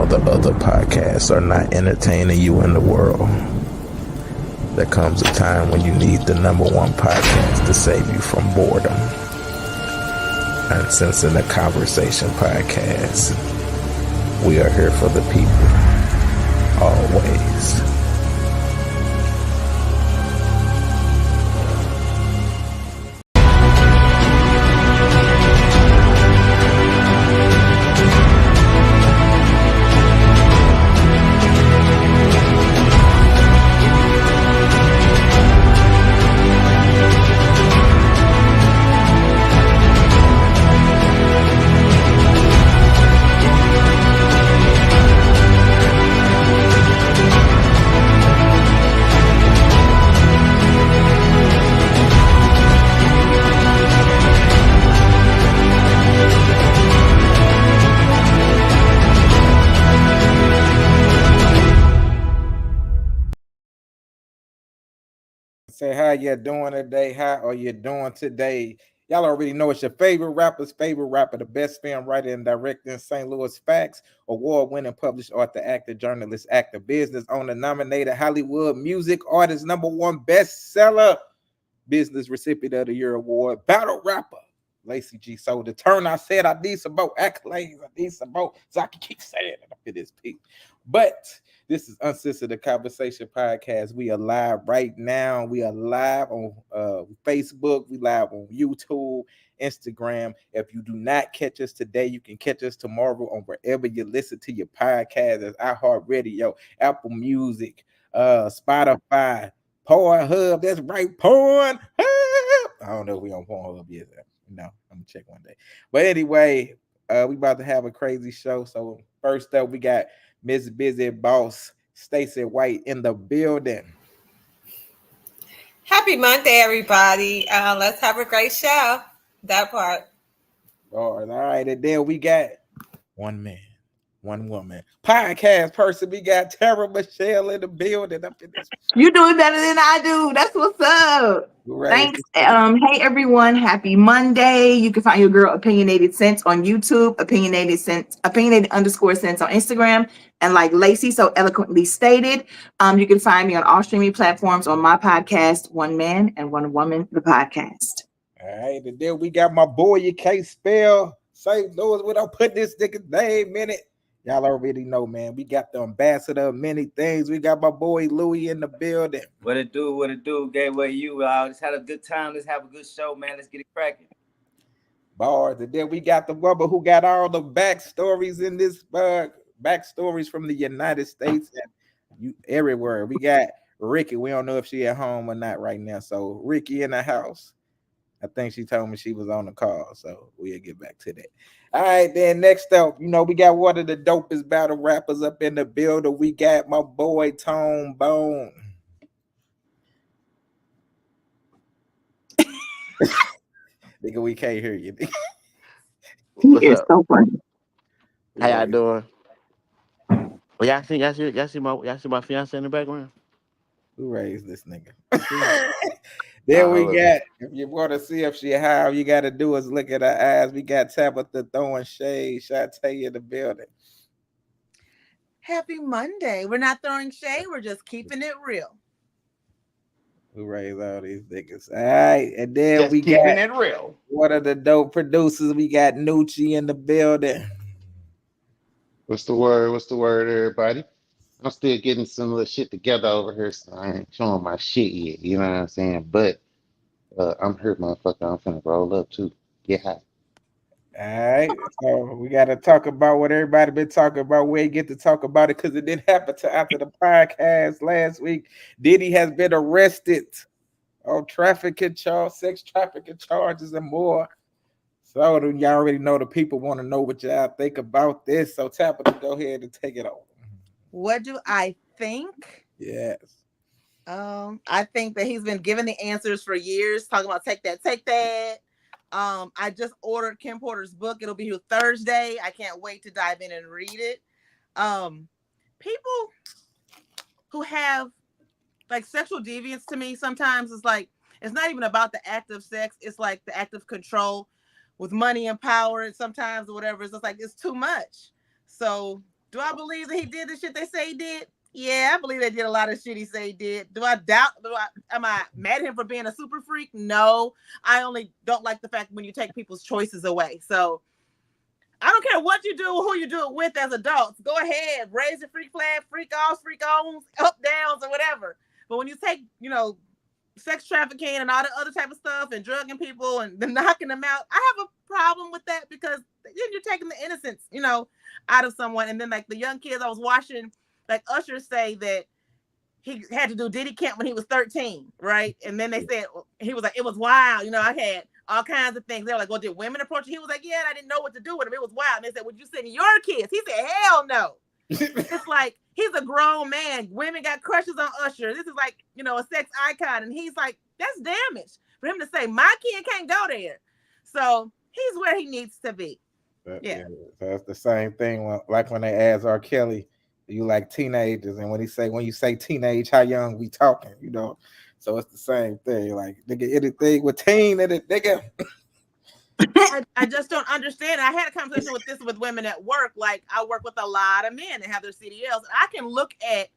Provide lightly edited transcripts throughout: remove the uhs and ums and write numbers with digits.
all the other podcasts are not entertaining you in the world, there comes a time when you need the number one podcast to save you from boredom. UnCensor The Conversation Podcast. We are here for the people, always. Say how you doing today? How are you doing today? Y'all already know it's your favorite rapper, the best film writer and director in St. Louis. Facts, award-winning published author, actor, journalist, actor, business owner, nominated Hollywood Music Artist #1 bestseller, business recipient of the year award, battle rapper Lacey G. So the turn I said I need some more accolades, I need some more, so I can keep saying it up in this piece. But this is UnCensor The Conversation Podcast. We are live right now. We are live on Facebook. We live on YouTube, Instagram. If you do not catch us today, you can catch us tomorrow on wherever you listen to your podcast. As iHeartRadio, Apple Music, Spotify, Pornhub. That's right, Pornhub. I don't know if we on Pornhub yet. No, I'm gonna check one day. But anyway, we about to have a crazy show. So first up, we got Miss Busy Boss Stacey White in the building. Happy Monday, everybody. Let's have a great show. That part. All right. And then we got one man, one woman. Podcast person, we got Tara Michelle in the building. Up in this. You doing better than I do. That's what's up. Right. Thanks. Hey everyone. Happy Monday. You can find your girl Opinionated Sense on YouTube, opinionated _sense on Instagram, and like Lacey so eloquently stated, you can find me on all streaming platforms on my podcast, One Man and One Woman, the podcast. All right. And then we got my boy, you can't spell St. Louis without putting this nigga's name in it. Y'all already know, man. We got the ambassador of many things. We got my boy Louie in the building. What it do? Gateway you. Just had a good time. Let's have a good show, man. Let's get it cracking. Bars. And then we got the woman who got all the backstories in this backstories from the United States and everywhere. We got Ricky. We don't know if she at home or not right now. So Ricky in the house. I think she told me she was on the call, so we'll get back to that. All right, then next up, we got one of the dopest battle rappers up in the building. We got my boy Tone Bone. Nigga, we can't hear you. He is so funny. How y'all doing? Well, y'all see my fiance in the background? Who raised this nigga? Then we got, if you want to see if she how you got to do is look at her eyes. We got Tabitha throwing shade. Shantae in the building. Happy Monday. We're not throwing shade. We're just keeping it real. Who raised all these niggas? All right. And then Just we keeping got it real. one of the dope producers. We got Nucci in the building. What's the word, everybody? I'm still getting some little shit together over here, so I ain't showing my shit yet. You know what I'm saying? But I'm here, motherfucker. I'm finna roll up too. Get hot. All right. So we got to talk about what everybody been talking about. We ain't get to talk about it because it didn't happen till after the podcast last week. Diddy has been arrested on sex trafficking charges and more. So y'all already know the people want to know what y'all think about this. So Tabitha, go ahead and take it over. What do I think? Yes. I think that he's been giving the answers for years, talking about take that. I just ordered Kim Porter's book. It'll be here Thursday. I can't wait to dive in and read it. People who have like sexual deviance, to me sometimes it's like it's not even about the act of sex. It's like the act of control with money and power, and sometimes or whatever. It's just like it's too much. So Do I believe that he did the shit they say he did? Yeah, I believe they did a lot of shit he say he did. Am I mad at him for being a super freak? No. I only don't like the fact when you take people's choices away. So I don't care what you do, who you do it with as adults. Go ahead, raise your freak flag, freak offs, freak ons, up downs, or whatever. But when you take, sex trafficking and all the other type of stuff and drugging people and then knocking them out, I have a problem with that because then you're taking the innocence, out of someone. And then like the young kids I was watching, like Usher say that he had to do Diddy Camp when he was 13, right? And then they said, he was like, it was wild. I had all kinds of things. They were like, well, did women approach him? He was like, yeah, and I didn't know what to do with him. It was wild. And they said, would you send your kids? He said, hell no. It's like, he's a grown man. Women got crushes on Usher. This is like, a sex icon. And he's like, that's damage. For him to say, my kid can't go there. So he's where he needs to be. Yeah. So it's the same thing like when they ask R. Kelly, you like teenagers, and when you say teenage, how young we talking, So it's the same thing. Like nigga, anything with teen in it, nigga. I just don't understand. I had a conversation with women at work. Like I work with a lot of men that have their CDLs. And I can look at,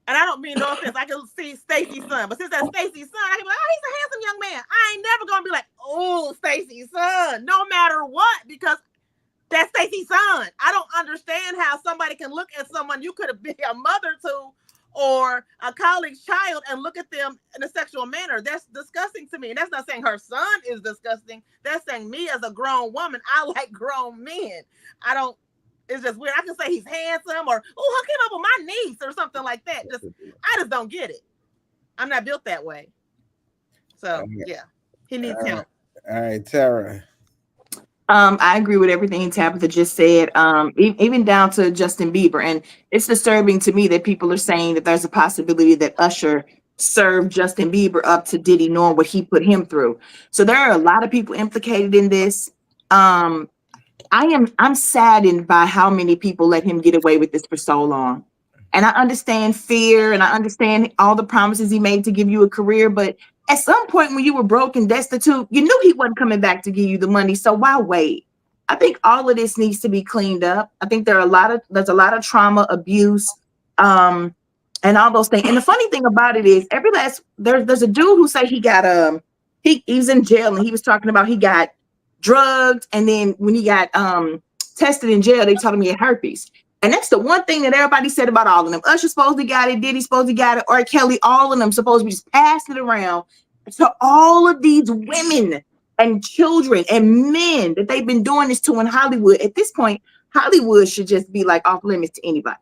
and I don't mean no offense, I can see Stacy's son, but since that's Stacy's son, I can be like, oh, he's a handsome young man. I ain't never gonna be like, oh, Stacy's son, no matter what, because that's Stacy's son. I don't understand how somebody can look at someone you could have been a mother to or a colleague's child and look at them in a sexual manner. That's disgusting to me. And that's not saying her son is disgusting. That's saying me as a grown woman, I like grown men. It's just weird. I can say he's handsome or, oh, hook him up with my niece or something like that. I just don't get it. I'm not built that way. So, yeah, he needs help. All right, Tara. I agree with everything Tabitha just said, even down to Justin Bieber. And it's disturbing to me that people are saying that there's a possibility that Usher served Justin Bieber up to Diddy, knowing what he put him through. So there are a lot of people implicated in this. I'm saddened by how many people let him get away with this for so long. And I understand fear and I understand all the promises he made to give you a career, but at some point when you were broke and destitute, you knew he wasn't coming back to give you the money. So why wait? I think all of this needs to be cleaned up. I think there's a lot of trauma, abuse, and all those things. And the funny thing about it is there's a dude who say he got he was in jail and he was talking about he got drugged, and then when he got tested in jail, they told him he had herpes. And that's the one thing that everybody said about all of them. Usher supposedly got it, Diddy supposedly got it, R. Kelly, all of them supposed to be just passing it around to all of these women and children and men that they've been doing this to in Hollywood. At this point, Hollywood should just be like off limits to anybody.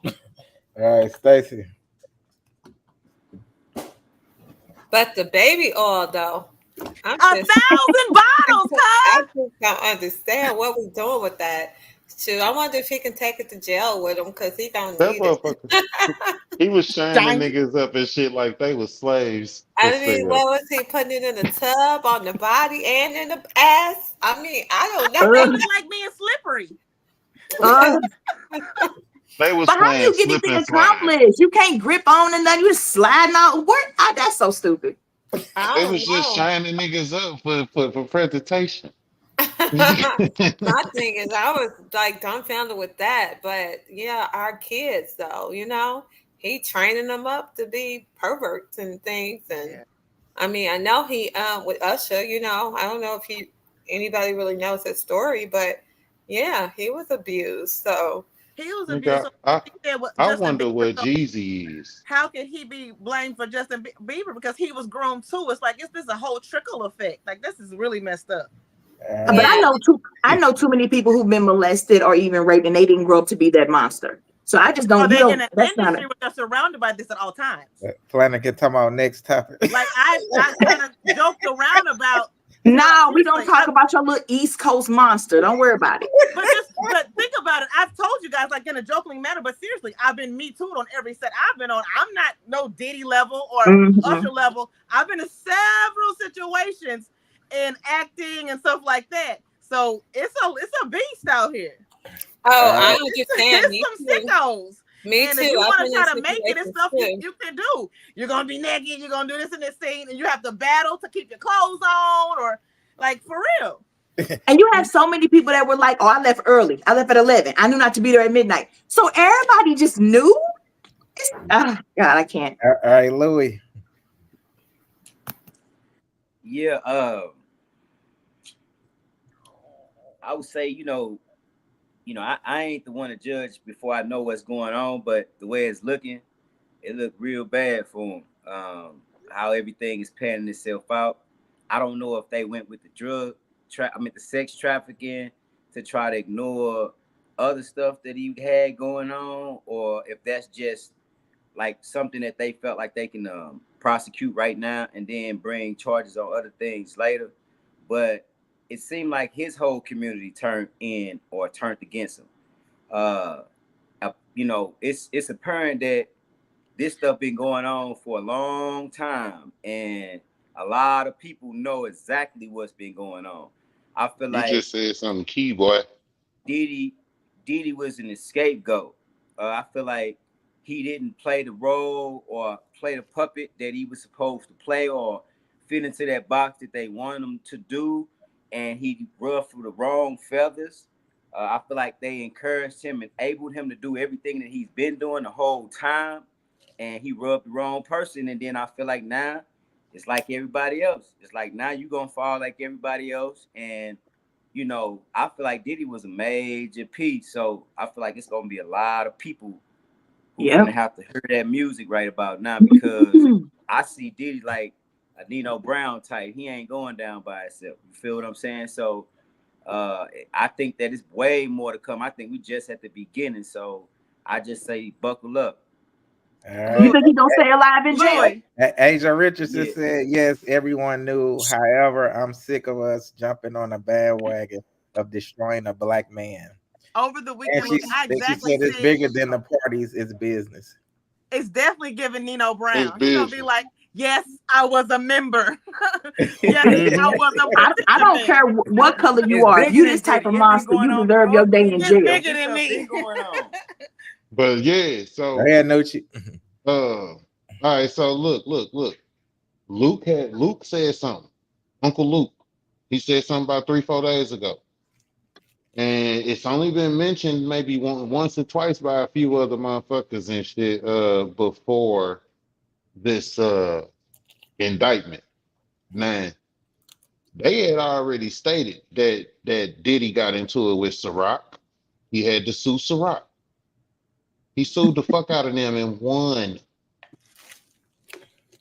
All right, Stacey. But the baby oil, though, 1,000 bottles, I just don't understand what we're doing with that. Shoot, I wonder if he can take it to jail with him because he don't That need it. motherfucker, he was shining niggas up and shit like they was slaves. I mean, what was he putting it in the tub, on the body, and in the ass? I mean, I don't know. It was like being slippery. They was But how do you get anything accomplished? You can't grip on and then you just sliding out. That's so stupid. They was just shining niggas up for presentation. My thing is, I was like dumbfounded with that, but yeah, our kids though, he training them up to be perverts and things, and I mean, I know he with Usher, I don't know if anybody really knows his story, but yeah, he was abused. So he was abused. I wonder what Jeezy is. How can he be blamed for Justin Bieber because he was grown too? It's like this a whole trickle effect. Like this is really messed up. But I know too many people who've been molested or even raped, and they didn't grow up to be that monster. So I just don't know. In an industry where they're surrounded by this at all times. Flanagan talking about next topic. Like I kind of joked around about. No, we don't talk about your little East Coast monster. Don't worry about it. But think about it. I've told you guys like in a joking manner, but seriously, I've been Me Too'd on every set I've been on. I'm not no Diddy level or Usher level. I've been in several situations in acting and stuff like that. So it's a beast out here. Oh, I understand. There's some sickos. Me and too. If you want to try to make it and stuff, you can do. You're gonna be naked. You're gonna do this in this scene, and you have to battle to keep your clothes on, or like for real. And you have so many people that were like, oh, I left early. I left at 11. I knew not to be there at midnight. So everybody just knew. Oh, God, I can't. All right, Louis. Yeah, I would say, I ain't the one to judge before I know what's going on, but the way it's looking, it looked real bad for him. How everything is panning itself out. I don't know if they went with the the sex trafficking to try to ignore other stuff that he had going on, or if that's just like something that they felt like they can prosecute right now and then bring charges on other things later. But it seemed like his whole community turned against him. It's apparent that this stuff been going on for a long time, and a lot of people know exactly what's been going on. I feel You like just said something key, boy. Diddy was an scapegoat. I feel like he didn't play the role or play the puppet that he was supposed to play or fit into that box that they wanted him to do, and he ruffled the wrong feathers. I feel like they encouraged him and enabled him to do everything that he's been doing the whole time, and he rubbed the wrong person. And then I feel like now it's like everybody else. It's like now you're gonna fall like everybody else. And I feel like Diddy was a major piece. So I feel like it's gonna be a lot of people who's gonna have to hear that music right about now, because I see Diddy like a Nino Brown type. He ain't going down by himself. You feel what I'm saying? So I think that it's way more to come. I think we just at the beginning. So I just say buckle up. You think he's gonna stay alive in jail? Asia Richardson said, yes, everyone knew. However, I'm sick of us jumping on a bandwagon of destroying a black man. Over the weekend, she said it's bigger than the parties, it's business. It's definitely giving Nino Brown. He's gonna be like, yes, I was a member. Yes, I was a I don't care what color you are. If you this type of monster, you deserve your day in jail. Bigger than me. But yeah, so all right, so look. Luke said something. Uncle Luke, he said something about 3-4 days ago. And it's only been mentioned maybe once or twice by a few other motherfuckers and shit before this indictment. Now, they had already stated that Diddy got into it with Ciroc. He had to sue Ciroc. He sued the fuck out of them and won.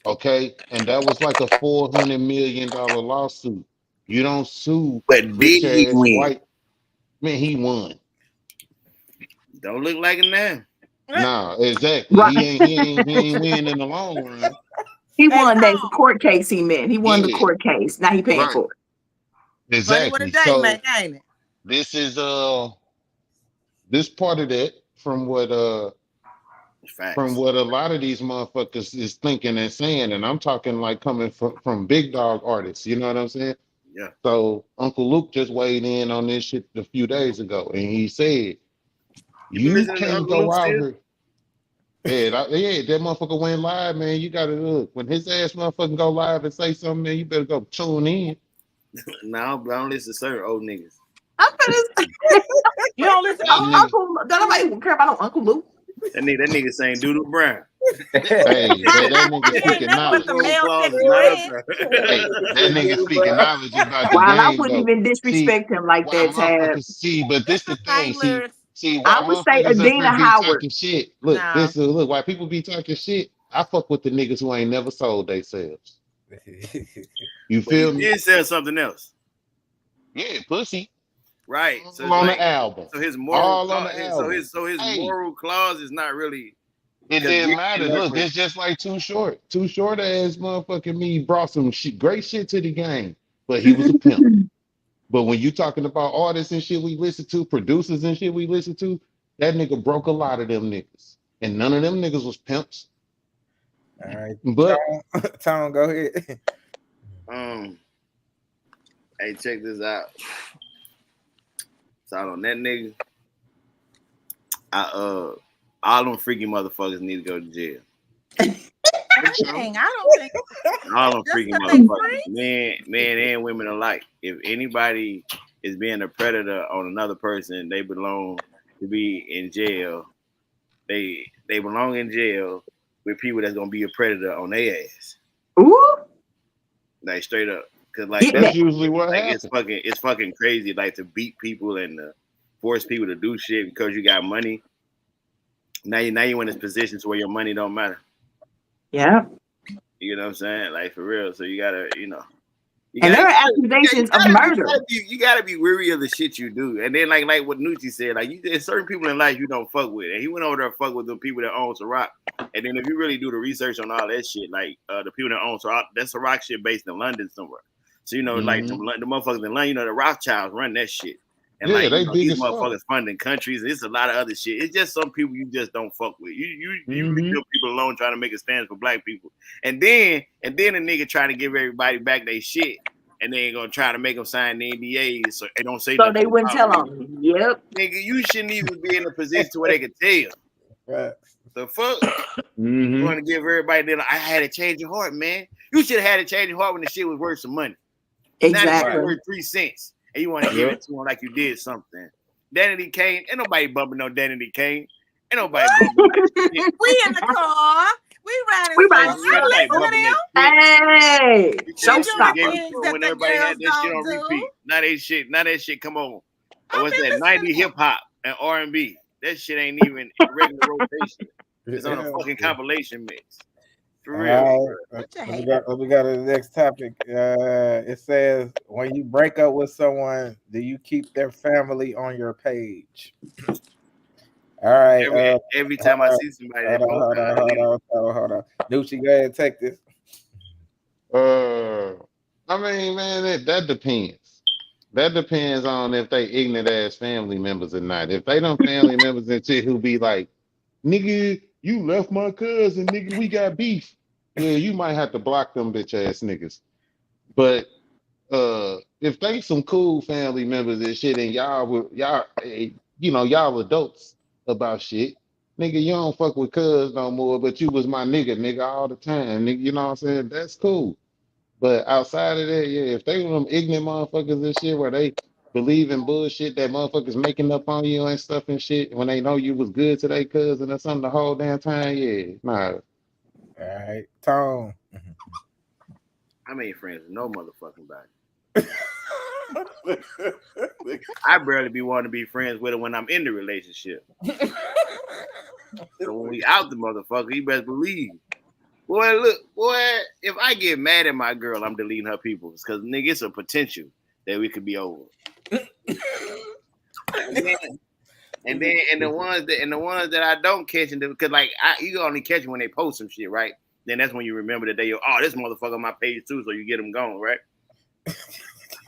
Okay? And that was like a $400 million lawsuit. You don't sue rich ass white. Man, he won. Don't look like it now. Nah, exactly. Right. He ain't win in the long run. He won that court case he meant. He won the court case. Now he paying for it. Exactly. So this is this part of that from what a lot of these motherfuckers is thinking and saying, and I'm talking like coming from big dog artists, you know what I'm saying? Yeah. So Uncle Luke just weighed in on this shit a few days ago, and he said, "You can't go out here." Yeah, that motherfucker went live, man. You gotta look when his ass motherfucking go live and say something, man. You better go tune in. No, I don't listen to certain old niggas. You don't listen to Uncle. Nobody care about Uncle Luke. That nigga saying Doodle Brown. Hey, that nigga speaking knowledge. That nigga speaking knowledge about the game. I wouldn't even disrespect him like that, Tab. See, but this the thing. See, I would say Adina Howard. Shit. Look, why people be talking shit, I fuck with the niggas who ain't never sold themselves. You feel me? He did sell something else. Yeah, pussy. Right. So on the album. So his moral moral clause is not really. It didn't matter. Look, it's just like Too Short. Too Short ass motherfucking me brought some great shit to the game, but he was a pimp. But when you talking about artists and shit we listen to, producers and shit we listen to, that nigga broke a lot of them niggas, and none of them niggas was pimps. All right, but Tom, go ahead. Hey, check this out. So on that nigga, all them freaky motherfuckers need to go to jail. thing. I don't think all them just freaking 'cause they motherfuckers, men and women alike. If anybody is being a predator on another person, they belong to be in jail. They belong in jail with people that's gonna be a predator on their ass. Ooh, Like straight up. Cause like get That's back. usually what like happens. it's fucking crazy, like to beat people and to force people to do shit because you got money. Now you in this position to where your money don't matter. Yeah. You know what I'm saying? Like for real. So you gotta, And there are accusations of murder. You gotta be weary of the shit you do. And then like what Nucci said, like there's certain people in life you don't fuck with. And he went over there and fuck with the people that own Ciroc. And then if you really do the research on all that shit, like the people that own Ciroc, that Ciroc shit based in London somewhere. So like the motherfuckers in London, the Rothschilds run that shit. And Yeah, like they big these as fuck. motherfuckers funding countries. It's a lot of other shit. It's just some people you just don't fuck with. You leave them people alone trying to make a stand for black people. And then a nigga trying to give everybody back their shit. And they ain't gonna try to make them sign the NDAs so they don't say So nothing. they wouldn't tell them. Yep. Nigga, you shouldn't even be in a position to where they can tell. Right. The fuck? You want to give everybody that I had a change of heart, man. You should have had a change of heart when the shit was worth some money. Now the shit Exactly. worth 3 cents. And you want to give it to them like you did something. Danity Kane, ain't nobody bumping no Danity Kane. Ain't nobody bumping that shit. we in the car. We riding. We riding solo. Ain't nobody Listen to bumping them. that Hey, shit. They doing showstopper. things that When the everybody had girls that shit on don't repeat. do. Now that shit come on. I've What's been that? listening 90 to hip hop and R&B. That shit ain't even in regular rotation. It's on a fucking compilation mix. For real. What you Let hate? me go to the next topic. It says, when you break up with someone, do you keep their family on your page? All right. Every time I see somebody that Hold on. Nucci, go ahead and take this. I mean, man, that depends. That depends on if they ignorant ass family members or not. If they don't family members and shit who be like, nigga, you left my cousin, nigga, we got beef. Yeah, you might have to block them bitch ass niggas. But if they some cool family members and shit and y'all adults about shit, nigga, you don't fuck with cuz no more, but you was my nigga all the time, nigga, you know what I'm saying? That's cool. But outside of that, yeah, if they them ignorant motherfuckers and shit where they believe in bullshit that motherfuckers making up on you and stuff and shit when they know you was good to their cousin or something the whole damn time, yeah, nah. All right, Tone. I ain't friends with no motherfucking body. I barely be wanting to be friends with her when I'm in the relationship. So when we out the motherfucker, you best believe. Boy, if I get mad at my girl, I'm deleting her people because nigga, it's a potential that we could be over. And the ones that I don't catch, because like you only catch them when they post some shit, right? Then that's when you remember that this motherfucker on my page too, so you get them gone, right?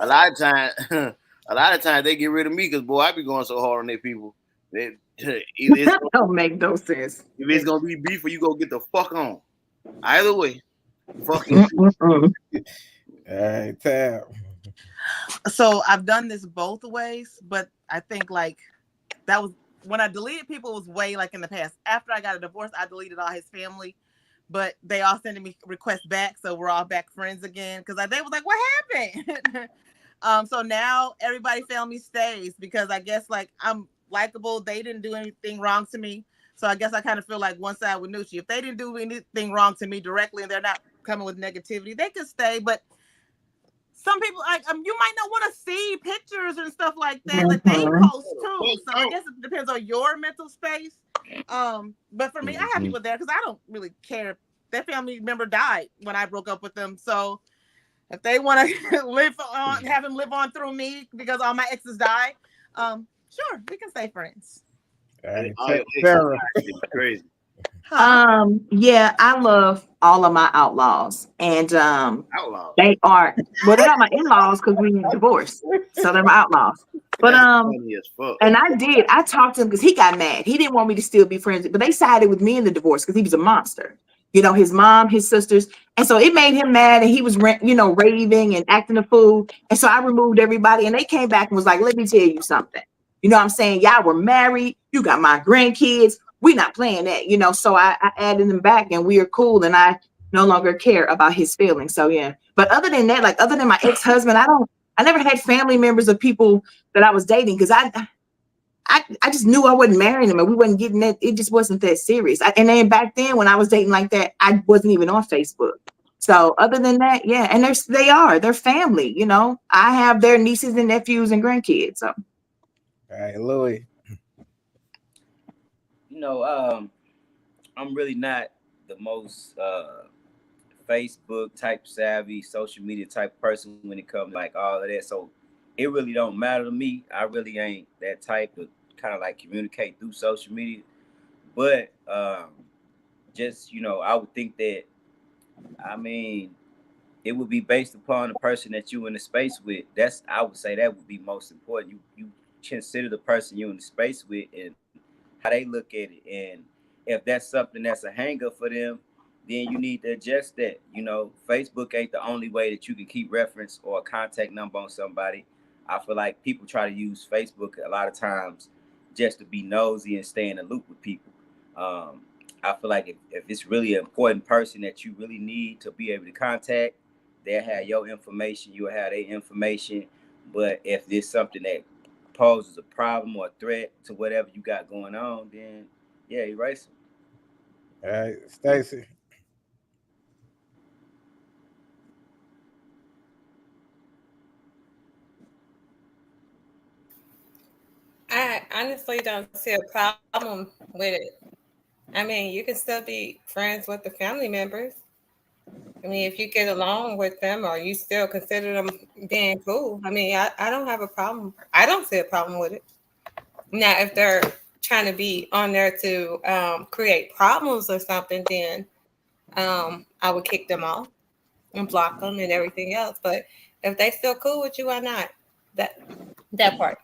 A lot of times they get rid of me because boy, I be going so hard on their people. That don't make no sense. If it's gonna be beef, or you go get the fuck on. Either way, fucking. All right, Tab. So I've done this both ways, but I think like that was when I deleted people was way like in the past. After I got a divorce, I deleted all his family, but they all sending me requests back, so we're all back friends again. Because they was like, "What happened?" So now everybody family stays because I guess like I'm likable. They didn't do anything wrong to me. So I guess I kind of feel like one side with Nucci. If they didn't do anything wrong to me directly and they're not coming with negativity, they could stay. But some people, like you might not want to see pictures and stuff like that that they post too. So I guess it depends on your mental space. But for me, I have people there because I don't really care if their family member died when I broke up with them. So if they want to live on, have him live on through me because all my exes died, sure, we can stay friends. Sarah. Crazy. Yeah, I love all of my outlaws, and Outlaws. they are they're not my in-laws because we divorced, so they're my outlaws. But funny as fuck. and I talked to him because he got mad. He didn't want me to still be friends, but they sided with me in the divorce because he was a monster. You know, his mom, his sisters, and so it made him mad, and he was raving and acting a fool. And so I removed everybody, and they came back and was like, "Let me tell you something. You know what I'm saying? Y'all were married. You got my grandkids. We not playing that, So I added them back and we are cool. And I no longer care about his feelings. So yeah. But other than that, like other than my ex-husband, I never had family members of people that I was dating because I just knew I wasn't marrying them and we wasn't getting that. It just wasn't that serious. And then back then when I was dating like that, I wasn't even on Facebook. So other than that, yeah, and they're family, you know. I have their nieces and nephews and grandkids. So All right, Louis. You know, I'm really not the most Facebook type savvy, social media type person when it comes to like all of that. So it really don't matter to me. I really ain't that type to kind of like communicate through social media. But just, you know, I would think that, I mean, it would be based upon the person that you in the space with. I would say that would be most important. You consider the person you in the space with and how they look at it. And if that's something that's a hang up for them, then you need to adjust that. You know, Facebook ain't the only way that you can keep reference or a contact number on somebody. I feel like people try to use Facebook a lot of times just to be nosy and stay in the loop with people. I feel like if it's really an important person that you really need to be able to contact, they'll have your information, you'll have their information. But if there's something that poses a problem or a threat to whatever you got going on, then yeah, erase them. All right, Stacy. I honestly don't see a problem with it. I mean, you can still be friends with the family members. I mean, if you get along with them or you still consider them being cool, I mean, I don't have a problem. I don't see a problem with it. Now, if they're trying to be on there to create problems or something, then I would kick them off and block them and everything else. But if they still cool with you, why not? That part.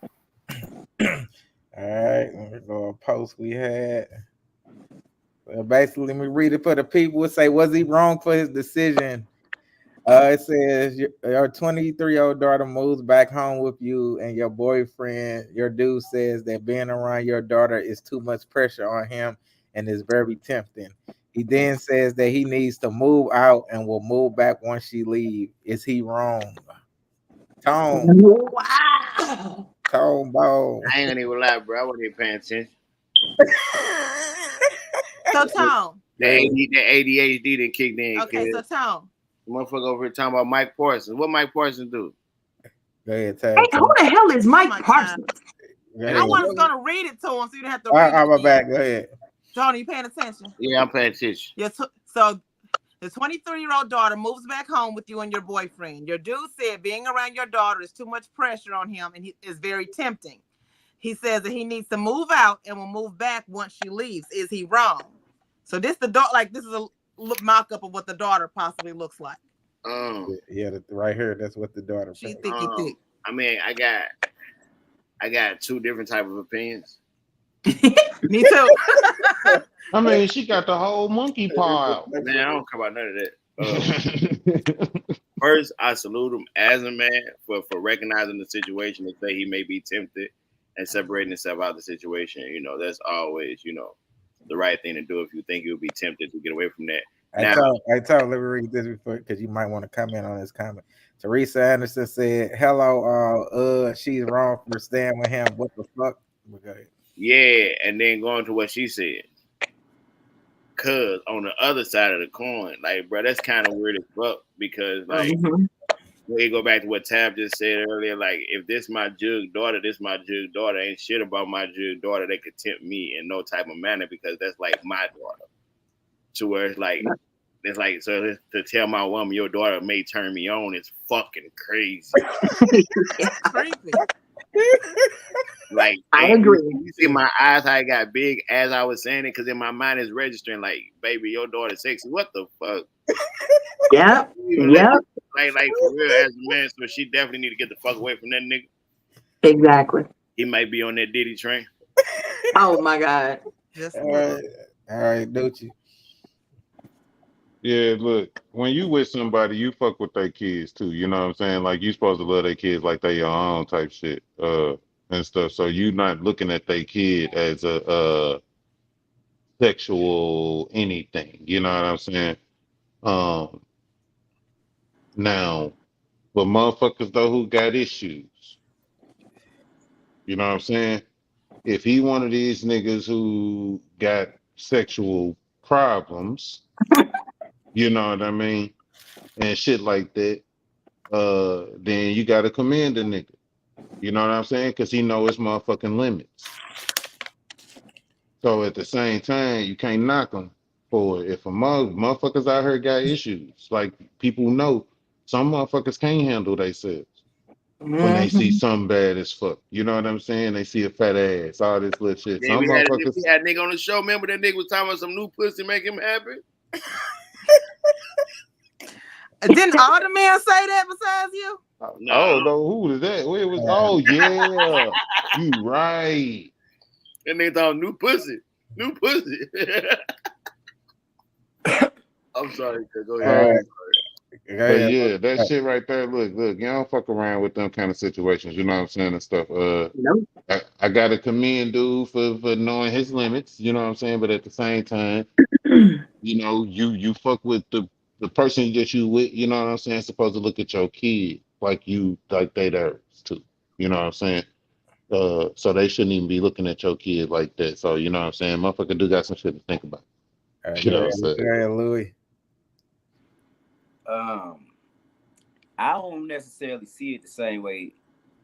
All right, let me go a post we had. Well, basically, let me read it for the people. It say, was he wrong for his decision? It says your 23-year-old daughter moves back home with you, and your boyfriend, your dude, says that being around your daughter is too much pressure on him and is very tempting. He then says that he needs to move out and will move back once she leaves. Is he wrong? Tone. wow. Tone ball. I ain't gonna even lie, bro. I wasn't even paying attention. So Tom. The ADHD didn't kick in. Okay, so Tom. Motherfucker over here talking about Mike Parsons. What Mike Parsons do? Go ahead, Hey, who the hell is Mike Parsons? I was gonna read it to him, so you don't have to All read right, it. I'm back. Go ahead. Tony, you paying attention? Yeah, I'm paying attention. Yes. So the 23-year-old daughter moves back home with you and your boyfriend. Your dude said being around your daughter is too much pressure on him and he is very tempting. He says that he needs to move out and will move back once she leaves. Is he wrong? So this is a mock-up of what the daughter possibly looks like. Yeah, right here. That's what the daughter. She thick. I mean, I got two different type of opinions. Me too. I mean, she got the whole monkey paw out. Man, I don't care about none of that. First, I salute him as a man for recognizing the situation and say he may be tempted and separating himself out of the situation. You know, that's always, you know, the right thing to do if you think you'll be tempted to get away from that. I told, let me read this before because you might want to comment on this comment. Teresa Anderson said, hello, she's wrong for staying with him. What the fuck? Okay. Yeah, and then going to what she said. Cause on the other side of the coin, like, bro, that's kind of weird as fuck because, like, we go back to what Tab just said earlier. Like, if this my jug daughter, this my jug daughter. Ain't shit about my jug daughter that could tempt me in no type of manner because that's like my daughter. To where it's like so to tell my woman your daughter may turn me on is fucking crazy. Crazy. Like, I agree. You see my eyes how I got big as I was saying it because in my mind is registering like, baby, your daughter's sexy. What the fuck? Yep. Like for real as a man, so she definitely need to get the fuck away from that nigga. Exactly. He might be on that Diddy train. Oh my God. All right, don't you? Yeah, look, when you with somebody, you fuck with their kids too. You know what I'm saying? Like, you supposed to love their kids like they your own type shit, and stuff. So you not looking at their kid as a sexual anything. You know what I'm saying? Um, now, but motherfuckers though who got issues, you know what I'm saying? If he one of these niggas who got sexual problems, you know what I mean, and shit like that, then you gotta commend the nigga. You know what I'm saying? Because he know his motherfucking limits. So at the same time, you can't knock him for it. If a motherfuckers out here got issues, like people know, some motherfuckers can't handle themselves when they see Mhm. something bad as fuck. You know what I'm saying? They see a fat ass, all this little shit. Then Some we motherfuckers. had a nigga on the show. Remember that nigga was talking about some new pussy make him happy? Didn't all the men say that besides you? Oh no, who was that? Where was? Oh yeah, you right. That nigga talking new pussy. New pussy. I'm sorry. Go ahead. But yeah, that shit right there. Look, you don't fuck around with them kind of situations. You know what I'm saying and stuff. Nope. I gotta commend dude for knowing his limits. You know what I'm saying. But at the same time, you know, you fuck with the person that you with. You know what I'm saying. Supposed to look at your kid like they theirs too. You know what I'm saying. So they shouldn't even be looking at your kid like that. So you know what I'm saying. Motherfucker do got some shit to think about. You know what I'm saying. Louis. I don't necessarily see it the same way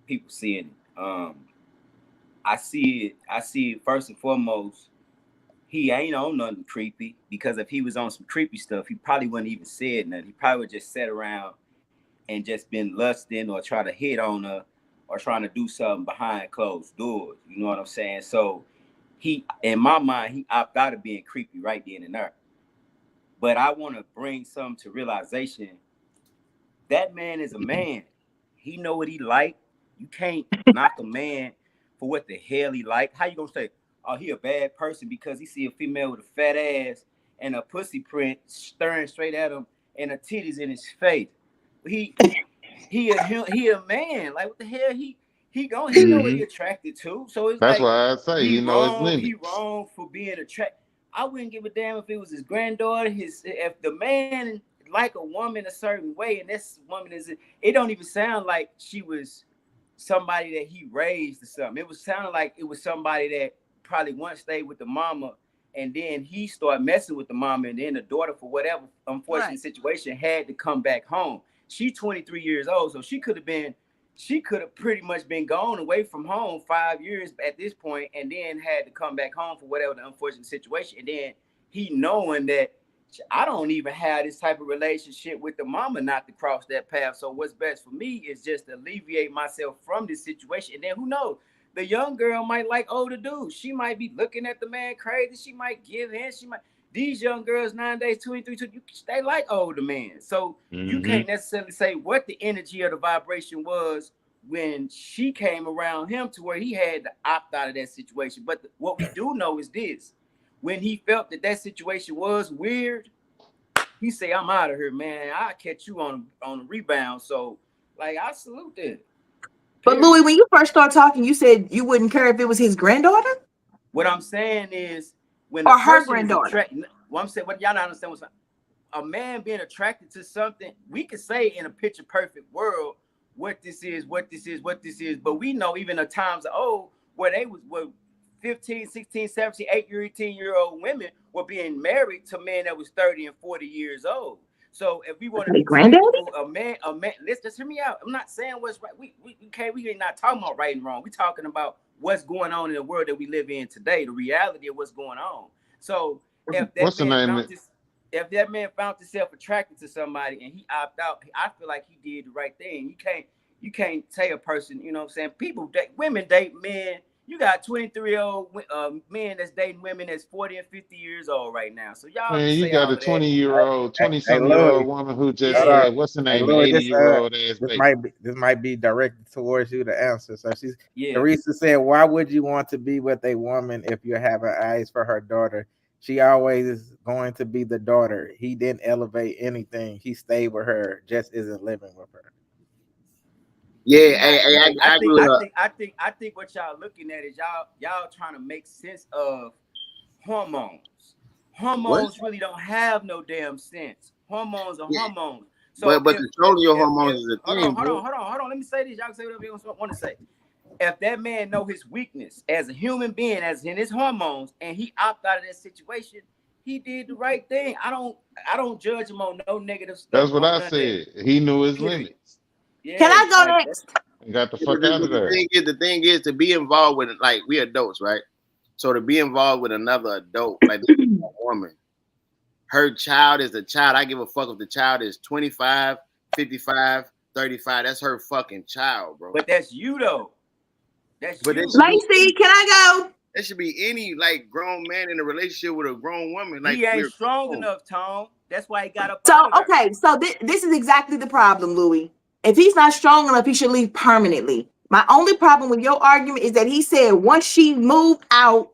people see it. I see it first and foremost. He ain't on nothing creepy, because if he was on some creepy stuff, he probably wouldn't even said nothing. He probably would just sat around and just been lusting or try to hit on her or trying to do something behind closed doors. You know what I'm saying? So he, in my mind, he opted out of being creepy right then and there. But I want to bring some to realization. That man is a man. He know what he like. You can't knock a man for what the hell he like. How you gonna say, oh, he a bad person because he see a female with a fat ass and a pussy print staring straight at him and a titties in his face? He a man. Like what the hell he know what he attracted to. So it's That's like why I say he you know his he limits. wrong for being attracted. I wouldn't give a damn if it was his granddaughter. If the man like a woman a certain way, and this woman it don't even sound like she was somebody that he raised or something. It was sounding like it was somebody that probably once stayed with the mama, and then he started messing with the mama, and then the daughter, for whatever unfortunate situation, had to come back home. She 23 years old, so she could have pretty much been gone away from home 5 years at this point, and then had to come back home for whatever the unfortunate situation. And then he knowing that I don't even have this type of relationship with the mama not to cross that path. So what's best for me is just to alleviate myself from this situation. And then who knows? The young girl might like older dudes. She might be looking at the man crazy. She might give in. These young girls nowadays, 23, they like older men. So you can't necessarily say what the energy or the vibration was when she came around him to where he had to opt out of that situation. But what we do know is this. When he felt that situation was weird, he say, I'm out of here, man. I'll catch you on the rebound. So, like, I salute that. But Louis, when you first started talking, you said you wouldn't care if it was his granddaughter? What I'm saying is, when or her granddaughter. What I'm saying, what y'all not understand what's a man being attracted to something, we could say in a picture perfect world what this is, but we know even the times of old where they were 15, 16, 17, 18-year-old women were being married to men that was 30 and 40 years old. So if we want to be technical, a man, let's just hear me out. I'm not saying what's right. We're not talking about right and wrong. We're talking about what's going on in the world that we live in today, the reality of what's going on. So if that man found himself attracted to somebody and he opted out, I feel like he did the right thing. You can't tell a person, you know what I'm saying? Women date men. You got 23-year-old men that's dating women that's 40 and 50 years old right now. So y'all, man, you got a 20-something-year-old woman who just had what's her name, 80-year-old ass baby. This might be directed towards you to answer. So Teresa said, "Why would you want to be with a woman if you're having eyes for her daughter? She always is going to be the daughter. He didn't elevate anything. He stayed with her, just isn't living with her." Yeah, I think what y'all looking at is y'all trying to make sense of hormones. Hormones really don't have no damn sense. Hormones are Yeah. hormones. So but controlling your hormones is a thing, hold on. Let me say this. Y'all can say whatever you want to say. If that man know his weakness as a human being, as in his hormones, and he opt out of that situation, he did the right thing. I don't judge him on no negative stuff. That's what I said. He knew his limits. Yeah, Can I go next? And got the fuck out of there. The thing is to be involved with, like, we adults, right? So to be involved with another adult, like a woman, her child is a child. I give a fuck if the child is 25, 55, 35. That's her fucking child, bro. But that's you though. That's but you. Lacey, can I go? There should be any like grown man in a relationship with a grown woman. Like, he ain't strong enough, Tom. That's why he got up. So okay, so this is exactly the problem, Louis. If he's not strong enough, he should leave permanently. My only problem with your argument is that he said once she moved out,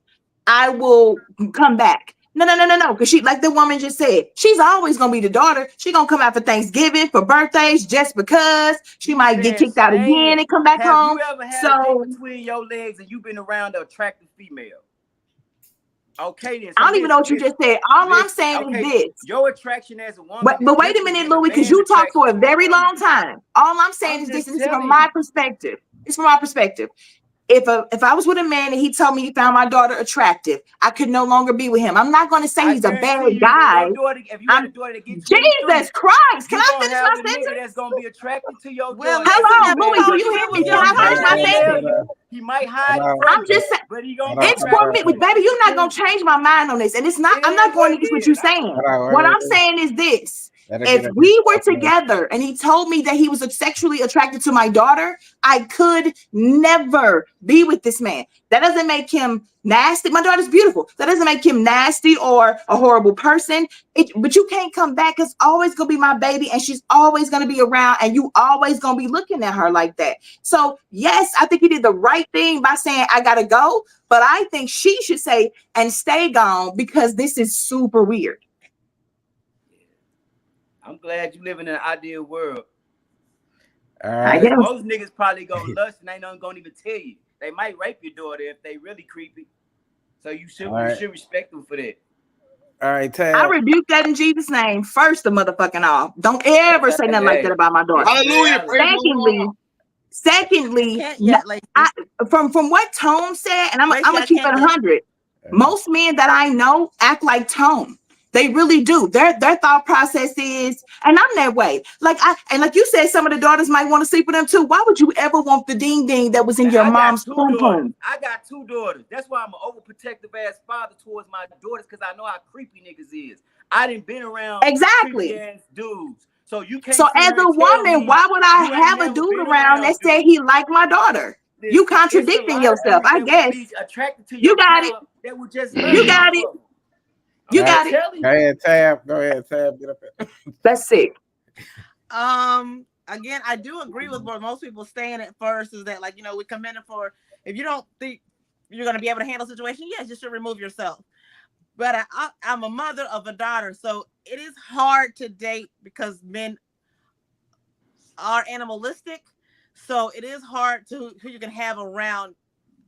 I will come back. No. Because she, like the woman just said, she's always gonna be the daughter. She gonna come out for Thanksgiving, for birthdays, just because she might get kicked out again and come back home. Have you ever had a dick between your legs and you've been around an attractive female? Okay, then. I don't even know what you just said. All I'm saying is this. Your attraction as a woman. But wait a minute, Louis, because you talked for a very long time. All I'm saying is this, and this is from my perspective. It's from my perspective. If I was with a man and he told me he found my daughter attractive, I could no longer be with him. I'm not going to say he's a bad guy. Jesus Christ! Can I finish my sentence? That's going to be attracted to your daughter. Hello, Louis, do you hear me? Can I finish my sentence? He might hide. I'm just saying. It's for me, baby. You're not going to change my mind on this, and it's not. I'm not going against what you're saying. What I'm saying is this. If we were together and he told me that he was sexually attracted to my daughter, I could never be with this man. That doesn't make him nasty. My daughter's beautiful. That doesn't make him nasty or a horrible person. But you can't come back. It's always going to be my baby and she's always going to be around and you always going to be looking at her like that. So yes, I think he did the right thing by saying, I got to go. But I think she should say and stay gone because this is super weird. I'm glad you live in an ideal world. Right. Most niggas probably gonna lust and ain't nothing gonna even tell you. They might rape your daughter if they really creepy. So you should respect them for that. All right, Tab. I rebuke that in Jesus' name. First, the motherfucking off. Don't ever say nothing like that about my daughter. Hallelujah. Secondly, from what Tone said, and I'm gonna keep it 100. Most men that I know act like Tone. They really do. Their thought process is, and I'm that way. Like you said, some of the daughters might want to sleep with them too. Why would you ever want the ding ding that was in your mom's pum pum? I got 2 daughters. That's why I'm an overprotective ass father towards my daughters because I know how creepy niggas is. I didn't been around creepy ass dudes. So you can't. So as a woman, why would I have a dude around that said he liked my daughter? You contradicting yourself, I guess. You got it. You got it. You got it. Go ahead, Tab. Get up there. That's sick. Again, I do agree with what most people saying at first is that, like, you know, we commend it for if you don't think you're going to be able to handle a situation, yes, you should remove yourself. But I'm a mother of a daughter, so it is hard to date because men are animalistic. So it is hard to who you can have around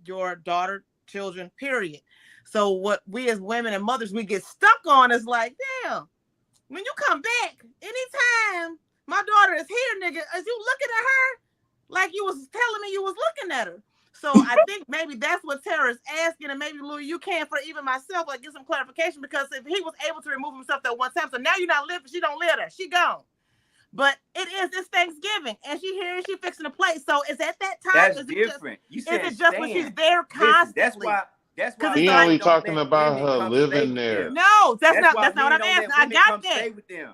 your daughter, children, period. So what we as women and mothers, we get stuck on is like, damn, when you come back, anytime my daughter is here, nigga, as you looking at her, like you was telling me you was looking at her. So I think maybe that's what Tara is asking, and maybe, Louis, you can for even myself, like, get some clarification, because if he was able to remove himself that one time, so now you're not living, she don't live there, she gone. But it's Thanksgiving, and she here, she fixing a plate. So is at that time, that's different. Is it just when she's there constantly? That's why he only talking about her living there. No, that's not what I'm asking. I got that. Stay with them.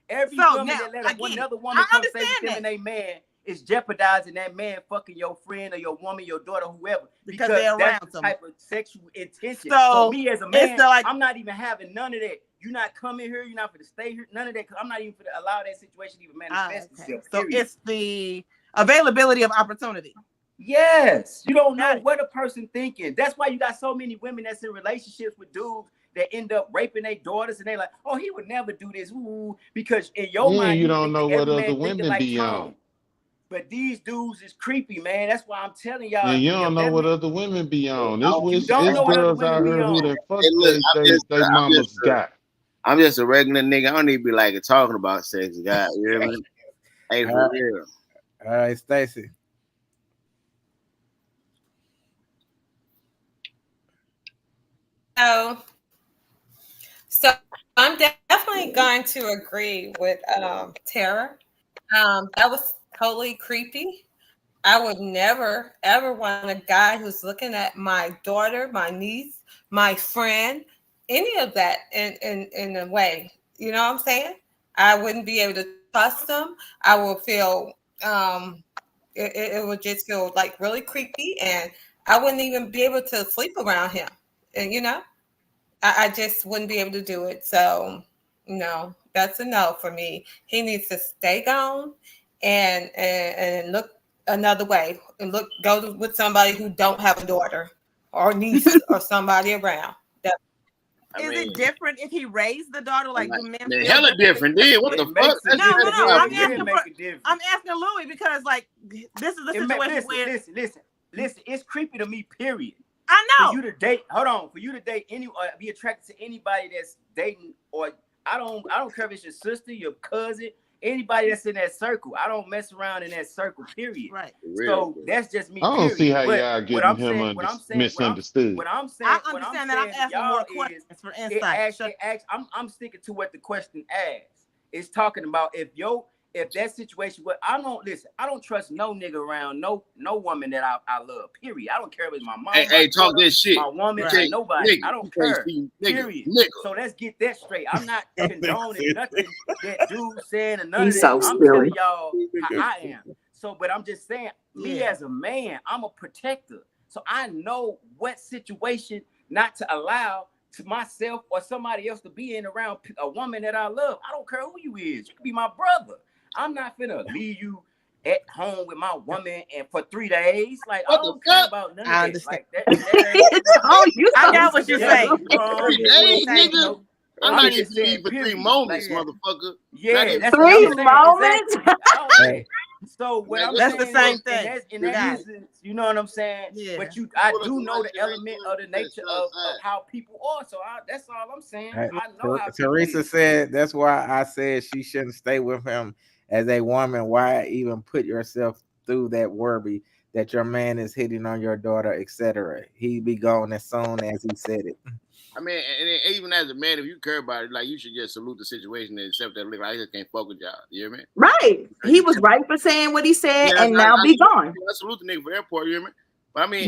Every woman that let another woman come stay with them and they man is jeopardizing that man fucking your friend or your woman, your daughter, whoever, because they're around that's the type of sexual intention. So me as a man, I'm not even having none of that. You're not coming here. You're not going to stay here. None of that. Because I'm not even going to allow that situation to even manifest itself. So it's the availability of opportunity. Yes. You don't know what a person thinking. That's why you got so many women that's in relationships with dudes that end up raping their daughters, and they like, oh, he would never do this. Ooh, because in your mind, you don't know what other women be on. But these dudes is creepy, man. That's why I'm telling y'all. And you don't know what other women be on. This girls out here who the fuck they mamas got. I'm just a regular nigga. I don't need to be like talking about sex, guy. You hear me? Hey, for real. All right, Stacy. So I'm definitely going to agree with Tara. That was totally creepy. I would never ever want a guy who's looking at my daughter, my niece, my friend, any of that in a way. You know what I'm saying? I wouldn't be able to trust them. I will feel it would just feel like really creepy, and I wouldn't even be able to sleep around him. And I just wouldn't be able to do it. So no, that's a no for me. He needs to stay gone and look another way and go with somebody who don't have a daughter or niece or somebody around. Is it different if he raised the daughter? Like, do men feel hella different, dude? What the fuck? I'm asking Louis because, like, this is the situation where. Listen. It's creepy to me. Period. I know. For you to date, for you to date be attracted to anybody that's dating, or I don't care if it's your sister, your cousin, anybody that's in that circle. I don't mess around in that circle. Period. Right. So that's just me. I don't see how y'all getting him misunderstood. What I'm saying, I understand that. I'm asking more questions for insight. I'm sticking to what the question asks. It's talking about if that situation, I don't trust no nigga around no woman that I love. Period. I don't care if it's my mom. Hey, talk this shit. My woman, right. Nobody. I don't care. Period. So let's get that straight. I'm not condoning nothing that dude said and none He's of that. so I'm silly. telling y'all how I am. So, but I'm just saying, me as a man, I'm a protector. So I know what situation not to allow to myself or somebody else to be in around a woman that I love. I don't care who you is. You can be my brother. I'm not finna leave you at home with my woman and for 3 days. Like, I don't care about none of this. Like that. I got what you're saying. 3 days, nigga. I'm not even leave for 3 moments, motherfucker. Yeah, that's 3 moments. Exactly. So what I'm that's saying the same is, thing. In that instance, you know what I'm saying? Yeah. But I do know the element of the nature of how people are. So that's all I'm saying. Right. I know how Teresa said that's why I said she shouldn't stay with him as a woman. Why even put yourself through that worry that your man is hitting on your daughter, etc. He'd be gone as soon as he said it. I mean, and even as a man, if you care about it, like you should just salute the situation and accept that. Like, I just can't fuck with y'all. You hear me? Right. He was right for saying what he said, and now be gone. I salute the nigga for that part. You hear me? But I mean,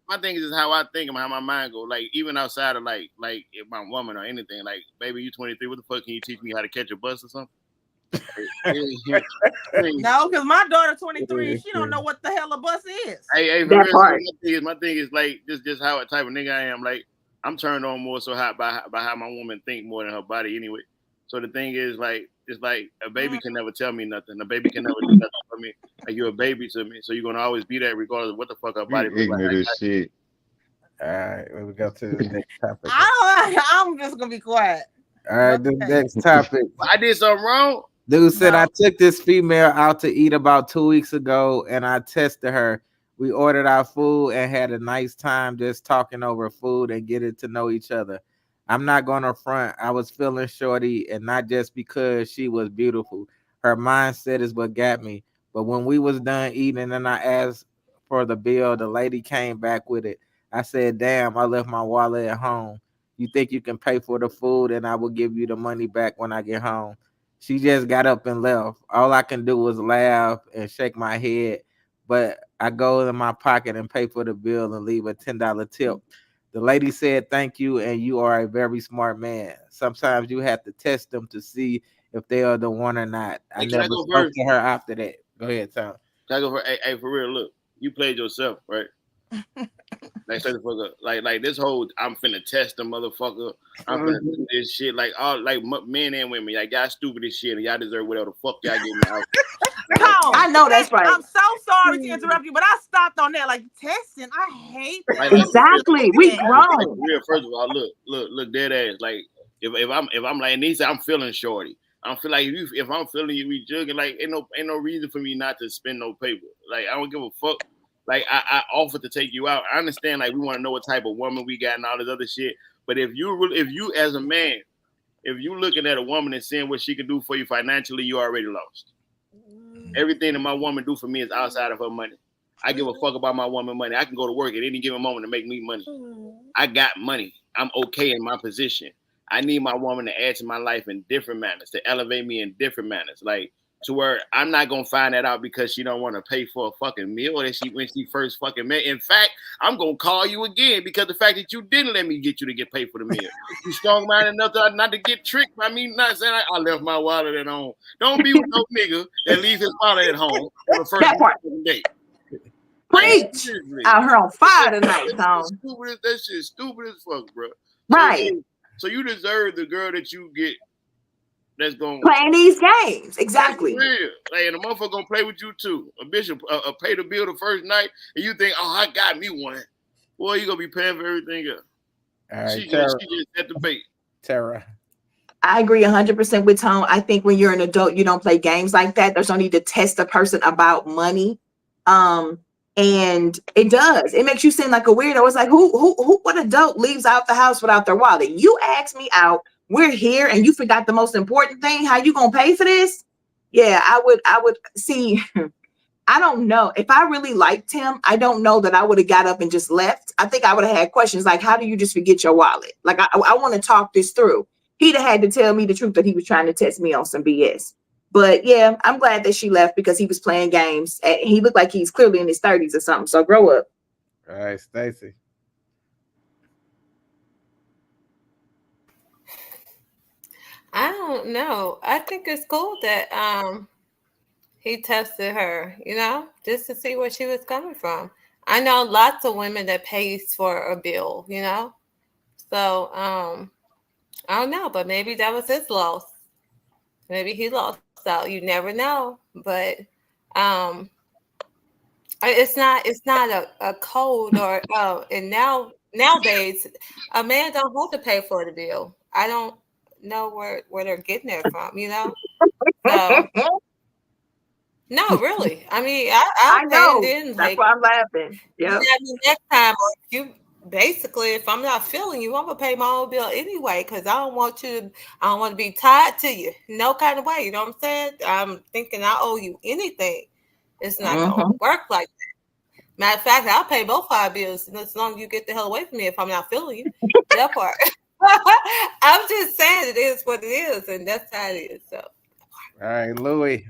my thing is how I think and how my mind go. Like even outside of like if my woman or anything, like baby, you 23. What the fuck can you teach me how to catch a bus or something? No, because my daughter 23, she don't know what the hell a bus is. Hey, for real, my thing is like just how type of nigga I am. Like I'm turned on more so hot by how my woman think more than her body anyway. So the thing is like it's like a baby can never tell me nothing. A baby can never do nothing for me. Like you're a baby to me, so you're gonna always be that regardless of what the fuck her body looks like. Ignorant as shit. All right, we go to the next topic. I'm just gonna be quiet. All right, the next topic. I did something wrong. Dude said, I took this female out to eat about 2 weeks ago and I tested her. We ordered our food and had a nice time just talking over food and getting to know each other. I'm not going to front. I was feeling shorty, and not just because she was beautiful. Her mindset is what got me. But when we was done eating and I asked for the bill, the lady came back with it. I said, damn, I left my wallet at home. You think you can pay for the food and I will give you the money back when I get home? She just got up and left. All I can do was laugh and shake my head, but I go in my pocket and pay for the bill and leave a $10 tip. The lady said, thank you, and you are a very smart man. Sometimes you have to test them to see if they are the one or not. I never spoke to her after that. Go ahead, Tom. Can I go for, hey, for real, look, you played yourself, right? Like, like this whole I'm finna test the motherfucker. I'm finna do this shit. Like all like men and women, like y'all stupid as shit, and y'all deserve whatever the fuck y'all get me out. I know that's right. I'm so sorry to interrupt you, but I stopped on that. Like testing, I hate that. Exactly. We grown. Real, first of all, look, dead ass. Like if I'm like Nisa, I'm feeling shorty. I feel like if I'm feeling you, we jugging. Like ain't no reason for me not to spend no paper. Like I don't give a fuck. Like I offered to take you out. I understand. Like we want to know what type of woman we got and all this other shit. But if you as a man if you're looking at a woman and seeing what she can do for you financially, you already lost. Everything that my woman do for me is outside of her money. I give a fuck about my woman money. I can go to work at any given moment to make me money. I got money. I'm okay in my position. I need my woman to add to my life in different manners, to elevate me in different manners. Like, to where I'm not gonna find that out because she don't want to pay for a fucking meal that when she first fucking met. In fact, I'm gonna call you again because the fact that you didn't let me get you to get paid for the meal. You strong minded enough not to get tricked by me not saying I left my wallet at home. Don't be with no nigga that leaves his wallet at home on the first date. Preach out here on fire tonight, Tom. That shit stupid as fuck, bro. Right. So you deserve the girl that you get that's going playing these games. Exactly. Real. Like, and the motherfucker gonna play with you too. A bishop pay the bill the first night, and you think, oh, I got me one. Boy, you gonna be paying for everything else. All right, she just set the bait. Tara. I agree 100% with Tom. I think when you're an adult, you don't play games like that. There's no need to test a person about money. And it does. It makes you seem like a weirdo. It's like, what adult leaves out the house without their wallet? You asked me out. We're here, and you forgot the most important thing. How you gonna pay for this? Yeah, I would see. I don't know. If I really liked him, I don't know that I would have got up and just left. I think I would have had questions like, how do you just forget your wallet? Like, I want to talk this through. He'd have had to tell me the truth that he was trying to test me on some BS. But yeah, I'm glad that she left because he was playing games. He looked like he's clearly in his 30s or something. So grow up. All right, Stacey. I don't know. I think it's cool that he tested her, just to see where she was coming from. I know lots of women that pays for a bill, So I don't know, but maybe that was his loss. Maybe he lost out. You never know. But it's not a code or and nowadays a man don't have to pay for the bill. I don't know where they're getting it from, So no, really. I mean, I know. That's why I'm laughing. Yeah. Next time, or you basically, if I'm not feeling you, I'm gonna pay my own bill anyway because I don't want to be tied to you, no kind of way. You know what I'm saying? I'm thinking I owe you anything. It's not gonna work like that. Matter of fact, I'll pay both our bills as long as you get the hell away from me if I'm not feeling you. That part. I'm just saying it is what it is, and that's how it is. So, all right, Louis.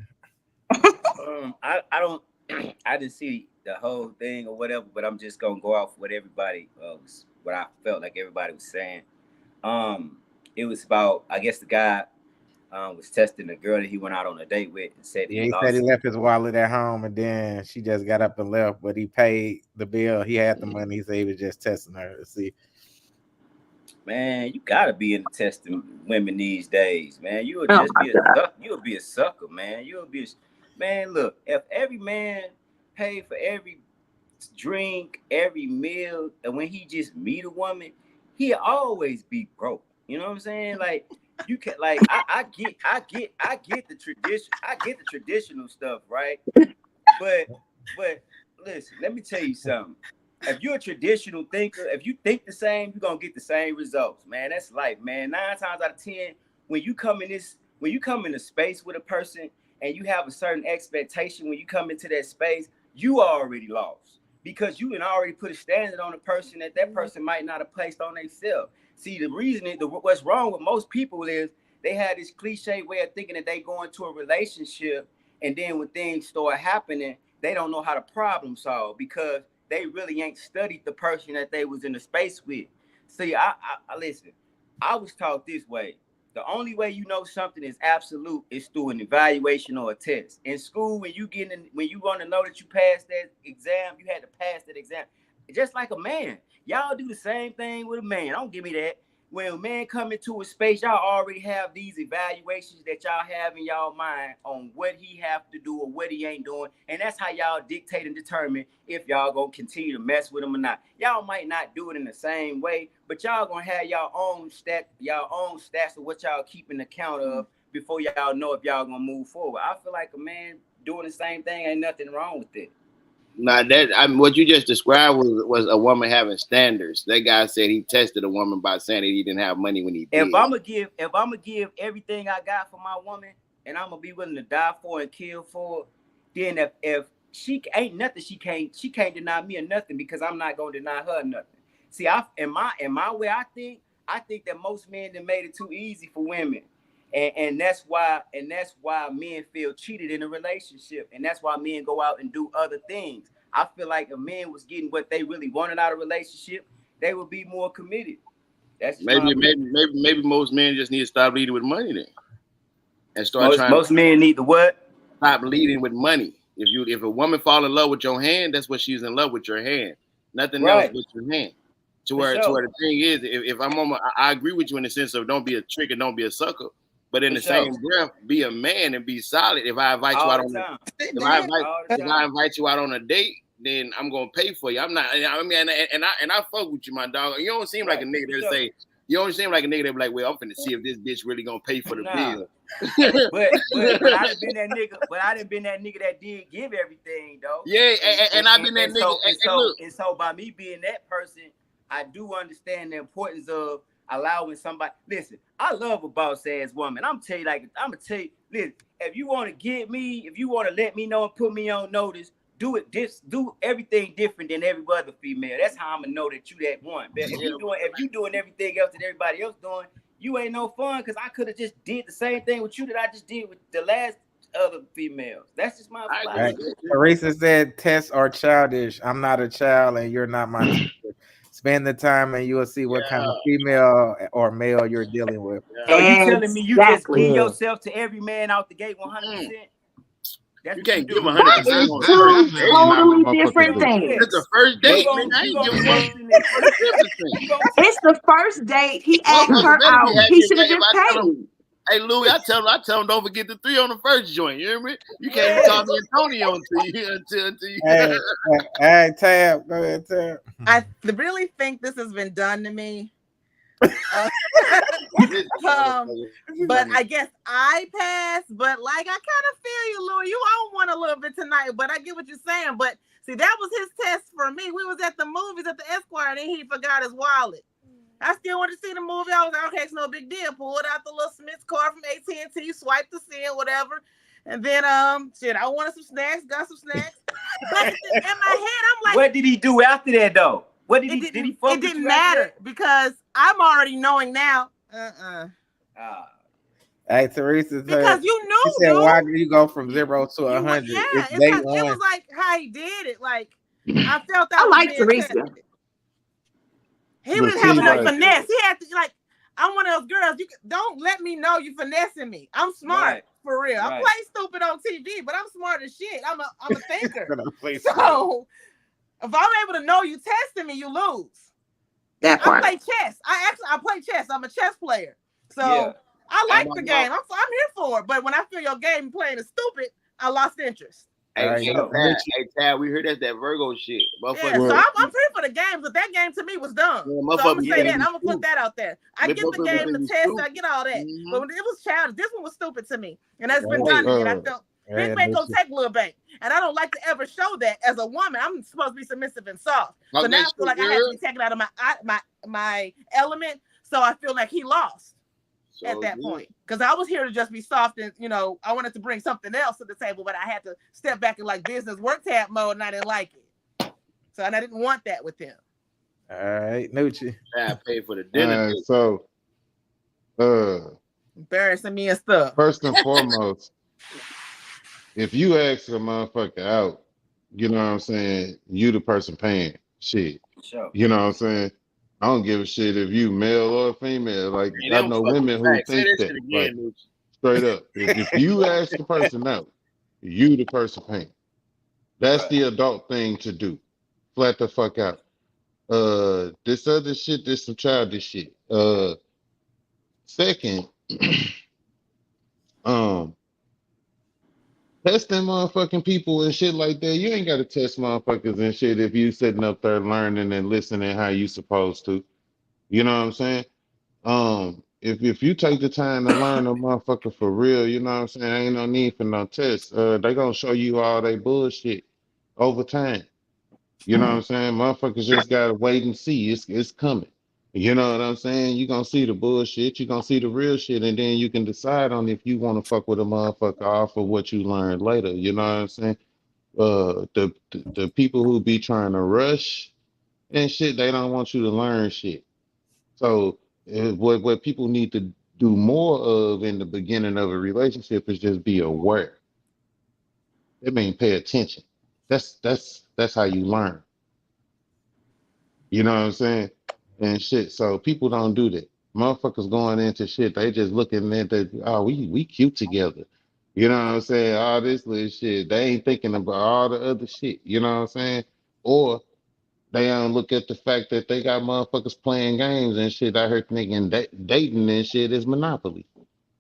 I didn't see the whole thing or whatever, but I'm just gonna go off what everybody what I felt like everybody was saying. It was about, I guess the guy was testing the girl that he went out on a date with and said he said he left his wallet at home and then she just got up and left, but he paid the bill. He had the money. He said he was just testing her to see. Man, you gotta be into testing women these days, man. You'll be a sucker, man. Man, look, if every man paid for every drink, every meal, and when he just meet a woman, he'll always be broke. You know what I'm saying? Like, you can, like, I get the tradition, I get the traditional stuff, right? But listen, let me tell you something. If you're a traditional thinker, if you think the same, you're gonna get the same results, man. That's life, man. 9 times out of 10, when you come in a space with a person and you have a certain expectation, when you come into that space, you already lost because you can already put a standard on a person that person might not have placed on themselves. See, the reason what's wrong with most people is they have this cliche way of thinking that they go into a relationship and then when things start happening, they don't know how to problem solve because they really ain't studied the person that they was in the space with. See, I listen, I was taught this way. The only way you know something is absolute is through an evaluation or a test. In school, when you want to know that you passed that exam, you had to pass that exam. Just like a man. Y'all do the same thing with a man. Don't give me that. When a man come into a space, y'all already have these evaluations that y'all have in y'all mind on what he have to do or what he ain't doing. And that's how y'all dictate and determine if y'all gonna continue to mess with him or not. Y'all might not do it in the same way, but y'all gonna have y'all own stats of what y'all keeping account of before y'all know if y'all gonna move forward. I feel like a man doing the same thing, ain't nothing wrong with it. Now what you just described was a woman having standards. That guy said he tested a woman by saying that he didn't have money when he did. If I'm gonna give everything I got for my woman, and I'm gonna be willing to die for and kill for, then if she ain't nothing, she can't deny me or nothing, because I'm not gonna deny her nothing. See, in my way, I think that most men have made it too easy for women. And that's why men feel cheated in a relationship, and that's why men go out and do other things. I feel like if men was getting what they really wanted out of a relationship, they would be more committed. That's maybe most men just need to stop leading with money then, and start most men need to what? Stop leading with money. If a woman fall in love with your hand, that's what she's in love with, your hand. Nothing else but your hand. To where the thing is, if I'm on I agree with you in the sense of don't be a trick and don't be a sucker. But in the same breath, be a man and be solid. If I invite you out I invite you out on a date, then I'm gonna pay for you. I'm not. I mean, and I fuck with you, my dog. You don't seem like a nigga that say. You don't seem like a nigga that be like, well, I'm finna see if this bitch really gonna pay for the bill. but I done been that nigga. But I done been that nigga that did give everything though. Yeah, and I've been that nigga. And so by me being that person, I do understand the importance of allowing somebody. Listen, I love a boss ass woman. I'm gonna tell you, listen, if you want to get me, if you want to let me know and put me on notice, do everything different than every other female. That's how I'm gonna know that you that one. But if you doing everything else that everybody else doing, you ain't no fun, because I could have just did the same thing with you that I just did with the last other females. That's just my philosophy. Teresa said tests are childish. I'm not a child and you're not my teacher. Spend the time and you will see what kind of female or male you're dealing with. So you telling me you just give yourself to every man out the gate 100%? You can't give 100%. That is two totally different things. It's the first date. It's the first date. He asked her out. He should have just paid. Hey Louis, I tell him don't forget the 3 on the first joint. You hear me? You can't even talk to Antonio until you. Hey, Tab, go ahead, Tab. I really think this has been done to me. But I guess I pass. But like, I kind of feel you, Louis. You own one a little bit tonight, but I get what you're saying. But see, that was his test for me. We was at the movies at the Esquire, and then he forgot his wallet. I still wanted to see the movie. I was like, okay, it's no big deal. Pulled out the little Smith's card from AT&T, swiped the SIM, whatever. And then, I wanted some snacks, got some snacks. But in my head, I'm like, what did he do after that, though? What did he fuck it didn't matter, because I'm already knowing now. Hey, Teresa, because you knew. She said, why do you go from 0 to 100? Yeah, it was like how he did it. Like, I felt that. I like Teresa. He was having a finesse. He had to, like, I'm one of those girls. Don't let me know you finessing me. I'm smart, for real. I play stupid on TV, but I'm smart as shit. I'm a thinker. So if I'm able to know you testing me, you lose. That part. I play chess. I play chess. I'm a chess player. So I like the game. I'm here for it. But when I feel your game playing is stupid, I lost interest. Hey, Tad, we heard that Virgo shit. So I'm free for the game, but that game to me was dumb. So I'm gonna say that. I'm gonna put that out there. I get the game, the test, I get all that. But when it was childish, this one was stupid to me. And that's been done to me. And I felt big bank gonna take little bank. And I don't like to ever show that as a woman. I'm supposed to be submissive and soft. So now I feel like I have to be taken out of my element. So I feel like he lost. At that point, because I was here to just be soft and I wanted to bring something else to the table, but I had to step back in like business work tab mode, and I didn't like it. So and I didn't want that with him. All right, Nucci. I paid for the dinner. So, embarrassing me and stuff. First and foremost, if you ask a motherfucker out, you know what I'm saying, you the person paying shit. Sure. You know what I'm saying? I don't give a shit if you male or female. Like, I know women who think that. Like, straight up. If you ask the person out, you the person paying. That's the adult thing to do. Flat the fuck out. This other shit, this some childish shit. Second, testing motherfucking people and shit like that. You ain't got to test motherfuckers and shit if you sitting up there learning and listening how you supposed to. You know what I'm saying? If you take the time to learn a motherfucker for real, you know what I'm saying? Ain't no need for no tests. They gonna show you all they bullshit. over time. You know what I'm saying? Motherfuckers just gotta wait and see. It's coming. You know what I'm saying? You're gonna see the bullshit, you're gonna see the real shit, and then you can decide on if you want to fuck with a motherfucker off of what you learned later. You know what I'm saying? The people who be trying to rush and shit, they don't want you to learn shit. So what people need to do more of in the beginning of a relationship is just be aware. It means pay attention. That's how you learn. You know what I'm saying? And shit. So people don't do that. Motherfuckers going into shit, they just looking at that, oh, we cute together. You know what I'm saying? All this little shit. They ain't thinking about all the other shit. You know what I'm saying? Or they don't look at the fact that they got motherfuckers playing games and shit. I heard niggas dating and shit is Monopoly.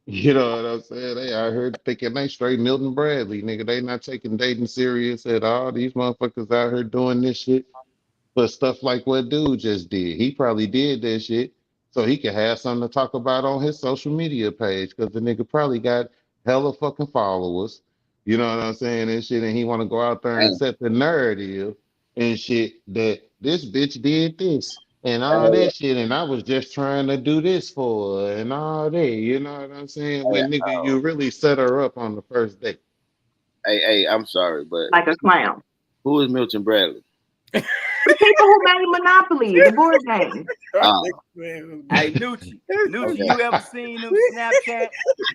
You know what I'm saying? They out here thinking they straight Milton Bradley, nigga. They not taking dating serious at all. These motherfuckers out here doing this shit. But stuff like what dude just did. He probably did that shit so he could have something to talk about on his social media page because the nigga probably got hella fucking followers. You know what I'm saying? And shit. And he want to go out there and set the narrative and shit that this bitch did this and all that shit. And I was just trying to do this for her and all that. You know what I'm saying? When nigga, you really set her up on the first date. Hey, I'm sorry, but Like a clown. who is Milton Bradley? The people who made Monopoly, the board game. Hey, Nucci, you ever seen them Snapchat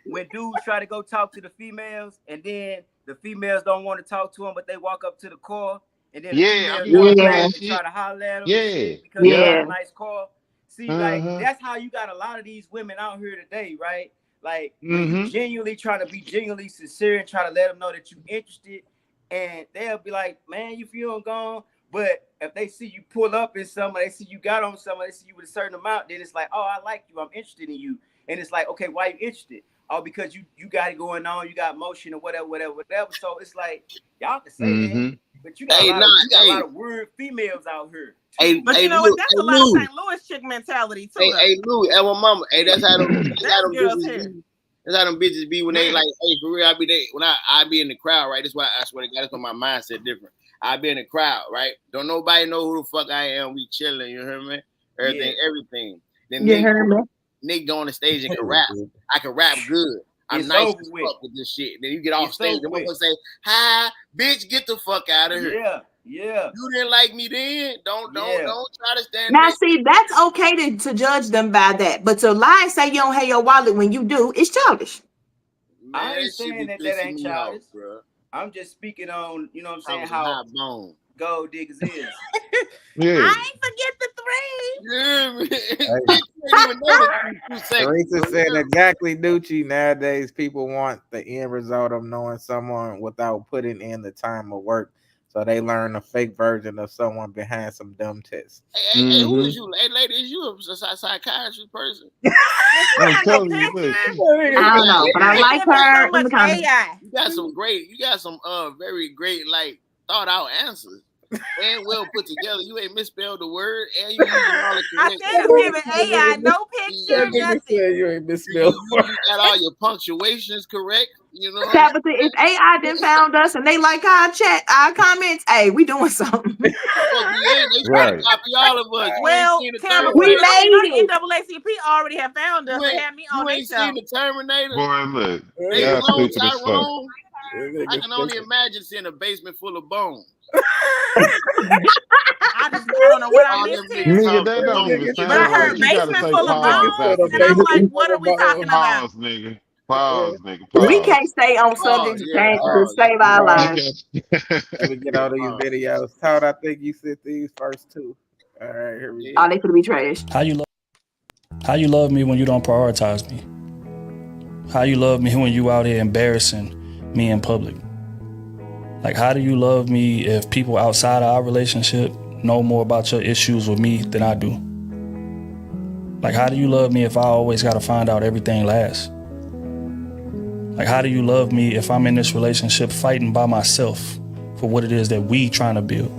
when dudes try to go talk to the females and then the females don't want to talk to them, but they walk up to the car and then the females try to holler at them because they got a nice car. See, like, that's how you got a lot of these women out here today, right? Like, when you genuinely trying to be genuinely sincere and try to let them know that you're interested, and they'll be like, man, you feel gone. But if they see you pull up in something, they see you got on something, they see you with a certain amount, then it's like, oh, I like you, I'm interested in you. And it's like, okay, why you interested? Oh, because you got it going on, you got motion or whatever. So it's like, y'all can say that, but you got a lot of weird females out here. But you know what? That's a lot of St. Louis chick mentality too. Hey, Lou, and my mama, that's how them bitches be when they like, hey, for real, I be in the crowd, right? That's why I swear to God, that's when my mindset different. I be in the crowd, right? Don't nobody know who the fuck I am. We chilling, you hear me? Everything. Then Nick go on the stage and can rap. I can rap good. I'm nice as fuck with this shit. Then you get off stage, and gonna say, "Hi, bitch, get the fuck out of here." Yeah. You didn't like me then. Don't try to stand. Now, see, that's okay to judge them by that, but to lie and say you don't have your wallet when you do, it's childish. Man, I ain't saying that ain't childish, bro. I'm just speaking on, you know what I'm saying, how gold diggers is. I ain't forget the 3. Teresa said exactly, Nucci. Nowadays, people want the end result of knowing someone without putting in the time of work. So they learn a fake version of someone behind some dumb tests. Hey, who is you? Hey, lady, is you a psychiatrist person? I'm telling you, I don't know, but I like her in the comments. You got some very great, like, thought out answers. And well put together. You ain't misspelled the word, and you all the correct. I said giving AI no picture, nothing. You ain't misspelled. You got all your punctuations correct. You know, Tabitha, if AI then found us and they like our chat, our comments, hey, we doing something. They try to copy all of us. Well, we made it. NAACP already have found us and had me on their show. You ain't seen the Terminator? Boy, look. Yeah, stupid as fuck. I can only imagine seeing a basement full of bones. I don't know what I missed here. Nigga, that don't even sound But I heard right. You gotta basement say full of bones, and I'm like, what are we talking about? Pause, nigga. Pause. We can't stay on subject to save our lives. Let me get all these videos. Todd, I think you sent these first two. All right, here we go. Oh, they could be trash. How you love me when you don't prioritize me? How you love me when you out here embarrassing me in public? Like, how do you love me if people outside of our relationship know more about your issues with me than I do? Like, how do you love me if I always gotta find out everything last? Like, how do you love me if I'm in this relationship fighting by myself for what it is that we trying to build?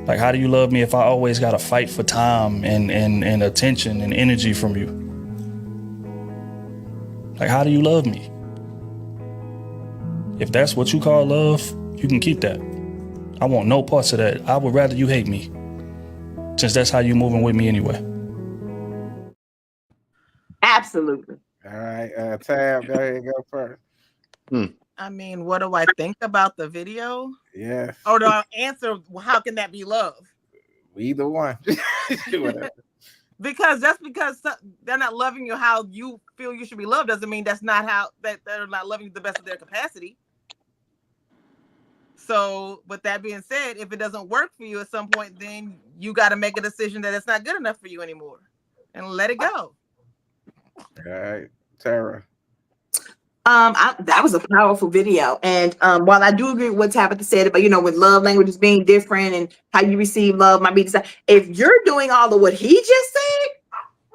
Like, how do you love me if I always gotta fight for time and attention and energy from you? Like, how do you love me? If that's what you call love, you can keep that. I want no parts of that. I would rather you hate me, since that's how you moving with me anyway. Absolutely. All right, Tab, go ahead, go first. I mean, what do I think about the video? Yeah, Or do I answer, how can that be love? either one. Whatever. Because just because they're not loving you how you feel you should be loved doesn't mean that's not how that they're not loving you the best of their capacity. So, with that being said, if it doesn't work for you at some point, then you got to make a decision that it's not good enough for you anymore, and let it go. All right, Tara. That was a powerful video, and while I do agree with what Tabitha said about with love languages being different and how you receive love might be decided. If you're doing all of what he just said,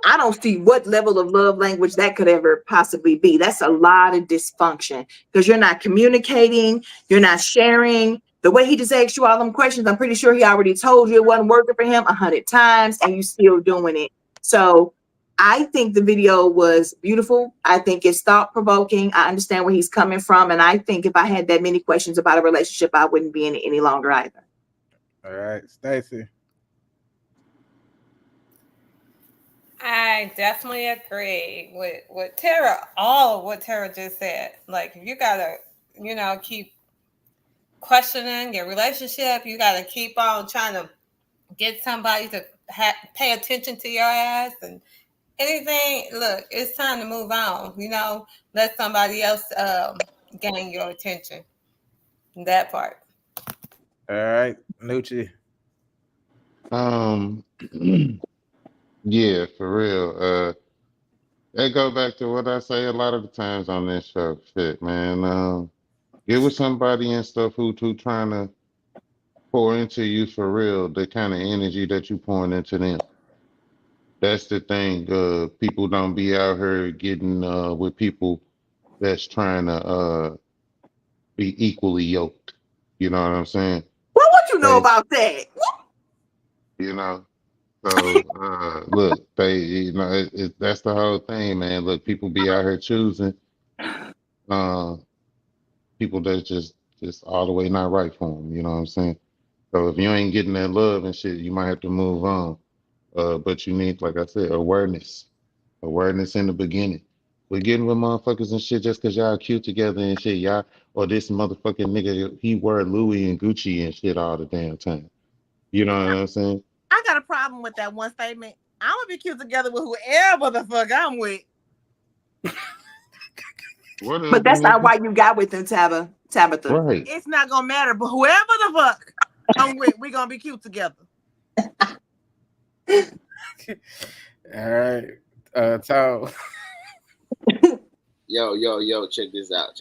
I don't see what level of love language that could ever possibly be. That's a lot of dysfunction because you're not communicating, you're not sharing. The way he just asked you all them questions, I'm pretty sure he already told you it wasn't working for him 100 times, and you still doing it. So I think the video was beautiful. I think it's thought-provoking. I understand where he's coming from. And I think if I had that many questions about a relationship, I wouldn't be in it any longer either. All right, Stacey. I definitely agree with Tara, all of what Tara just said. Like, you gotta, keep questioning your relationship. You gotta keep on trying to get somebody to pay attention to your ass and anything. Look, it's time to move on. Let somebody else gain your attention. That part. All right, Nucci. Yeah, for real. That go back to what I say a lot of the times on this show. Shit, man. Get with somebody and stuff who trying to pour into you for real, the kind of energy that you pouring into them. That's the thing. People don't be out here getting with people that's trying to be equally yoked. You know what I'm saying? Well, what you know about that? You know. So look, that's the whole thing, man. Look, people be out here choosing people that's just all the way not right for them. You know what I'm saying? So if you ain't getting that love and shit, you might have to move on. But you need, like I said, awareness in the beginning. We're getting with motherfuckers and shit just because y'all cute together and shit, y'all, or this motherfucking nigga, he wear Louis and Gucci and shit all the damn time. You know what I'm saying? I got a problem with that one statement. I'm gonna be cute together with whoever the fuck I'm with. But that's not why you got with him, Tabitha. Right. It's not gonna matter, but whoever the fuck I'm with, we gonna be cute together. All right, Tom. Yo, check this out.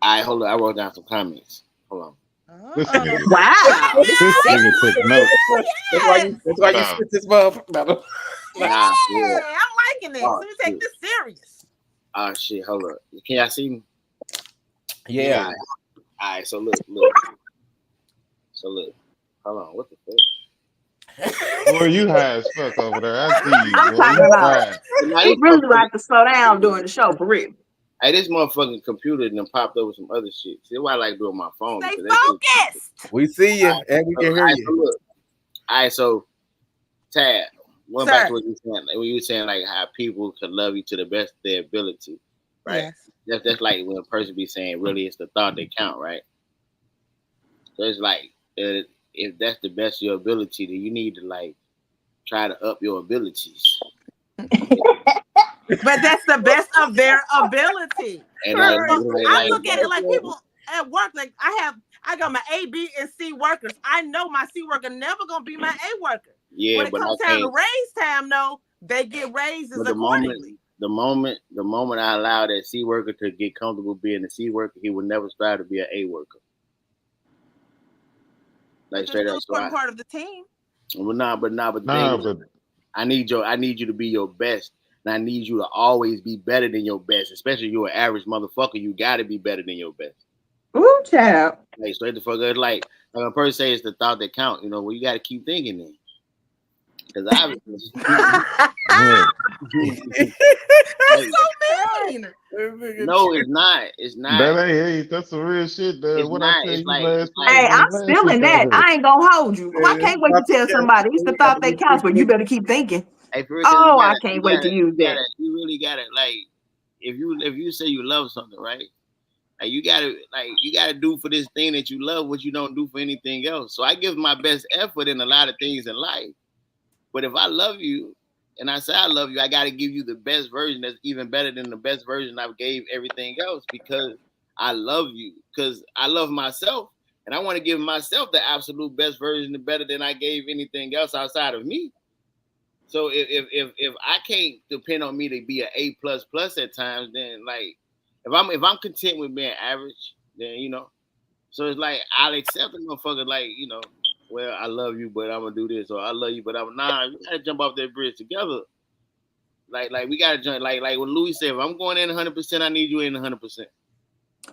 All right, hold on. I wrote down some comments. Hold on. Wow. This nigga took notes. That's why you spit this motherfucker. Yeah, I'm liking this. Let me take this serious. Oh shit, hold up. Can y'all see me? Yeah. All right, so look. Hold on, what the fuck? Boy, you high as fuck over there. I see you, boy. You really like to slow down during the show, for real. Hey, this motherfucking computer then popped up with some other shit. See why I like doing my phone. Stay focused. We see you and we can hear you. All right, so Tad, going back to what you were saying, like when you were saying like how people can love you to the best of their ability, right? Yes. That's like when a person be saying, really, it's the thought that count, right? So it's like if that's the best of your ability, then you need to like try to up your abilities. But that's the best of their ability. And I look at it like people at work, like I got my A, B, and C workers. I know my C worker never gonna be my A worker. Yeah, when it comes time to raise time, though, they get raises accordingly. The moment I allow that C worker to get comfortable being a C worker, he will never strive to be an A worker. Like straight up, important part of the team. But I need you to be your best. And I need you to always be better than your best, especially if you're an average motherfucker. You got to be better than your best. Ooh, child. Like straight the fuck up. Like a person say it's the thought that count. You know, well, you got to keep thinking then. Because obviously, that's so mean. No, it's not. It's not. That ain't, that's some real shit, man. It's What not. I tell It's you like, last night, Hey, man, I'm that still shit in don't that. hurt. I ain't gonna hold you. I can't wait to tell somebody. It's the thought that counts, but you better keep thinking. hey, for real, 'cause Oh, I you can't wait to use that. you really gotta like if you say you love something, right? Like you gotta do for this thing that you love what you don't do for anything else. So I give my best effort in a lot of things in life. But if I love you and I say I love you, I gotta give you the best version that's even better than the best version I've gave everything else because I love you. Because I love myself and I want to give myself the absolute best version better than I gave anything else outside of me. So if I can't depend on me to be an A plus plus at times, then like if I'm content with being average, then so it's like I'll accept a motherfucker like well I love you but I'm gonna do this or I love you but I'm we gotta jump off that bridge together. Like we gotta jump like what Louis said. If I'm going in 100%, I need you in 100%.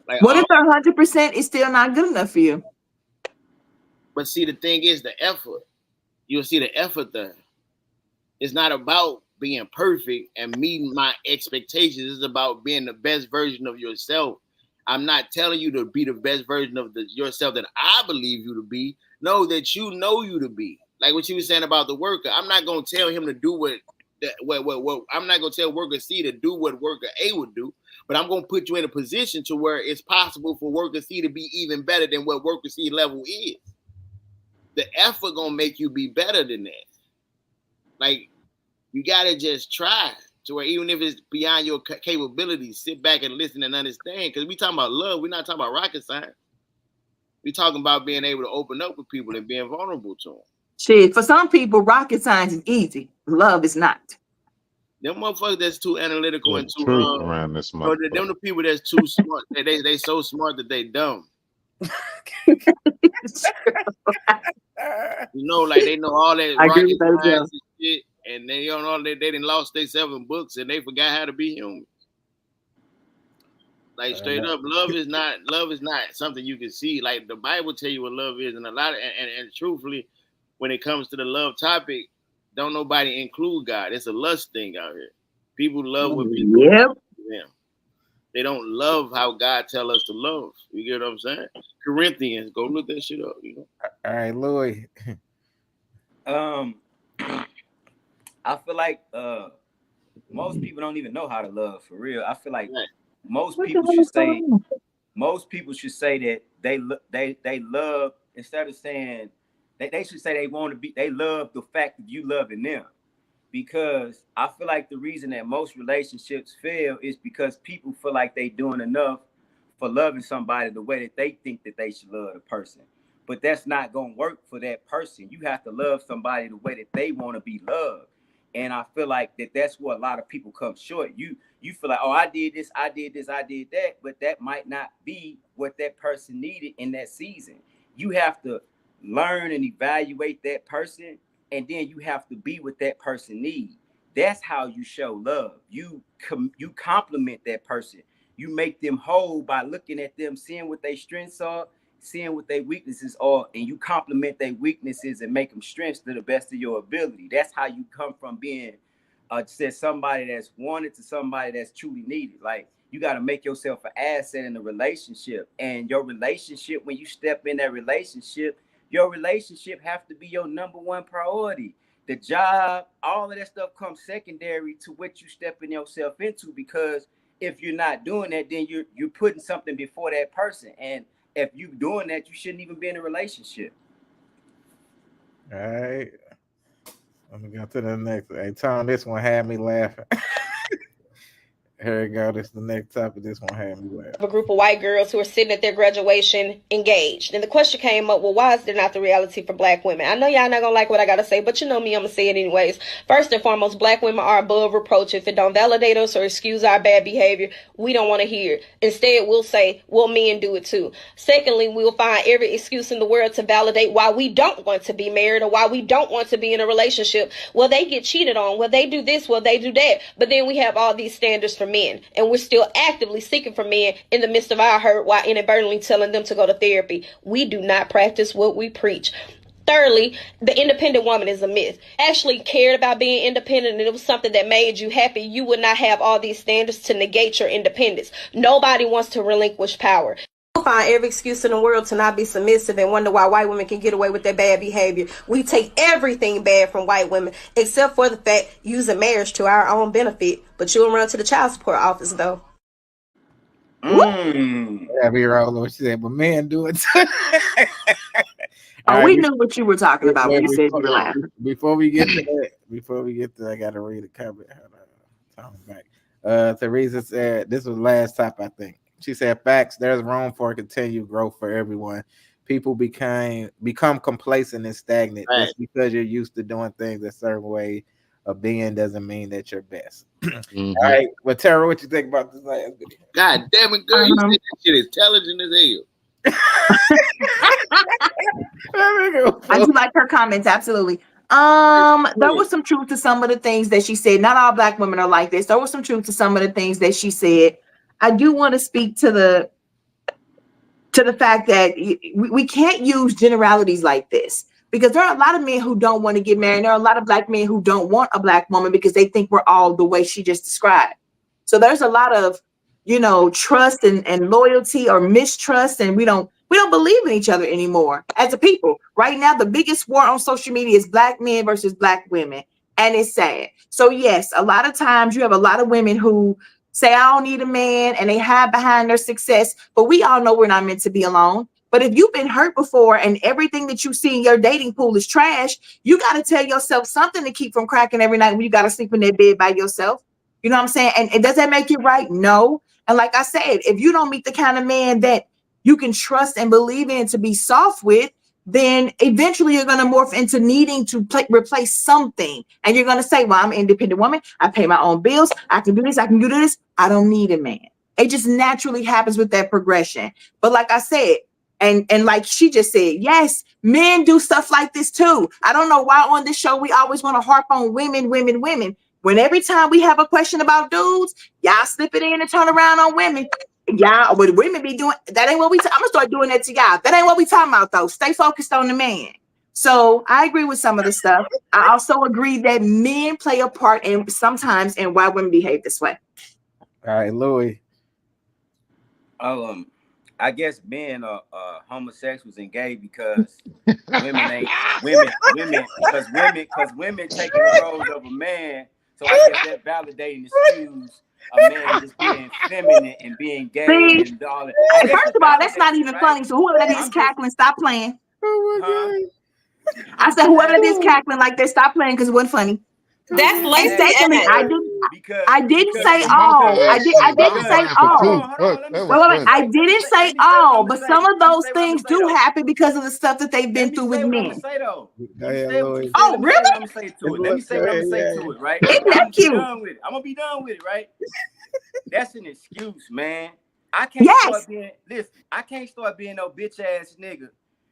Like What if 100% is still not good enough for you? But see the thing is the effort. You'll see the effort there. It's not about being perfect and meeting my expectations. It's about being the best version of yourself. I'm not telling you to be the best version of yourself that I believe you to be. No, that you know you to be. Like what you were saying about the worker. I'm not going to tell him to do what I'm not going to tell worker C to do what worker A would do. But I'm going to put you in a position to where it's possible for worker C to be even better than what worker C level is. The effort going to make you be better than that. Like, you got to just try to where even if it's beyond your capabilities, sit back and listen and understand. Because we talking about love. We're not talking about rocket science. We talking about being able to open up with people and being vulnerable to them. Shit, for some people, rocket science is easy. Love is not. Them motherfuckers that's too analytical and too truth around this them motherfucker. the people that's too smart. They so smart that they dumb. Like they know all that rocket science and shit, and they don't know they didn't lost their 7 books and they forgot how to be human. Like straight up, love is not something you can see. Like the Bible tell you what love is, and a lot of and truthfully, when it comes to the love topic, don't nobody include God. It's a lust thing out here. People love what people love them. They don't love how God tell us to love. You get what I'm saying? Corinthians, go look that shit up. All right, Louis. I feel like most people don't even know how to love for real. I feel like most people should say that they love instead of saying they should say they love the fact that you loving them. Because I feel like the reason that most relationships fail is because people feel like they doing enough for loving somebody the way that they think that they should love the person. But that's not going to work for that person. You have to love somebody the way that they want to be loved. And I feel like that's where a lot of people come short. You feel like, oh, I did this, I did that, but that might not be what that person needed in that season. You have to learn and evaluate that person, and then you have to be what that person needs. That's how you show love. You compliment that person. You make them whole by looking at them, seeing what their strengths are, seeing what their weaknesses are, and you compliment their weaknesses and make them strengths to the best of your ability. That's how you come from being somebody that's wanted to somebody that's truly needed. Like, you got to make yourself an asset in a relationship. And your relationship, when you step in that relationship, your relationship have to be your number one priority. The job, all of that stuff comes secondary to what you stepping yourself into, because if you're not doing that, then you're putting something before that person. And if you're doing that, you shouldn't even be in a relationship. All right. Let me go to the next. Hey, Tom, this one had me laughing. Here we go. This is the next topic. This one had me laughing. A group of white girls who are sitting at their graduation engaged. And the question came up, well, why is there not the reality for black women? I know y'all not gonna like what I gotta say, but you know me, I'm gonna say it anyways. First and foremost, black women are above reproach. If it don't validate us or excuse our bad behavior, we don't want to hear it. Instead, we'll say, well, men do it too. Secondly, we'll find every excuse in the world to validate why we don't want to be married or why we don't want to be in a relationship. Well, they get cheated on. Well, they do this. Well, they do that. But then we have all these standards for men, and we're still actively seeking for men in the midst of our hurt while inadvertently telling them to go to therapy. We do not practice what we preach. Thirdly, the independent woman is a myth. Actually cared about being independent and it was something that made you happy, you would not have all these standards to negate your independence. Nobody wants to relinquish power. You'll find every excuse in the world to not be submissive and wonder why white women can get away with their bad behavior. We take everything bad from white women, except for the fact using marriage to our own benefit. But you'll run to the child support office, though. Yeah, we roll what she said, but men do it too. We knew what you were talking about when you said you were laughing. Before we get to I gotta read a comment. Hold on, back. Teresa said this was last time, I think. She said, facts, there's room for continued growth for everyone. People become complacent and stagnant. Right. Just because you're used to doing things a certain way of being doesn't mean that you're best. All right. Well, Tara, what you think about this last video? God damn it, girl, you said that shit is intelligent as hell. I do like her comments, absolutely. There was some truth to some of the things that she said. Not all Black women are like this. There was some truth to some of the things that she said. I do want to speak to the fact that we can't use generalities like this, because there are a lot of men who don't want to get married. There are a lot of Black men who don't want a Black woman because they think we're all the way she just described. So there's a lot of, trust and loyalty or mistrust, and we don't believe in each other anymore as a people. Right now, the biggest war on social media is Black men versus Black women, and it's sad. So yes, a lot of times you have a lot of women who say, I don't need a man, and they hide behind their success, but we all know we're not meant to be alone. But if you've been hurt before and everything that you see in your dating pool is trash, you got to tell yourself something to keep from cracking every night when you got to sleep in that bed by yourself. You know what I'm saying? And does that make it right? No. And like I said, if you don't meet the kind of man that you can trust and believe in to be soft with, then eventually you're going to morph into needing to replace something. And you're going to say, well, I'm an independent woman. I pay my own bills. I can do this. I can do this. I don't need a man. It just naturally happens with that progression. But like I said, and like she just said, yes, men do stuff like this too. I don't know why on this show we always want to harp on women. When every time we have a question about dudes, y'all slip it in and turn around on women. Y'all, what women be doing, that ain't what I'm gonna start doing that to y'all. That ain't what we talking about though. Stay focused on the man. So I agree with some of the stuff. I also agree that men play a part sometimes in why women behave this way. All right, Louis. I guess being homosexuals and gay because women because women taking the roles of a man. So I guess that validating excuse a man just being feminine and being gay and all that. First of all, that's not even funny. So whoever that is cackling, stop playing. Oh my God. I said whoever that is cackling like that, stop playing because it wasn't funny. That's Lacey. I didn't say all. I didn't say all. I didn't say all, but some of those things do happen because of the stuff that they've been through with men. Oh, really? Let me say what I'm gonna say to it, right? Isn't that cute? I'm gonna be done with it, right? That's an excuse, man. I can't start being no bitch ass nigga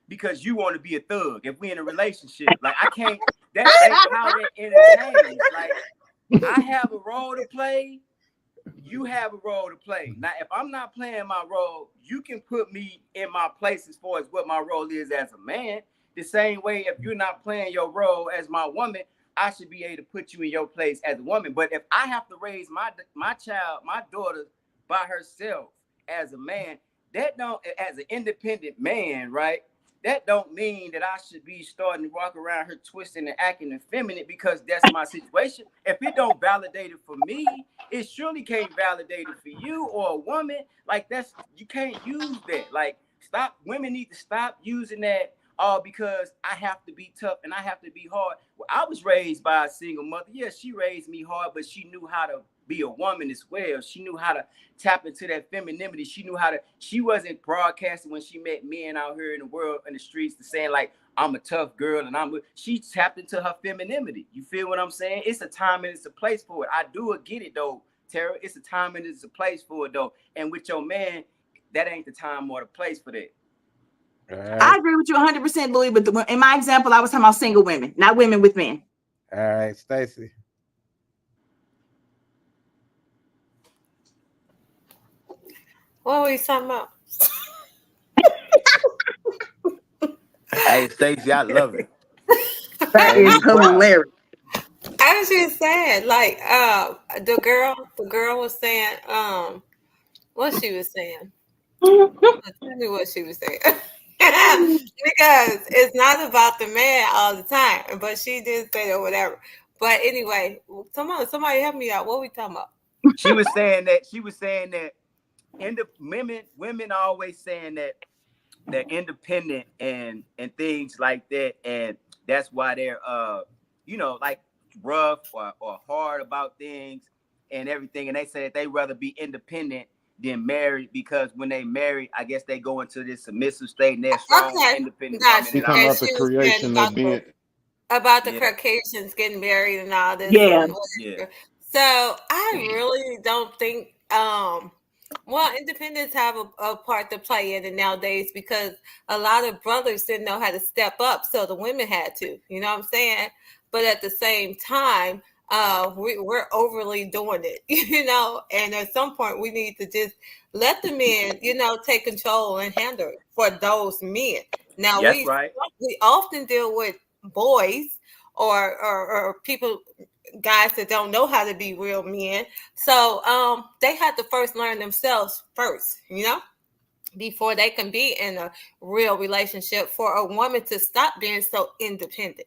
because you want to be a thug. If we in a relationship, like I can't. That's how that entertains. Like I have a role to play, you have a role to play. Now, if I'm not playing my role, you can put me in my place as far as what my role is as a man. The same way, if you're not playing your role as my woman, I should be able to put you in your place as a woman. But if I have to raise my child, my daughter, by herself as a man, that don't, as an independent man, right? That don't mean that I should be starting to walk around here twisting and acting effeminate because that's my situation. If it don't validate it for me, it surely can't validate it for you or a woman. Like you can't use that. Like women need to stop using that because I have to be tough and I have to be hard. Well, I was raised by a single mother. Yeah, she raised me hard, but she knew how to be a woman as well. She knew how to tap into that femininity. She wasn't broadcasting when she met men out here in the world, in the streets, to saying like, I'm a tough girl and she tapped into her femininity. You feel what I'm saying? It's a time and it's a place for it. I do get it though, Tara. It's a time and it's a place for it though. And with your man, that ain't the time or the place for that. Right. I agree with you 100%, Louis, but in my example, I was talking about single women, not women with men. All right, Stacey. What were you talking about? Hey, Stacey, I love it. That is hilarious. I was just saying, like, the girl was saying, what she was saying. Tell me what she was saying. Because it's not about the man all the time, but she did say that whatever. But anyway, somebody help me out. What we talking about? She was saying that women are always saying that they're independent and things like that, and that's why they're like rough or hard about things and everything. And they say that they rather be independent than married, because when they marry, I guess they go into this submissive state and they're strong, independent women. You talking about the creation of being about the Caucasians getting married and all this. Yeah. So I really don't think independents have a part to play in it nowadays, because a lot of brothers didn't know how to step up, so the women had to. You know what I'm saying? But at the same time, we're overly doing it, and at some point we need to just let the men, take control and handle it for those men. Now we often deal with boys or people, guys that don't know how to be real men. So they have to first learn themselves first, before they can be in a real relationship, for a woman to stop being so independent.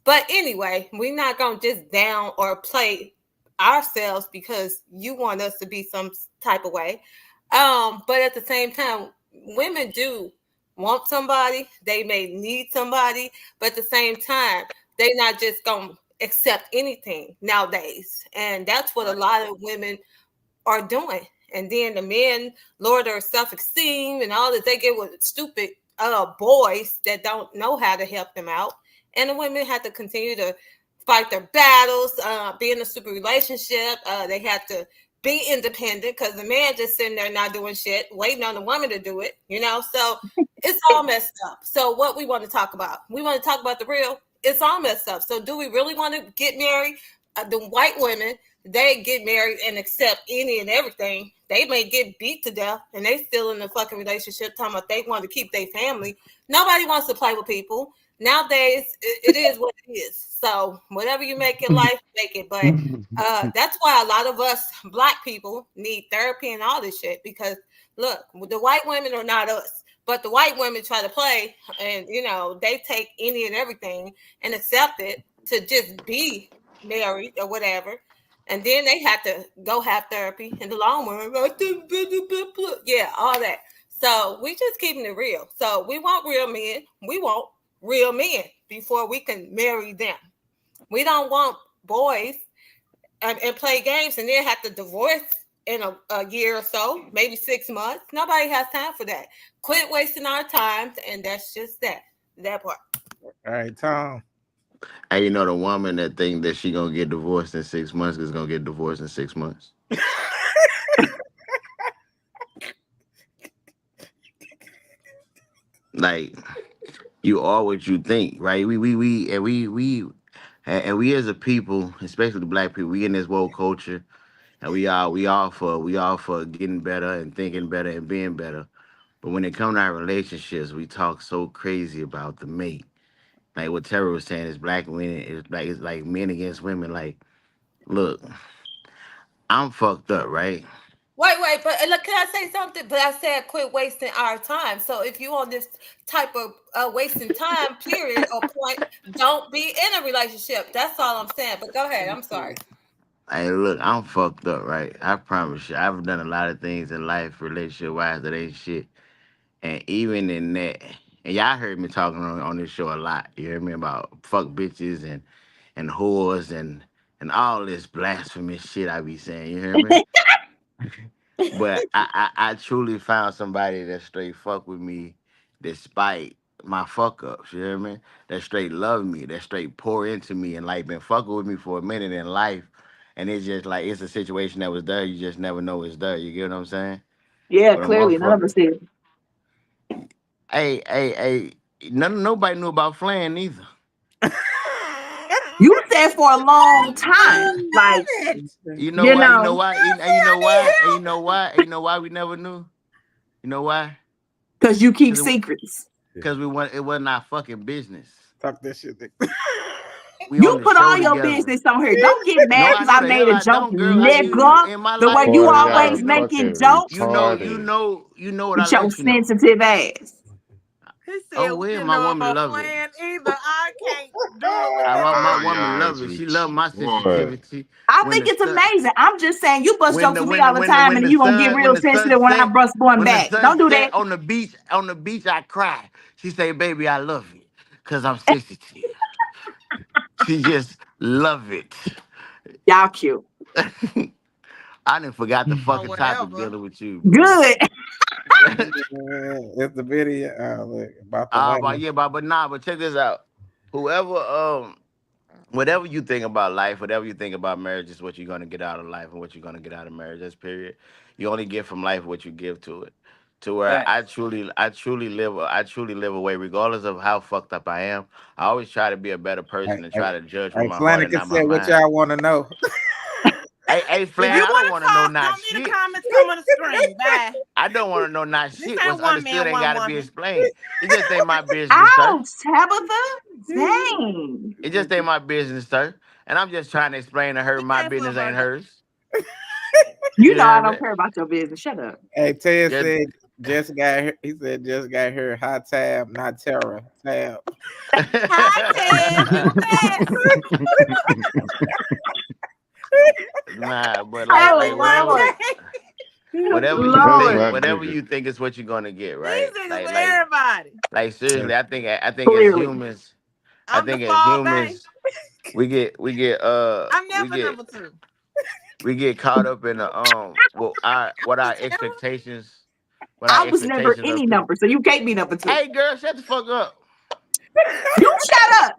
But anyway, we're not going to just down or play ourselves because you want us to be some type of way. But at the same time, women do want somebody. They may need somebody. But at the same time, they're not just going to accept anything nowadays. And that's what a lot of women are doing. And then the men lower their self-esteem and all that. They get with stupid boys that don't know how to help them out. And the women have to continue to fight their battles, be in a super relationship. They have to be independent, because the man just sitting there not doing shit, waiting on the woman to do it, So it's all messed up. So what we want to talk about? We want to talk about the real. It's all messed up. So do we really want to get married? The white women, they get married and accept any and everything. They may get beat to death and they still in the fucking relationship talking about they want to keep their family. Nobody wants to play with people. Nowadays, it is what it is. So whatever you make in life, make it. But that's why a lot of us Black people need therapy and all this shit. Because look, the white women are not us. But the white women try to play, and they take any and everything and accept it to just be married or whatever. And then they have to go have therapy in the long run. Yeah, all that. So we just keeping it real. So we want real men. We want real men before we can marry them. We don't want boys and play games and then have to divorce in a year or so, maybe 6 months. Nobody has time for that. Quit wasting our time, and that's just that part. All right, Tom. And the woman that think that she gonna get divorced in 6 months is gonna get divorced in 6 months. Like, you are what you think, right? We as a people, especially the Black people, we in this woke culture, and we all for getting better and thinking better and being better. But when it comes to our relationships, we talk so crazy about the mate. Like what Terry was saying, is Black women, it's like men against women. Like, look, I'm fucked up, right? Wait, but look, can I say something? But I said quit wasting our time. So if you on this type of wasting time period or point, don't be in a relationship. That's all I'm saying. But go ahead. I'm sorry. Hey, look, I'm fucked up, right? I promise you. I've done a lot of things in life, relationship-wise, that ain't shit. And even in that, and y'all heard me talking on this show a lot. You hear me about fuck bitches and whores and all this blasphemous shit I be saying. You hear me? But I truly found somebody that straight fuck with me despite my fuck ups. You hear me? That straight love me, that straight pour into me, and like been fucking with me for a minute in life. And it's just like, it's a situation that was there. You just never know it's there. You get what I'm saying? Yeah, But clearly none of us did. Hey, nobody knew about Flan either. You said for a long time, like you know why we never knew. You know why? Because you keep secrets. Because it wasn't our fucking business. Talk that shit. You put all your together. business on her. Don't get No, mad I because know I the made hell a I joke, don't, girl. You nigga. in my The life. way you Boy, I y'all always let you making fucking jokes you retarded. know what I with your let you know. sensitive ass. He said Oh, we well, didn't my know woman about love it. playing either. I can't do it with My Boy, that. woman y'all love is it. She love my boy. sensitivity. I When think the it's sun, amazing. I'm just saying you bust when jokes the with me when the all the when the time, when and the you gonna get sun real when the sun sensitive when I set bust one when the back. sun Don't do set that. on the beach I cry. She say, "Baby, I love you, cause I'm sensitive." She just love it. Y'all cute. I didn't forgot the Or fucking topic whatever. dealing with you, bro. Good. It's the video look, about the women. But check this out. Whoever whatever you think about life, whatever you think about marriage is what you're gonna get out of life and what you're gonna get out of marriage. That's period. You only get from life what you give to it. To where Right. I truly live away, regardless of how fucked up I am. I always try to be a better person and try to judge with Hey, my heart and Flanagan not my said what mind. y'all want to know. Hey, If Flan, you I don't want want to to know talk, not don't need the shit. comments come on the screen. Bye. I don't want to know not This shit. What's ain't one understood man, ain't one got to be woman. explained. It just ain't my business, sir. Ouch, Tabitha. Dang. It just ain't my business, sir. And I'm just trying to explain to her She my came for a business ain't birthday. hers. You You know know I what I don't mean? care about your business. Shut up. Hey, Ted Yeah. said just got her. He said just got her hot tab, not terror tab. Hi, Ted. You Nah, but Oh like Lord. That's Lord. my whatever nigga. you think is what you're gonna get, These right? niggas for everybody. Like seriously, I think as Clearly. humans, I'm the fall babe. I'm we never get number two. we get caught up in the what our The terror. expectations I was never of any people. number, so you can't be number two. Hey girl, shut the fuck up. You shut up.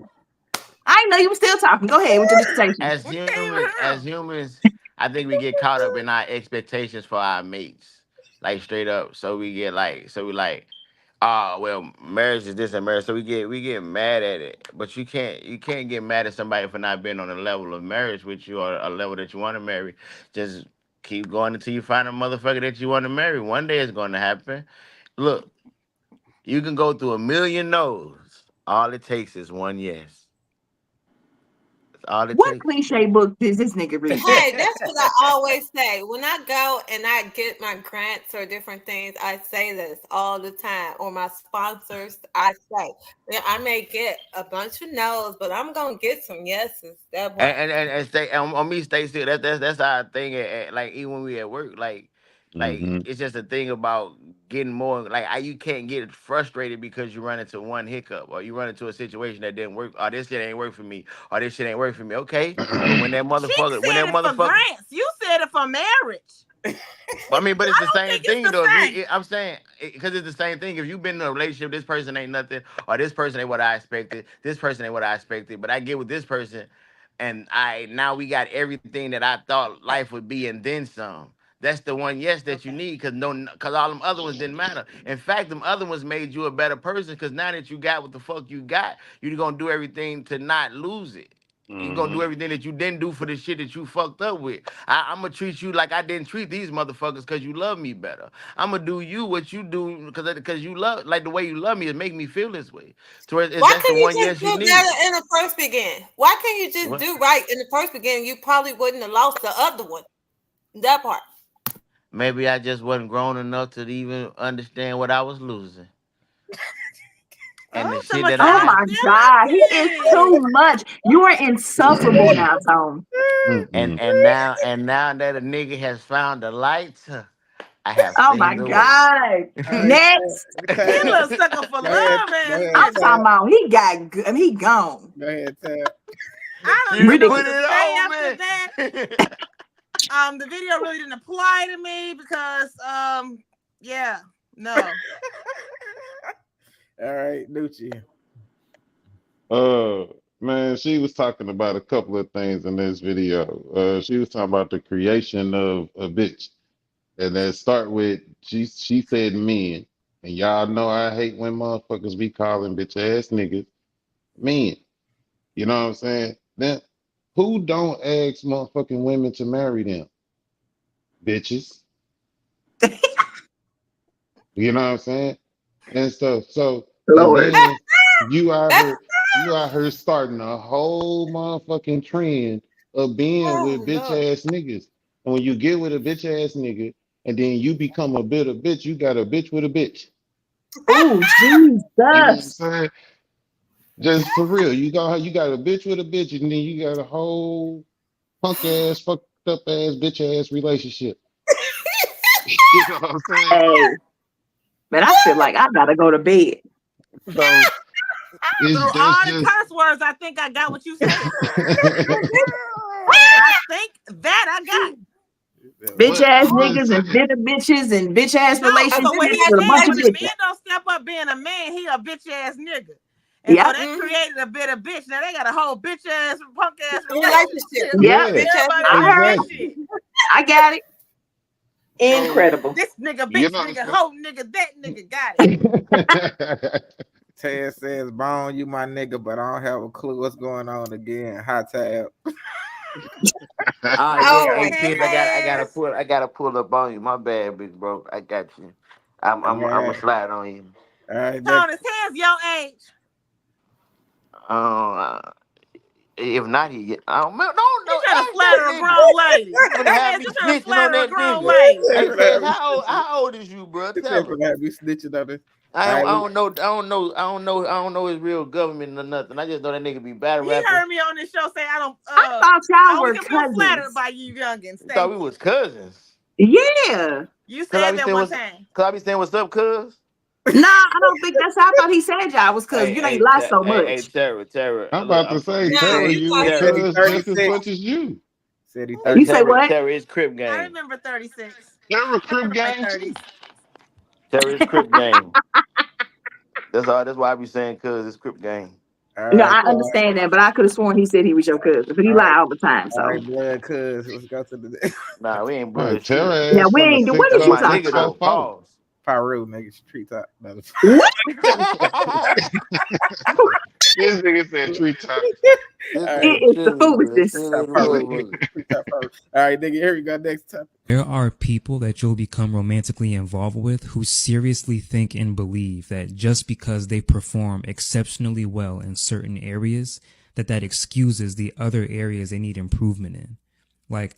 I know you were still talking. Go ahead with your dissertation. As We can't even hear 'em. humans, I think we get caught up in our expectations for our mates. Like straight up. So we like, oh well, marriage is this and marriage. So we get mad at it. But you can't get mad at somebody for not being on a level of marriage with you or a level that you want to marry. Just keep going until you find a motherfucker that you want to marry. One day it's gonna happen. Look, you can go through a million no's. All it takes is one yes. That's all it What takes. cliche book does this nigga read? Hey, that's what I always say. When I go and I get my grants or different things, I say this all the time. Or my sponsors, I say, yeah, I may get a bunch of no's, but I'm gonna get some yeses. That part. And stay on me, stay still. That's our thing. Like even when we at work, like Mm-hmm. it's just a thing about getting more. Like you can't get frustrated because you run into one hiccup or you run into a situation that didn't work. Or this shit ain't work for me. Or this shit ain't work for me. Okay, but She said it for grants. You said it for marriage. I mean, but it's I the don't same think it's thing the though. same. I'm saying because it's the same thing. If you've been in a relationship, this person ain't nothing, or this person ain't what I expected. This person ain't what I expected. But I get with this person, and I now we got everything that I thought life would be, and then some. That's the one yes that you Okay. need because all them other ones didn't matter. In fact, them other ones made you a better person because now that you got what the fuck you got, you're gonna do everything to not lose it. You're gonna do Mm-hmm. everything that you didn't do for the shit that you fucked up with. I'm gonna treat you like I didn't treat these motherfuckers because you love me better. I'm gonna do you what you do because you love like the way you love me. It make me feel this way. So Why that's the can't you one just yes you do need. better in the first beginning? Why can't you just What? do right in the first beginning? You probably wouldn't have lost the other one. That part. Maybe I just wasn't grown enough to even understand what I was losing and the Oh, shit someone that say I Oh I'm had. my God. He is too much. You are insufferable now, Tone. Mm-mm. And now that a nigga has found the light, I have Oh my seen the way. God. All right, Next. he a Tab. little sucker for Go ahead, love go ass ahead, I'm nigga. talking Tab. about he got good. I mean, he gone. Go ahead, Tab. I don't You even know put what Ridiculous. to it say on after that. The video really didn't apply to me because yeah, no. All right, Nucci. Man, she was talking about a couple of things in this video. She was talking about the creation of a bitch. And then start with she said men. And y'all know I hate when motherfuckers be calling bitch ass niggas men. You know what I'm saying? Then who don't ask motherfucking women to marry them? Bitches. You know what I'm saying? And stuff. So and Lord. then you out here You out here starting a whole motherfucking trend of being Oh with bitch no. ass niggas. And when you get with a bitch ass nigga, and then you become a bitter bitch, you got a bitch with a bitch. Oh, You know what I'm Jesus. saying? Just for real, you got a bitch with a bitch, and then you got a whole punk ass, fucked up ass, bitch ass relationship. You know what I'm saying? Hey, man, I feel like I gotta go to bed. So Through it's that's all the just curse words, I think I got what you said. I think that I got. Bitch but ass I'm just niggas and saying. bitter bitches and bitch ass No, so what relationships he's with a bunch saying, of when a bitches. man don't step up being a man, he a bitch ass nigga. And so Yep. that created a bitter bitch. Now they got a whole bitch ass, punk ass Relationship. relationship. Yep. Yeah, Bitch ass Everybody I on heard that it. exactly. shit. I got it. So Incredible. This nigga, you bitch know nigga, hoe nigga, that nigga got it. Ted says, "Bone, you my nigga, but I don't have a clue what's going on again." Hot tab. Ah, yeah, Oh hey, my Tiz, goodness. I gotta pull up on you. My bad, big bro. I got you. All I'm gonna right, slide on you. all right. Tony says your age. Uh, if not, I don't know. You No, trying to ask that flatter a nigga. grown lady. You finna have Tez, me you trying to snitching on flatter a that grown nigga. lady. Hey, Tez, how old is you, bro? Tell her. That be snitching on it. I All don't, right, I don't know. I don't know his real government or nothing. I just know that nigga be battle He rapping. heard me on this show say I thought I y'all always were can feel flattered cousins. by you youngins. I thought Thank we you. was cousins. Yeah. You Cause I said be that saying one what's, time. cause I be saying what's up, cuz. Nah, I don't think that's how I thought he said y'all was cousins. You know you lie so Hey, much. Tara. I'm Look, about to say, No, Tara, you you a talking said he cuz just as 36. much as you. Said he You 36. say what? Tara is Crip I gang. remember 36. Tara I crib remember my gang 30s. too. Tara is Crip gang. That's all. That's why I be saying, cuz it's Crip gang. All No, right, I cool. understand that, but I could have sworn he said he was your cousin, but he All lie right, all the time. all right, So blood, cuz. Let's go to the Nah, we ain't Huh, blood Tara shit. yeah, ass we from the ain't. What That's is you my talking nigga about? though. 604. Pause. Pyro, nigga. Treetop. No. What? This nigga said treetop. This All It right, nigga is the chilling, bro. foolishness. Chilling treetop the pyro. motherfucker. Treetop pyro. All right, nigga. Here we go. Next topic. There are people that you'll become romantically involved with who seriously think and believe that just because they perform exceptionally well in certain areas, that excuses the other areas they need improvement in. Like,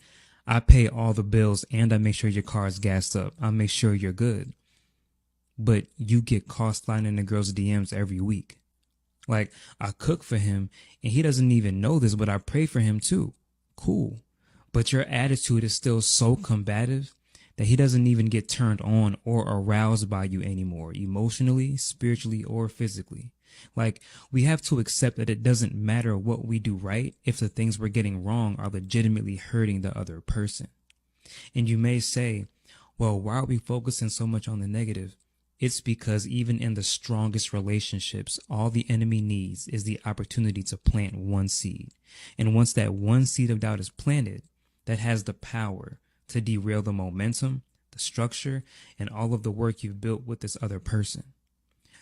I pay all the bills and I make sure your car is gassed up. I make sure you're good. But you get caught sliding in the girl's DMs every week. Like, I cook for him and he doesn't even know this, but I pray for him too. Cool. But your attitude is still so combative that he doesn't even get turned on or aroused by you anymore, emotionally, spiritually, or physically. Like, we have to accept that it doesn't matter what we do right if the things we're getting wrong are legitimately hurting the other person. And you may say, well, why are we focusing so much on the negative? It's because even in the strongest relationships, all the enemy needs is the opportunity to plant one seed. And once that one seed of doubt is planted, that has the power to derail the momentum, the structure, and all of the work you've built with this other person.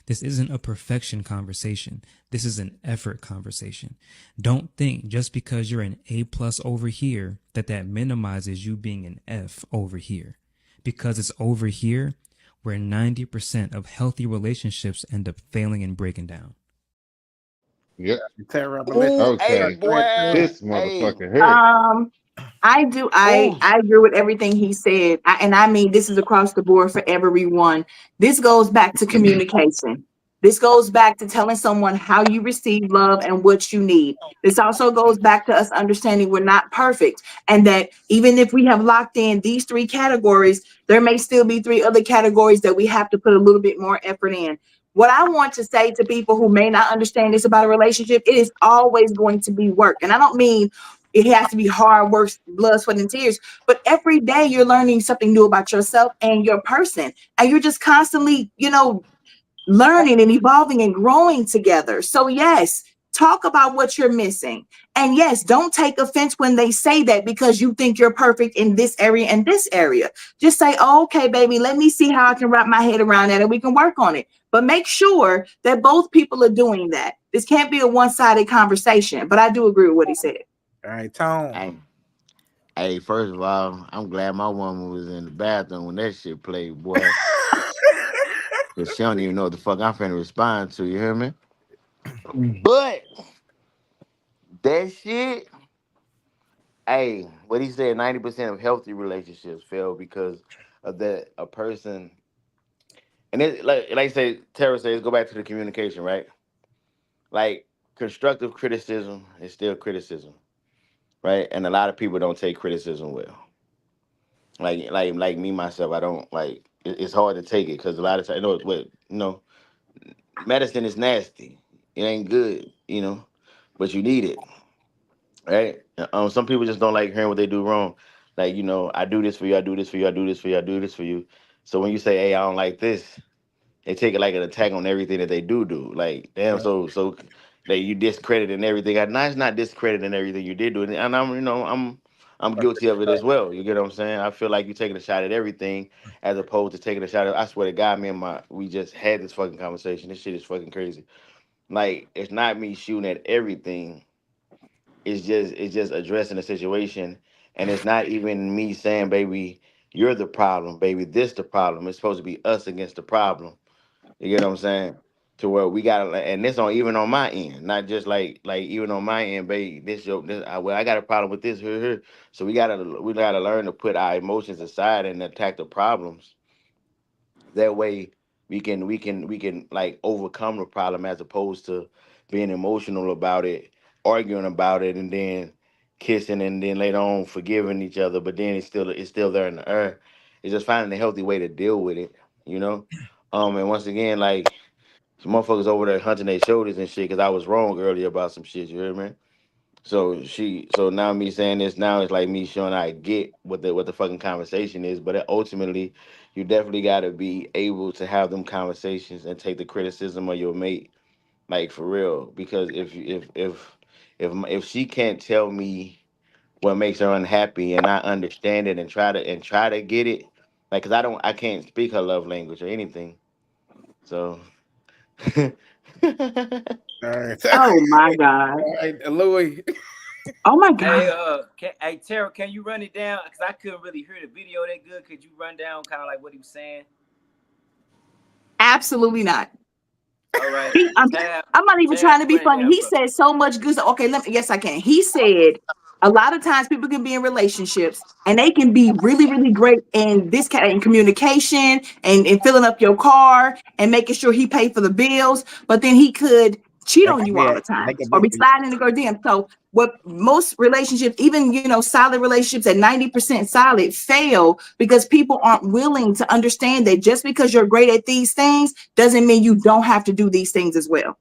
This isn't a perfection conversation. This is an effort conversation. Don't think just because you're an A+ over here that minimizes you being an F over here. Because it's over here where 90% of healthy relationships end up failing and breaking down. Yep. Tear up a list. Ooh, hey, Okay. Go ahead, boy. This Hey. motherfucker here. I do. Ooh. I agree with everything he said. And I mean, this is across the board for everyone. This goes back to communication. This goes back to telling someone how you receive love and what you need. This also goes back to us understanding we're not perfect and that even if we have locked in these 3 categories, there may still be 3 other categories that we have to put a little bit more effort in. What I want to say to people who may not understand this about a relationship, it is always going to be work. And I don't mean it has to be hard work, blood, sweat, and tears. But every day you're learning something new about yourself and your person. And you're just constantly, learning and evolving and growing together. So yes, talk about what you're missing. And yes, don't take offense when they say that because you think you're perfect in this area and this area. Just say, oh, okay, baby, let me see how I can wrap my head around that and we can work on it. But make sure that both people are doing that. This can't be a one-sided conversation, but I do agree with what he said. All right, Tone. Hey, first of all, I'm glad my woman was in the bathroom when that shit played, boy. Cause she don't even know what the fuck I'm finna respond to. You hear me? But that shit, hey, what he said, 90% of healthy relationships fail because of that a person, and it like I say, Tara says, go back to the communication, right? Like constructive criticism is still criticism, right? And a lot of people don't take criticism well. Like me myself, I don't like. It's hard to take it because a lot of times, medicine is nasty. It ain't good, but you need it, right? Some people just don't like hearing what they do wrong. Like, I do this for you, I do this for you, I do this for you, I do this for you. So when you say, hey, I don't like this, they take it like an attack on everything that they do. Like, damn, so that you discrediting everything. No, it's not discrediting everything you did do. And I'm guilty of it as well. You get what I'm saying? I feel like you're taking a shot at everything as opposed to taking a shot at, I swear to God, we just had this fucking conversation. This shit is fucking crazy. Like, it's not me shooting at everything. It's just addressing the situation. And it's not even me saying, baby, you're the problem, baby. This the problem. It's supposed to be us against the problem. You get what I'm saying? To where we gotta, and this on even on my end, not just like even on my end, baby. I got a problem with this here. So we gotta learn to put our emotions aside and attack the problems. That way, we can like overcome the problem as opposed to being emotional about it, arguing about it, and then kissing, and then later on forgiving each other. But then it's still there in the air. It's just finding a healthy way to deal with it, you know. And once again, like some motherfuckers over there hunching their shoulders and shit, because I was wrong earlier about some shit. You hear me? So now me saying this now is like me showing I get what the fucking conversation is, but ultimately, you definitely got to be able to have them conversations and take the criticism of your mate, like for real. Because if she can't tell me what makes her unhappy and I understand it and try to get it, like, cause I can't speak her love language or anything, so. All right. Oh my God. All right, Louis. Oh my Hey, God. hey, Tara, can you run it down? Because I couldn't really hear the video that good. Could you run down kind of like what he was saying? Absolutely not. All right. I'm not even trying to be Run it funny. down He for me. said so much good stuff. Okay, yes, I can. He said a lot of times people can be in relationships and they can be really, really great in this kind in communication and filling up your car and making sure he paid for the bills, but then he could cheat on you all the time or be sliding in the girl DM. So what most relationships, even solid relationships at 90% solid, fail because people aren't willing to understand that just because you're great at these things doesn't mean you don't have to do these things as well.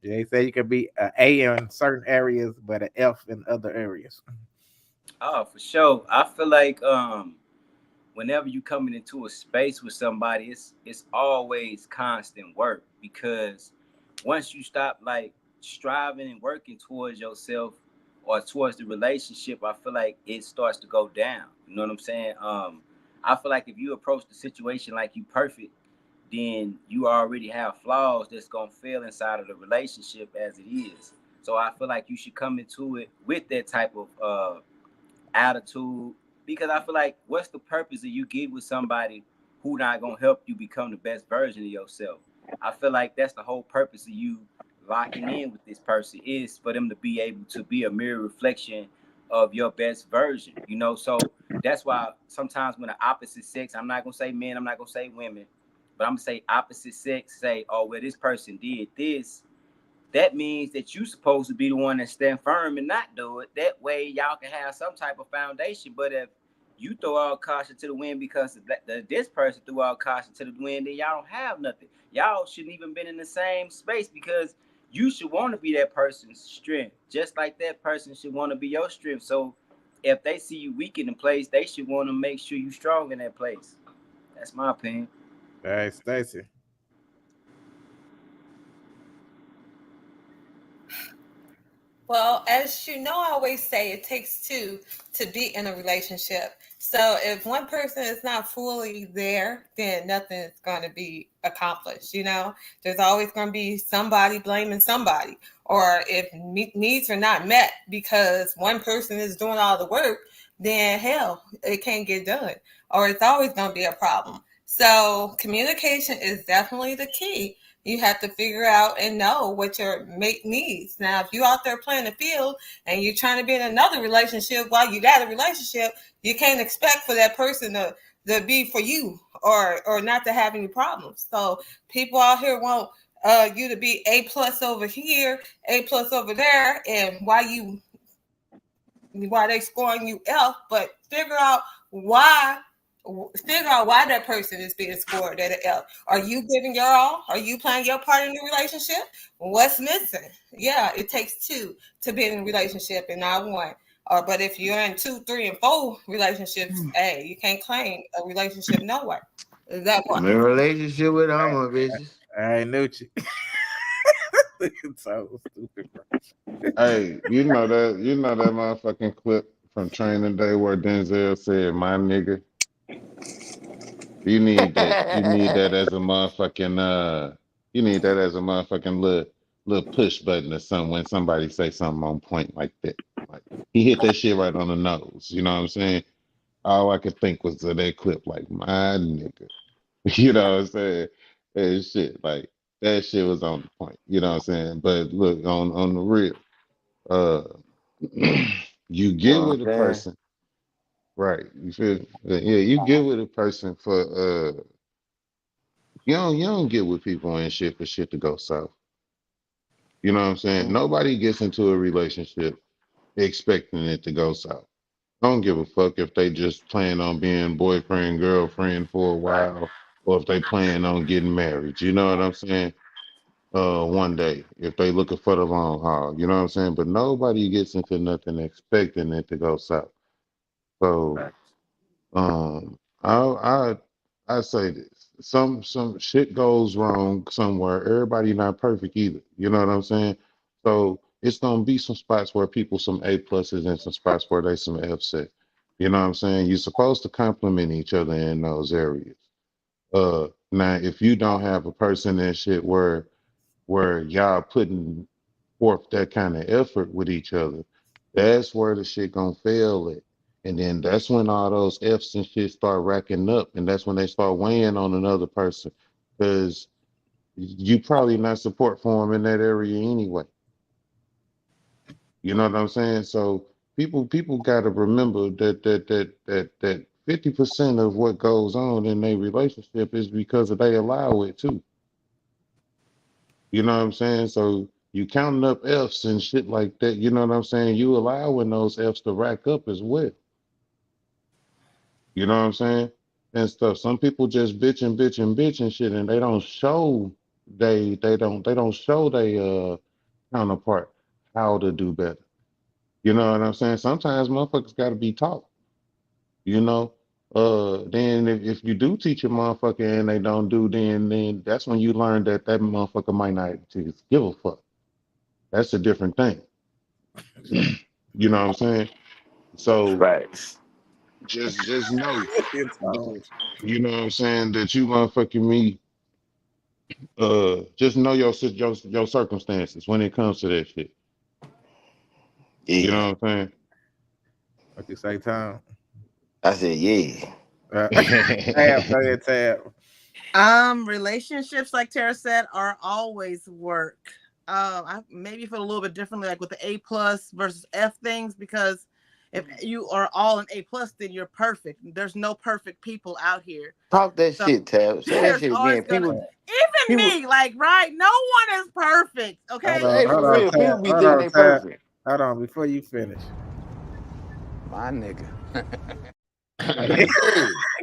Yeah, he said you could be an A in certain areas, but an F in other areas. Oh, for sure. I feel like whenever you coming into a space with somebody, it's always constant work, because once you stop like striving and working towards yourself or towards the relationship, I feel like it starts to go down. You know what I'm saying? I feel like if you approach the situation like you perfect, then you already have flaws that's gonna fail inside of the relationship as it is. So I feel like you should come into it with that type of attitude, because I feel like what's the purpose of you get with somebody who not gonna help you become the best version of yourself? I feel like that's the whole purpose of you locking in with this person, is for them to be able to be a mirror reflection of your best version, so that's why sometimes when the opposite sex, I'm not gonna say men, I'm not gonna say women, but I'm gonna say opposite sex say, oh well, this person did this, that means that you supposed to be the one that stand firm and not do it. That way y'all can have some type of foundation. But if you throw all caution to the wind because this person threw all caution to the wind, then y'all don't have nothing. Y'all shouldn't even been in the same space, because you should want to be that person's strength, just like that person should want to be your strength. So if they see you weak in the place, they should want to make sure you strong in that place. That's my opinion. Hey, Stacy. Well, as you know, I always say it takes two to be in a relationship. So if one person is not fully there, then nothing is going to be accomplished. There's always going to be somebody blaming somebody. Or if needs are not met because one person is doing all the work, then hell, it can't get done. Or it's always going to be a problem. So communication is definitely the key. You have to figure out and know what your mate needs. Now, if you out there playing the field and you're trying to be in another relationship while you got a relationship, you can't expect for that person to be for you or not to have any problems. So people out here want you to be A+ over here, A+ over there, and why they scoring you F, but figure out why that person is being scored at an F. Are you giving your all? Are you playing your part in the relationship? What's missing? Yeah, it takes two to be in a relationship and not one. But if you're in 2, 3, and 4 relationships, hey, you can't claim a relationship nowhere. Is that I'm what? in a relationship with all my bitches. I knew you. So stupid, bro. Hey, you know that motherfucking clip from Training Day where Denzel said, "My nigga." You need that. You need that as a motherfucking you need that as a motherfucking little push button or something when somebody say something on point like that. Like he hit that shit right on the nose. You know what I'm saying? All I could think was of that clip, like my nigga. You know what I'm saying? And shit, like that shit was on the point. You know what I'm saying? But look, on the real, uh you get Well, with a I'm person, right? You feel yeah, you get with a person for you don't get with people and shit for shit to go south. You know what I'm saying? saying? Nobody gets into a relationship expecting it to go south. I don't give a fuck if they just plan on being boyfriend, girlfriend for a while, or if they plan on getting married. You know what I'm saying? One day, if they looking for the long haul, you know what I'm saying? But nobody gets into nothing expecting it to go south. So I say this. Some shit goes wrong somewhere. Everybody not perfect either. You know what I'm saying? So it's gonna be some spots where people some A+ and some spots where they some F's at. You know what I'm saying? You're supposed to compliment each other in those areas. Now if you don't have a person and shit where y'all putting forth that kind of effort with each other, that's where the shit gonna fail at. And then that's when all those F's and shit start racking up, and that's when they start weighing on another person, because you probably not support for them in that area anyway. You know what I'm saying? So people got to remember that 50% of what goes on in a relationship is because of they allow it too. You know what I'm saying? So you counting up F's and shit like that. You know what I'm saying? You allowing those F's to rack up as well. You know what I'm saying? And stuff. Some people just bitch and bitch and bitch and shit, and they don't show they don't show they counterpart how to do better. You know what I'm saying? Sometimes motherfuckers got to be taught. You know. Then if you do teach a motherfucker and they don't do, then that's when you learn that motherfucker might not just give a fuck. That's a different thing. You know what I'm saying? So Facts. just know, It's all. you know what I'm saying, that you motherfucking me. Just know your circumstances when it comes to that shit. You Yeah. know what I'm What you say, Tom? I said, yeah. Tab, go saying? ahead, Tab. Relationships, like Tara said, are always work. I maybe feel a little bit differently, like with the A+ versus F things, because if you are all an A+, then you're perfect. There's no perfect people out here. Talk that So shit, Tab. Say that there's shit always again. gonna, People, even people, me, like, right? No one is perfect. Okay. hey, for Hold on, real, Tab. people be Hold thinking on, they Tab. perfect. Hold on, before you finish. My nigga.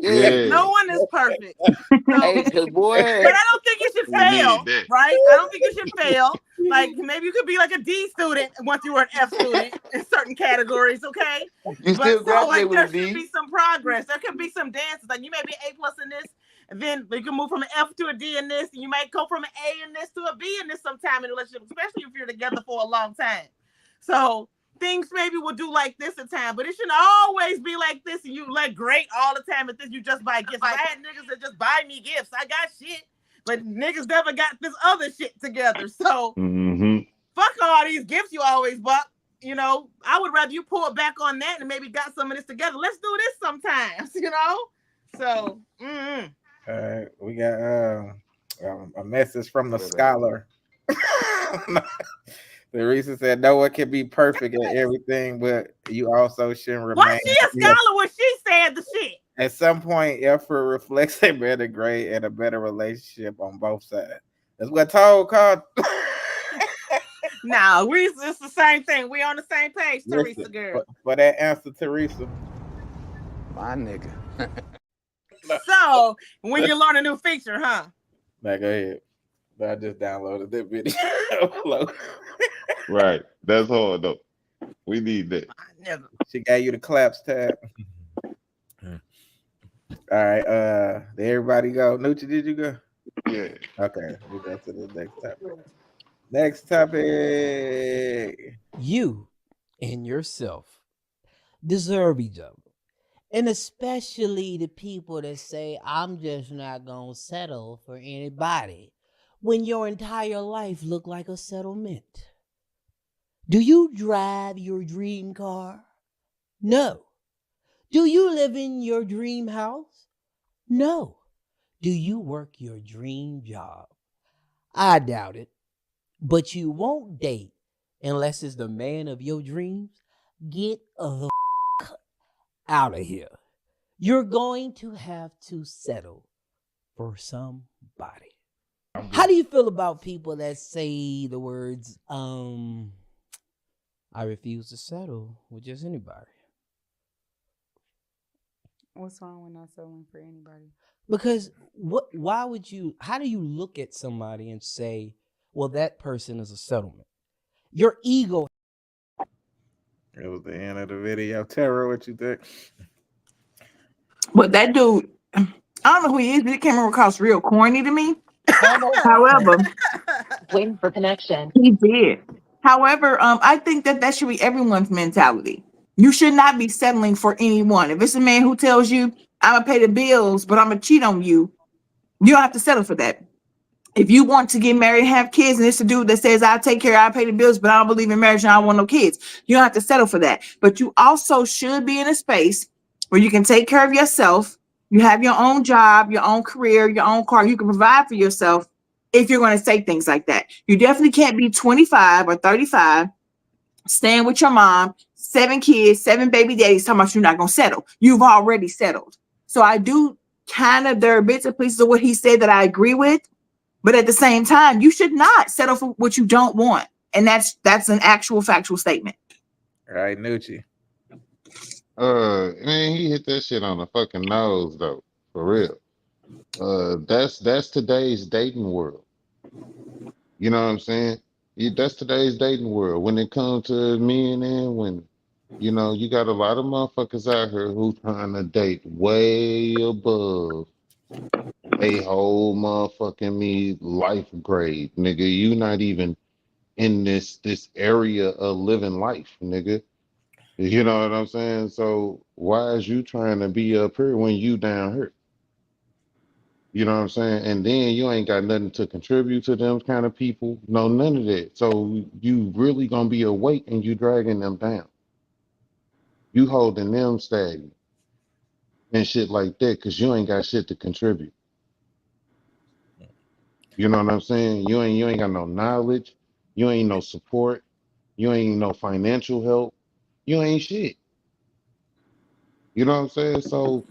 Yeah. No Yeah, one is perfect. Hey, So, cause boy, but I don't think you should we need fail, that. right? I don't think you should fail. Like maybe you could be like a D student once you were an F student in certain categories, okay? you But still so graduate like with a there should D. be some progress. There could be some dances. Like you may be A+ in this, and then you can move from an F to a D in this, and you might go from an A in this to a B in this sometime in a relationship, especially if you're together for a long time. So things maybe will do like this at time, but it shouldn't always be like this and you like great all the time at this. You just buy gifts. I had niggas that just buy me gifts. I got shit, but niggas never got this other shit together. So fuck all these gifts you always bought. You know, I would rather you pull back on that and maybe got some of this together. Let's do this sometimes, you know? So, We got A message from the scholar. Teresa said, "No one can be perfect at everything, but you also shouldn't remain." Why she a scholar when she said the shit? At some point, effort reflects a better grade and a better relationship on both sides. That's what Toad called. No, it's the same thing. We on the same page, Teresa girl. For that answer, Teresa. My nigga. So when you learn a new feature, huh? Now go ahead. I just downloaded that video. Right. That's hard though. We need that. She gave you the claps tab. All right. Did everybody go? Nucci, did you go? Yeah. Okay. We go to the next topic. Next topic. You and yourself deserve each other. And especially the people that say, I'm just not going to settle for anybody when your entire life look like a settlement. Do you drive your dream car? No. Do you live in your dream house? No. Do you work your dream job? I doubt it. But you won't date unless it's the man of your dreams. Get the out of here. You're going to have to settle for somebody. How do you feel about people that say the words, I refuse to settle with just anybody? What's wrong with not settling for anybody? Because how do you look at somebody and say, well, that person is a settlement? Your ego. It was the end of the video. Tara, what you think? But that dude, I don't know who he is, but it came across real corny to me. However, waiting for connection. He did. However, I think that should be everyone's mentality. You should not be settling for anyone. If it's a man who tells you, I'm gonna pay the bills, but I'm gonna cheat on you, you don't have to settle for that. If you want to get married and have kids, and it's a dude that says, I'll take care, I'll pay the bills, but I don't believe in marriage and I don't want no kids, you don't have to settle for that. But you also should be in a space where you can take care of yourself. You have your own job, your own career, your own car. You can provide for yourself if you're going to say things like that. You definitely can't be 25 or 35, staying with your mom, 7 kids, 7 baby daddies, talking about you're not going to settle. You've already settled. So I do there are bits and pieces of what he said that I agree with. But at the same time, you should not settle for what you don't want. And that's an actual factual statement. All right, Nucci. Man, he hit that shit on the fucking nose though, for real. That's today's dating world. You know what I'm saying? That's today's dating world. When it comes to men and women, you know, you got a lot of motherfuckers out here who trying to date way above a whole motherfucking life grade, nigga. You not even in this area of living life, nigga. You know what I'm saying? So why is you trying to be up here when you down here? You know what I'm saying? And then you ain't got nothing to contribute to them kind of people. No, none of that. So you really gonna be a weight and you dragging them down. You holding them stagnant and shit like that because you ain't got shit to contribute. You know what I'm saying? You ain't got no knowledge. You ain't no support. You ain't no financial help. You ain't shit. You know what I'm saying? So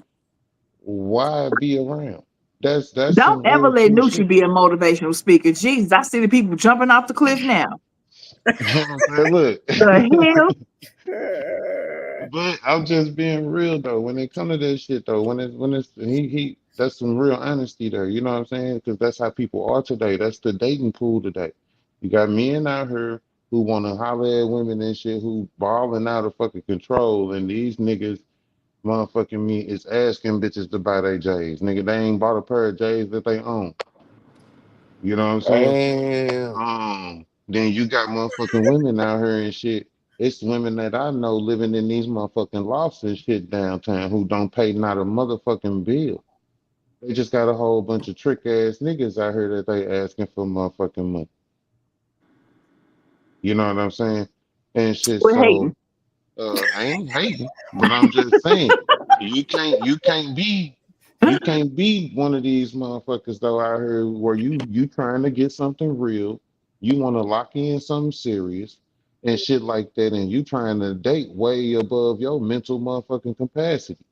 why be around? That's Don't some ever real let true Nucci shit. be a motivational speaker. Jesus, I see the people jumping off the cliff now. You know what I'm saying? Look. The But I'm just being real though. When it comes to that shit though, when it's he that's some real honesty there. You know what I'm saying? Because that's how people are today. That's the dating pool today. You got men out here who want to holler at women and shit who balling out of fucking control, and these niggas, motherfucking me, is asking bitches to buy their J's. Nigga, they ain't bought a pair of J's that they own. You know what I'm saying? Damn. Then you got motherfucking women out here and shit. It's women that I know living in these motherfucking lofts and shit downtown who don't pay not a motherfucking bill. They just got a whole bunch of trick ass niggas out here that they asking for motherfucking money. You know what I'm saying? And shit. We're So hating. I ain't hating, but I'm just saying you can't be You can't be one of these motherfuckers though out here where you trying to get something real, you want to lock in something serious and shit like that, and you trying to date way above your mental motherfucking capacity.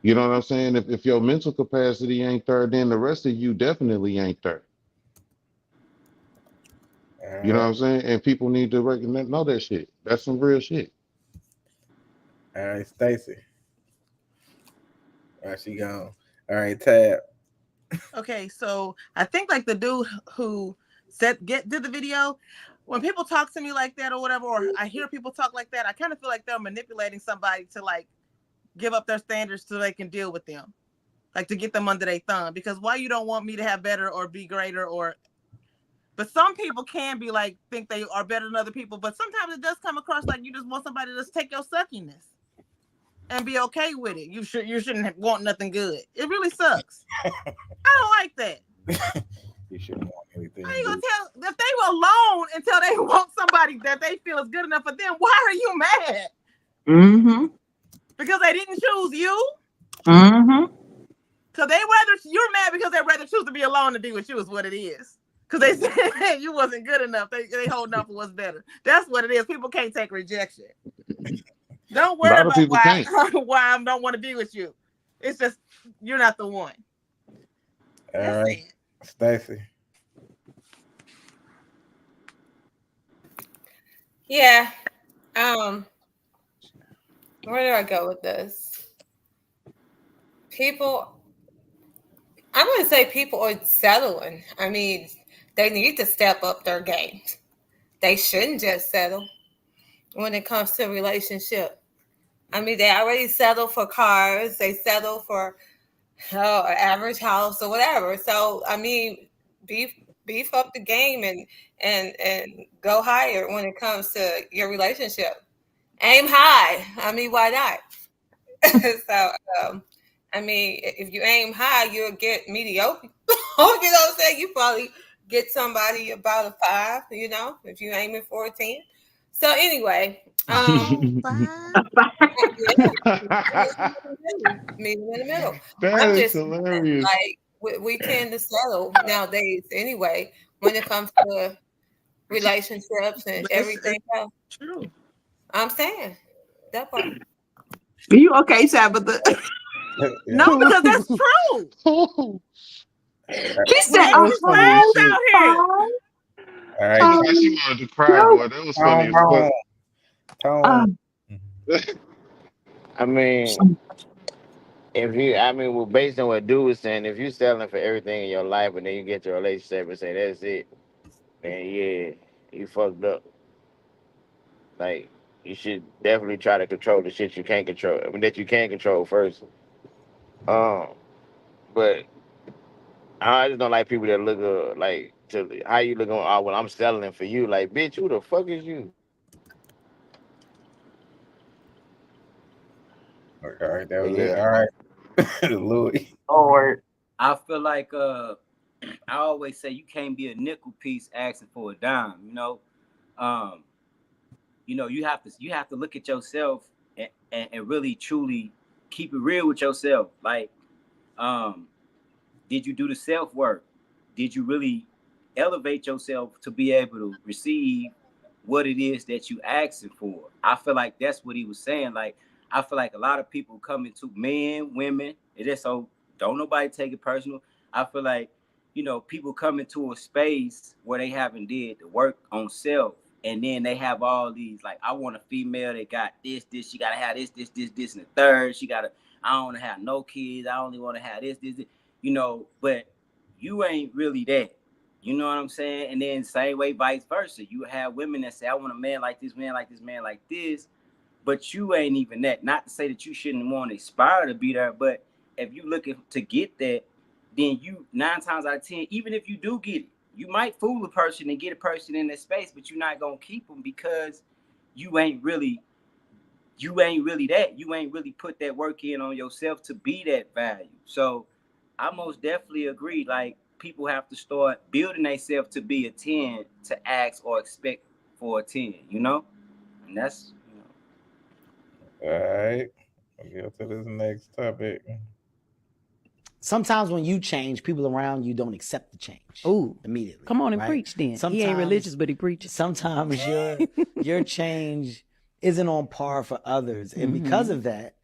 You know what I'm saying? If your mental capacity ain't there, then the rest of you definitely ain't there. You know what I'm saying? And people need to recognize, know that shit. That's some real shit. All right, Stacy. Where she gone? All right, Tab. Okay, so I think like the dude who did the video, when people talk to me like that or whatever, or I hear people talk like that, I kind of feel like they're manipulating somebody to like give up their standards so they can deal with them, like to get them under their thumb. Because why you don't want me to have better or be greater or, but some people can be like think they are better than other people, but sometimes it does come across like you just want somebody to just take your suckiness and be okay with it. You shouldn't want nothing good. It really sucks. I don't like that. You shouldn't want anything. How you gonna tell if they were alone until they want somebody that they feel is good enough for them? Why are you mad? Mm-hmm. Because they didn't choose you? Mm-hmm. So you're mad because they rather choose to be alone to be with you is what it is. Because they said you wasn't good enough. They holding up for what's better. That's what it is. People can't take rejection. Don't worry about why I don't want to be with you. It's just you're not the one. All right, Stacy. Yeah. Where do I go with this? I'm going to say people are settling. I mean, they need to step up their game. They shouldn't just settle when it comes to relationship. I mean, they already settle for cars. They settle for an average house or whatever. So, I mean, beef up the game and go higher when it comes to your relationship. Aim high. I mean, why not? So, I mean, if you aim high, you'll get mediocre. You know what I'm saying? You probably get somebody about a 5, you know, if you're aiming for a 10. So anyway, meet in the middle. That I'm is just hilarious. like we tend to settle nowadays anyway when it comes to relationships and everything else. True. I'm saying that part. Are you okay, Tabitha? No, because that's true. She said, That was funny as shit. out here. All right. That's why she wanted to cry, boy. That was funny as fuck. I mean, well, based on what Dude was saying, if you selling for everything in your life and then you get to a relationship and say that's it, then yeah, you fucked up. Like, you should definitely try to control the shit you can't control. I mean, that you can control first. But I just don't like people that look like to how you look on. Oh, well, I'm settling for you. Like, bitch, who the fuck is you? All right, that was it. All right, Louis. I feel like I always say you can't be a nickel piece asking for a dime. You have to look at yourself and really truly keep it real with yourself. Like, did you do the self work? Did you really elevate yourself to be able to receive what it is that you asking for? I feel like that's what he was saying. Like, I feel like a lot of people come into men, women, and that's so don't nobody take it personal. I feel like, people come into a space where they haven't did the work on self. And then they have all these, like, I want a female that got this, she gotta have this, and the third. I don't want to have no kids. I only want to have this, but you ain't really that. You know what I'm saying? And then same way, vice versa. You have women that say, I want a man like this, man like this, man like this, but you ain't even that. Not to say that you shouldn't want to aspire to be there, but if you looking to get that, then you 9 times out of 10, even if you do get it, you might fool a person and get a person in that space, but you're not gonna keep them because you ain't really that. You ain't really put that work in on yourself to be that value. So I most definitely agree. Like, people have to start building themselves to be a 10 to ask or expect for a 10, And that's, All right. We'll go to this next topic. sometimes when you change, people around you don't accept the change. Ooh, immediately. come on and right? preach then. He ain't Sometimes- religious, but he preaches. Sometimes your change isn't on par for others. And because of that,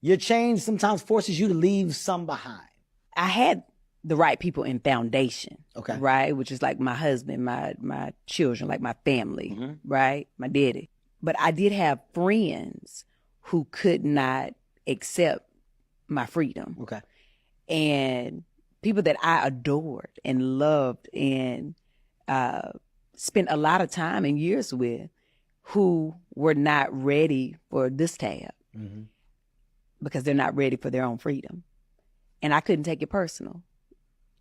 your change sometimes forces you to leave some behind. I had the right people in foundation. Okay. Right? Which is like my husband, my children, like my family, right? My daddy. But I did have friends who could not accept my freedom. Okay. And people that I adored and loved and spent a lot of time and years with who were not ready for this tab because they're not ready for their own freedom. And I couldn't take it personal.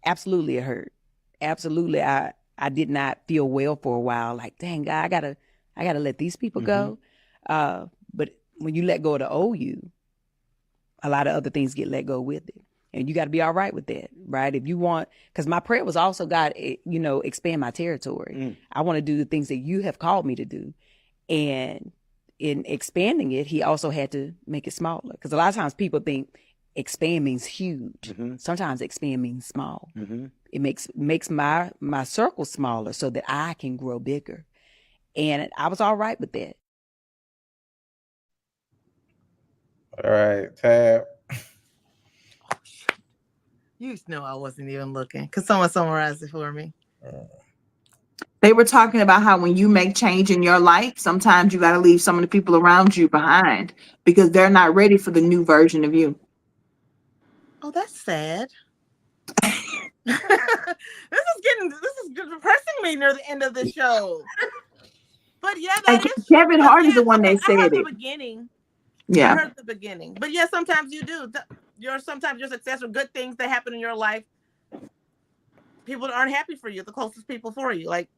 Absolutely, it hurt. Absolutely, I did not feel well for a while. Like, dang, God, I gotta let these people go. But when you let go of the old you, a lot of other things get let go with it. And you got to be all right with that, right? If you want, because my prayer was also, God, expand my territory. I want to do the things that you have called me to do. And in expanding it, he also had to make it smaller. Because a lot of times people think expand means huge. Sometimes expand means small. It makes my circle smaller so that I can grow bigger. And I was all right with that. All right, Tab. You know I wasn't even looking. Could someone summarize it for me? They were talking about how when you make change in your life, sometimes you got to leave some of the people around you behind because they're not ready for the new version of you. Oh, that's sad. This is depressing me near the end of the show. But yeah, that is true. Kevin Hart is the one that I said heard it. the beginning. Yeah. I heard the beginning. But yeah, sometimes you do. Sometimes your success or good things that happen in your life, people that aren't happy for you, the closest people for you, like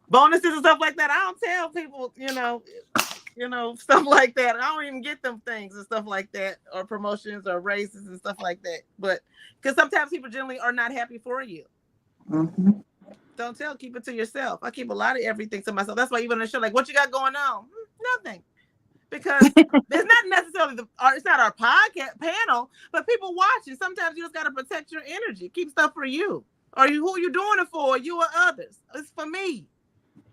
bonuses and stuff like that. I don't tell people, stuff like that. I don't even get them things and stuff like that, or promotions or raises and stuff like that. But because sometimes people generally are not happy for you. Don't tell, keep it to yourself. I keep a lot of everything to myself. That's why even on the show, like, what you got going on? Nothing. Because it's not necessarily it's not our podcast panel, but people watching. Sometimes you just got to protect your energy. Keep stuff for you. Or who you doing it for? You or others. It's for me.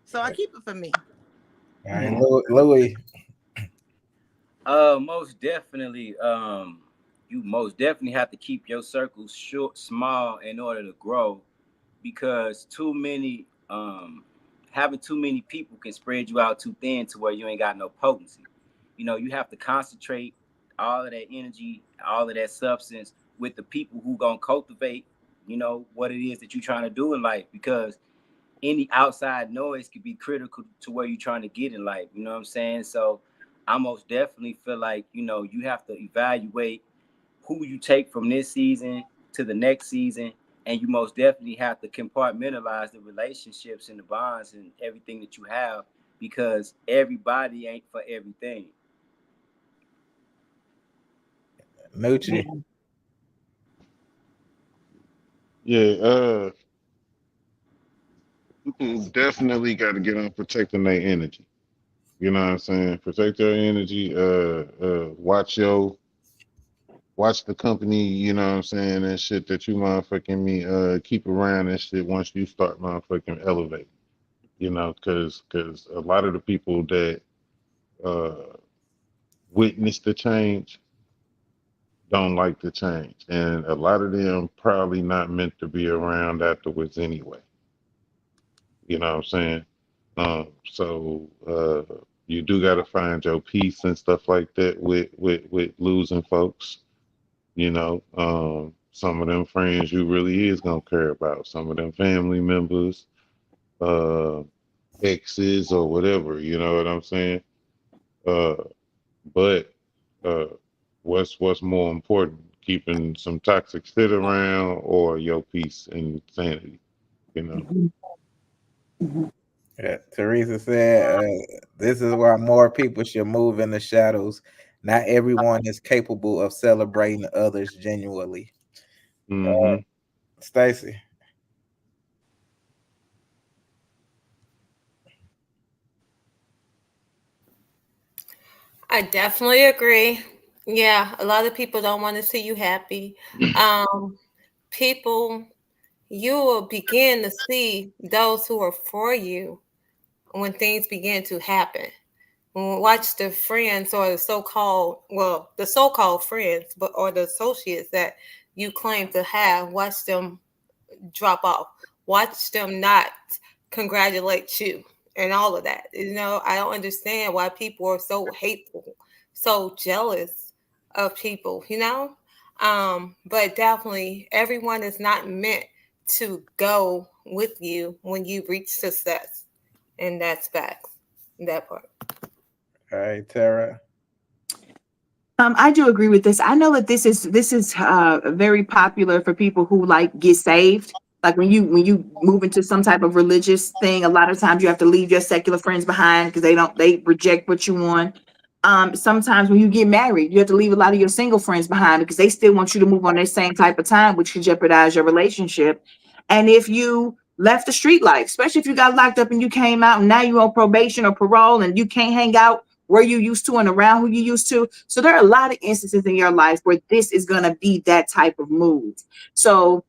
So I keep it for me. All right, Louis. Most definitely. You most definitely have to keep your circles small in order to grow, because having too many people can spread you out too thin to where you ain't got no potency. You have to concentrate all of that energy, all of that substance with the people who gonna cultivate, what it is that you're trying to do in life, because any outside noise could be critical to where you're trying to get in life. You know what I'm saying? So I most definitely feel like, you have to evaluate who you take from this season to the next season. And you most definitely have to compartmentalize the relationships and the bonds and everything that you have, because everybody ain't for everything. Nucci. Yeah, people definitely got to get on protecting their energy. You know what I'm saying? Protect your energy. Watch the company. You know what I'm saying? And shit that you motherfucking keep around and shit once you start motherfucking elevate. Because a lot of the people that witness the change don't like the change, and a lot of them probably not meant to be around afterwards anyway. You know what I'm saying? So you do got to find your peace and stuff like that with losing folks. Some of them friends you really is gonna care about. Some of them family members, exes or whatever. You know what I'm saying? But what's more important, keeping some toxic shit around or your peace and sanity? Yeah, Teresa said, this is why more people should move in the shadows. Not everyone is capable of celebrating others genuinely. Stacy. I definitely agree Yeah, a lot of people don't want to see you happy. People, you will begin to see those who are for you when things begin to happen. Watch the friends or the so-called friends, but or the associates that you claim to have. Watch them drop off. Watch them not congratulate you and all of that. I don't understand why people are so hateful, so jealous of people. But definitely everyone is not meant to go with you when you reach success. And that's facts. That part. All right, Tara. I do agree with this. I know that this is very popular for people who like get saved. Like when you move into some type of religious thing, a lot of times you have to leave your secular friends behind because they reject what you want. Sometimes when you get married, you have to leave a lot of your single friends behind because they still want you to move on their same type of time, which could jeopardize your relationship. And if you left the street life, especially if you got locked up and you came out and now you're on probation or parole and you can't hang out where you used to and around who you used to. So there are a lot of instances in your life where this is going to be that type of move. So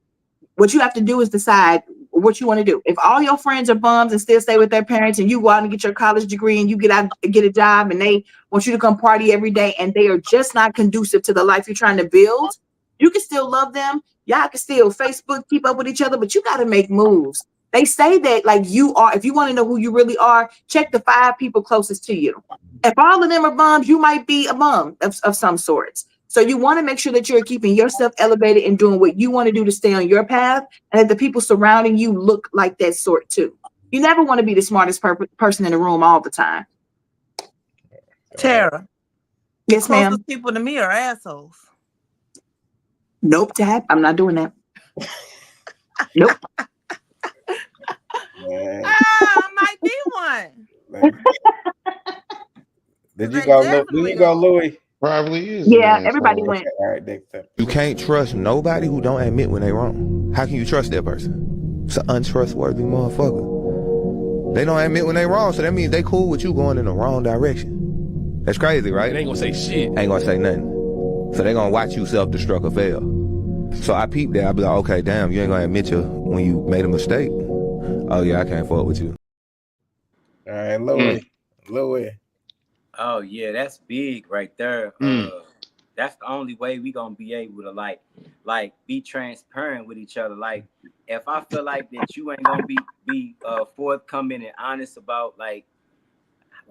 what you have to do is decide what you want to do. If all your friends are bums and still stay with their parents and you go out and get your college degree and you get a job and they want you to come party every day and they are just not conducive to the life you're trying to build, you can still love them. Y'all can still Facebook, keep up with each other, but you got to make moves. They say that if you want to know who you really are, check the 5 people closest to you. If all of them are bums, you might be a bum of some sorts. So you want to make sure that you're keeping yourself elevated and doing what you want to do to stay on your path, and that the people surrounding you look like that sort too. You never want to be the smartest person in the room all the time. Tara. Yes, Closest ma'am. people to me are assholes. Nope, Tab. I'm not doing that. Nope. Might be one. Did you go, Louis? Probably is. Yeah, everybody went. All right, You can't trust nobody who don't admit when they wrong. How can you trust that person? It's an untrustworthy motherfucker. They don't admit when they wrong, so that means they cool with you going in the wrong direction. That's crazy, right? They ain't gonna say shit. Ain't gonna say nothing. So they gonna watch you self-destruct or fail. So I peep that. I be like, okay, damn, you ain't gonna admit when you made a mistake. Oh yeah, I can't fuck with you. All right, Louis. Oh yeah, that's big right there. That's the only way we gonna be able to like be transparent with each other. Like if I feel like that you ain't gonna be forthcoming and honest about like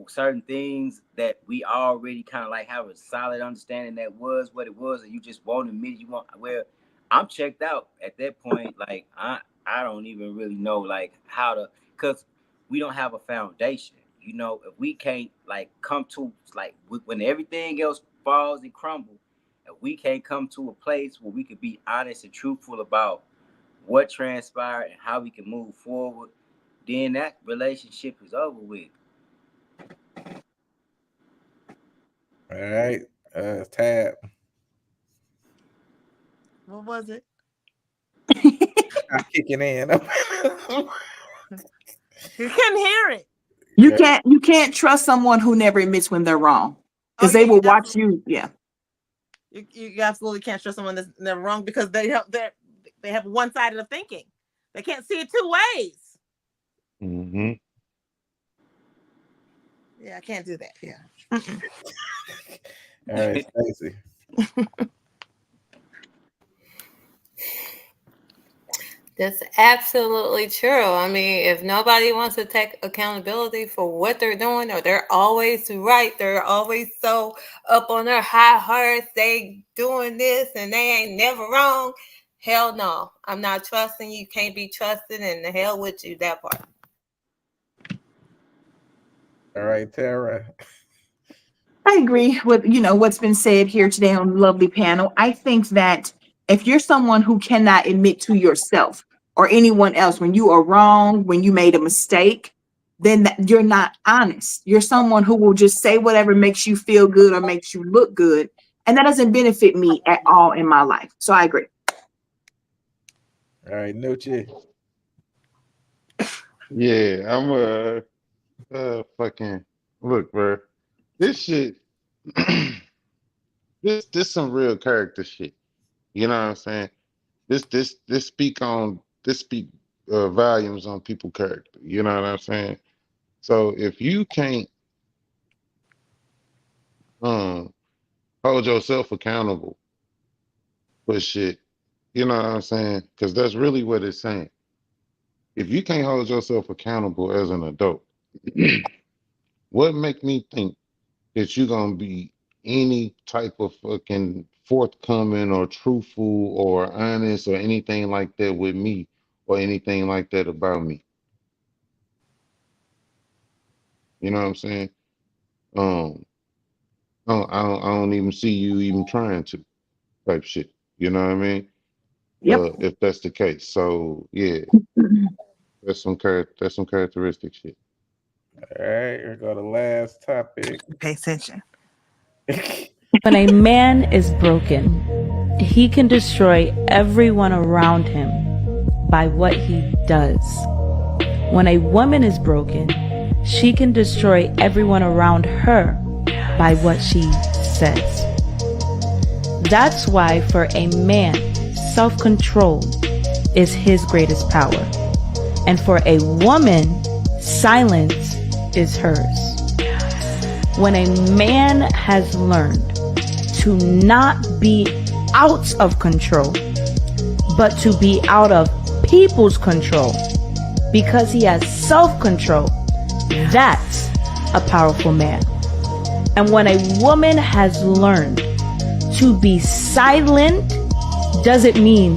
certain things that we already kind of like have a solid understanding that was what it was, and you just won't admit I'm checked out at that point. Like I don't even really know like how to, because we don't have a foundation. If we can't like come to like when everything else falls and crumbles, if we can't come to a place where we could be honest and truthful about what transpired and how we can move forward, then that relationship is over with. All right, Tab. What was it? I'm kicking in. You couldn't hear it. You can't trust someone who never admits when they're wrong, because they will watch you. Yeah. You absolutely can't trust someone that's never wrong because they have one-sided of thinking. They can't see it 2 ways. Mm-hmm. Yeah, I can't do that. Yeah. All right, Stacey. That's absolutely true. I mean, if nobody wants to take accountability for what they're doing, or they're always right, they're always so up on their high horse, they doing this and they ain't never wrong. Hell no. I'm not trusting you. Can't be trusted, and the hell with you, that part. All right, Tara. I agree with what's been said here today on the lovely panel. I think that if you're someone who cannot admit to yourself or anyone else when you are wrong, when you made a mistake, then you're not honest. You're someone who will just say whatever makes you feel good or makes you look good, and that doesn't benefit me at all in my life. So I agree. All right, Nucci. Yeah, I'm fucking look, bro. This shit this some real character shit. You know what I'm saying? This speak volumes on people character. You know what I'm saying? So if you can't um hold yourself accountable for shit, you know what I'm saying? Because that's really what it's saying. If you can't hold yourself accountable as an adult, what make me think that you're gonna be any type of fucking forthcoming or truthful or honest or anything like that with me or anything like that about me? You know what I'm saying? Um, I don't even see you even trying to type shit. You know what I mean? Yep. If that's the case, so yeah, that's some characteristic shit. All right, here go the last topic. Pay attention. When a man is broken, he can destroy everyone around him by what he does. When a woman is broken, she can destroy everyone around her by what she says. That's why for a man, self-control is his greatest power. And for a woman, silence is hers. When a man has learned to not be out of control, but to be out of people's control, because he has self-control, that's a powerful man. And when a woman has learned to be silent, doesn't mean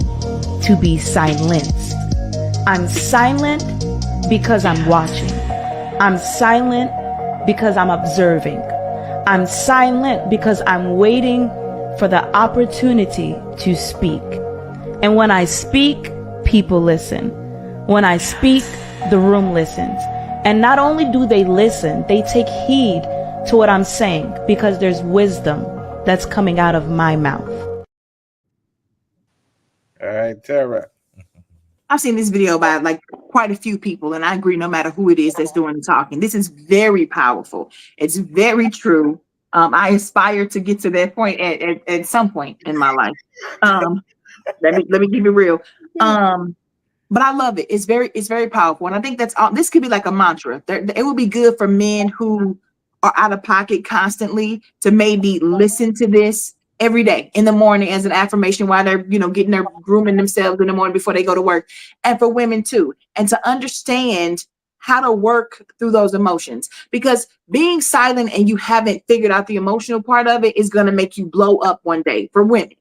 to be silenced. I'm silent because I'm watching. I'm silent because I'm observing. I'm silent because I'm waiting for the opportunity to speak. And when I speak, people listen. When I speak, the room listens. And not only do they listen, they take heed to what I'm saying because there's wisdom that's coming out of my mouth. All right, Tara. I've seen this video by like quite a few people, and I agree no matter who it is that's doing the talking. This is very powerful. It's very true. I aspire to get to that point at some point in my life. Let me keep it real. But I love it. It's very powerful. And I think that's all. This could be like a mantra. It would be good for men who are out of pocket constantly to maybe listen to this every day in the morning as an affirmation while they're, getting their grooming themselves in the morning before they go to work, and for women too. And to understand how to work through those emotions, because being silent and you haven't figured out the emotional part of it is going to make you blow up one day for women.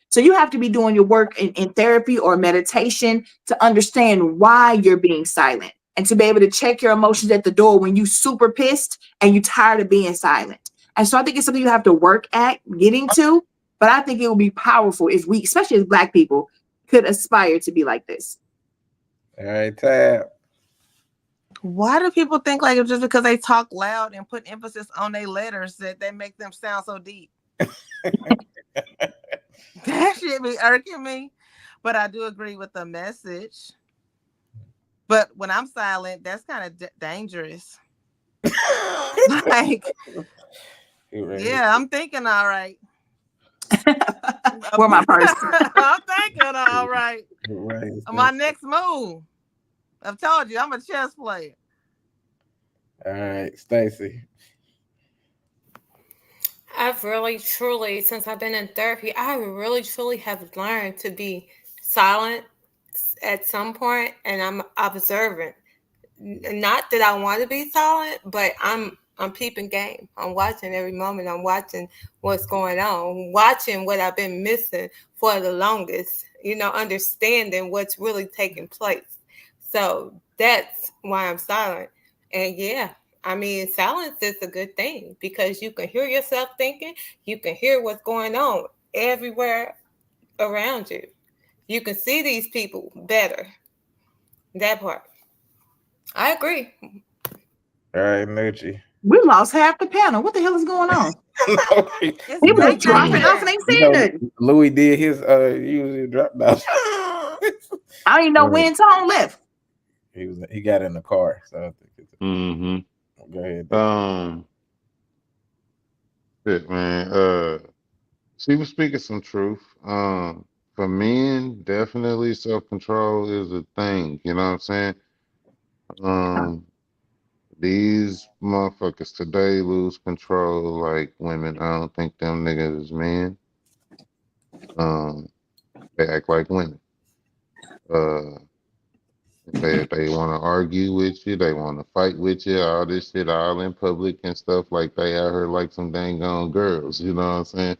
So you have to be doing your work in therapy or meditation to understand why you're being silent and to be able to check your emotions at the door when you super pissed and you're tired of being silent. And so I think it's something you have to work at getting to, but I think it will be powerful if we, especially as Black people, could aspire to be like this. All right, Tab. Why do people think like just because they talk loud and put emphasis on their letters that they make them sound so deep? That shit be irking me, but I do agree with the message. But when I'm silent, that's kind of dangerous. Like, yeah, I'm thinking all right. Where my purse? I'm thinking all right. My next move. I've told you, I'm a chess player. All right, Stacy. I've really, truly, since I've been in therapy, I really, truly have learned to be silent at some point, and I'm observant. Not that I want to be silent, but I'm peeping game. I'm watching every moment. I'm watching what's going on, watching what I've been missing for the longest, understanding what's really taking place. So that's why I'm silent. And yeah, silence is a good thing because you can hear yourself thinking. You can hear what's going on everywhere around you. You can see these people better. That part. I agree. All right, Nucci. We lost half the panel. What the hell is going on? People are dropping off and ain't saying nothing. Louis did his usually drop down. I don't even know when Tone left. He got in the car, so I think it's go ahead. Shit, man. She was speaking some truth. For men, definitely self-control is a thing. You know what I'm saying? Um, these motherfuckers today lose control like women. I don't think them niggas is men. Um, they act like women. Uh, they want to argue with you. They want to fight with you. All this shit, all in public and stuff like they out here like some dang on girls. You know what I'm saying?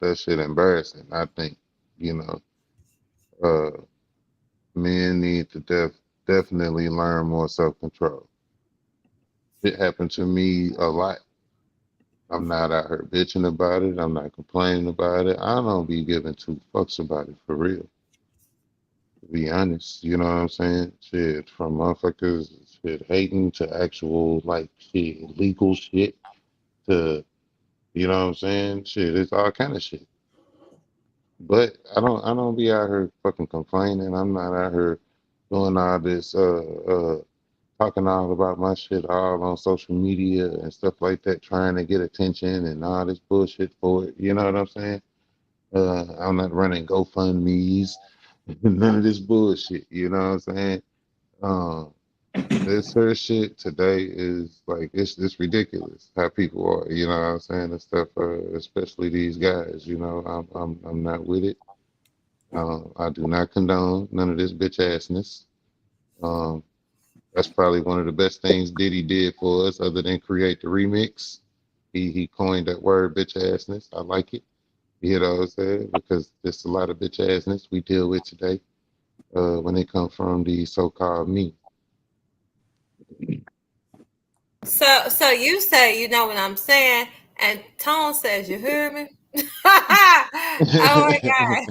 That shit embarrassing. I think. You know, men need to definitely learn more self control. It happened to me a lot. I'm not out here bitching about it. I'm not complaining about it. I don't be giving two fucks about it for real. To be honest, you know what I'm saying? Shit, from motherfuckers, shit, hating to actual like shit, legal shit to, you know what I'm saying? Shit, it's all kind of shit. But I don't be out here fucking complaining. I'm not out here doing all this talking all about my shit all on social media and stuff like that, trying to get attention and all this bullshit for it. You know what I'm saying? I'm not running GoFundMe's, none of this bullshit. You know what I'm saying? Um, this her shit today is like it's ridiculous how people are. You know what I'm saying? And stuff, especially these guys. You know, I'm not with it. I do not condone none of this bitch assness. Um, That's probably one of the best things Diddy did for us, other than create the remix. He coined that word, bitch assness. I like it. You know what I'm saying? Because there's a lot of bitch assness we deal with today when they come from the so-called me. So you say, you know what I'm saying, and Tone says, you heard me. Oh my god!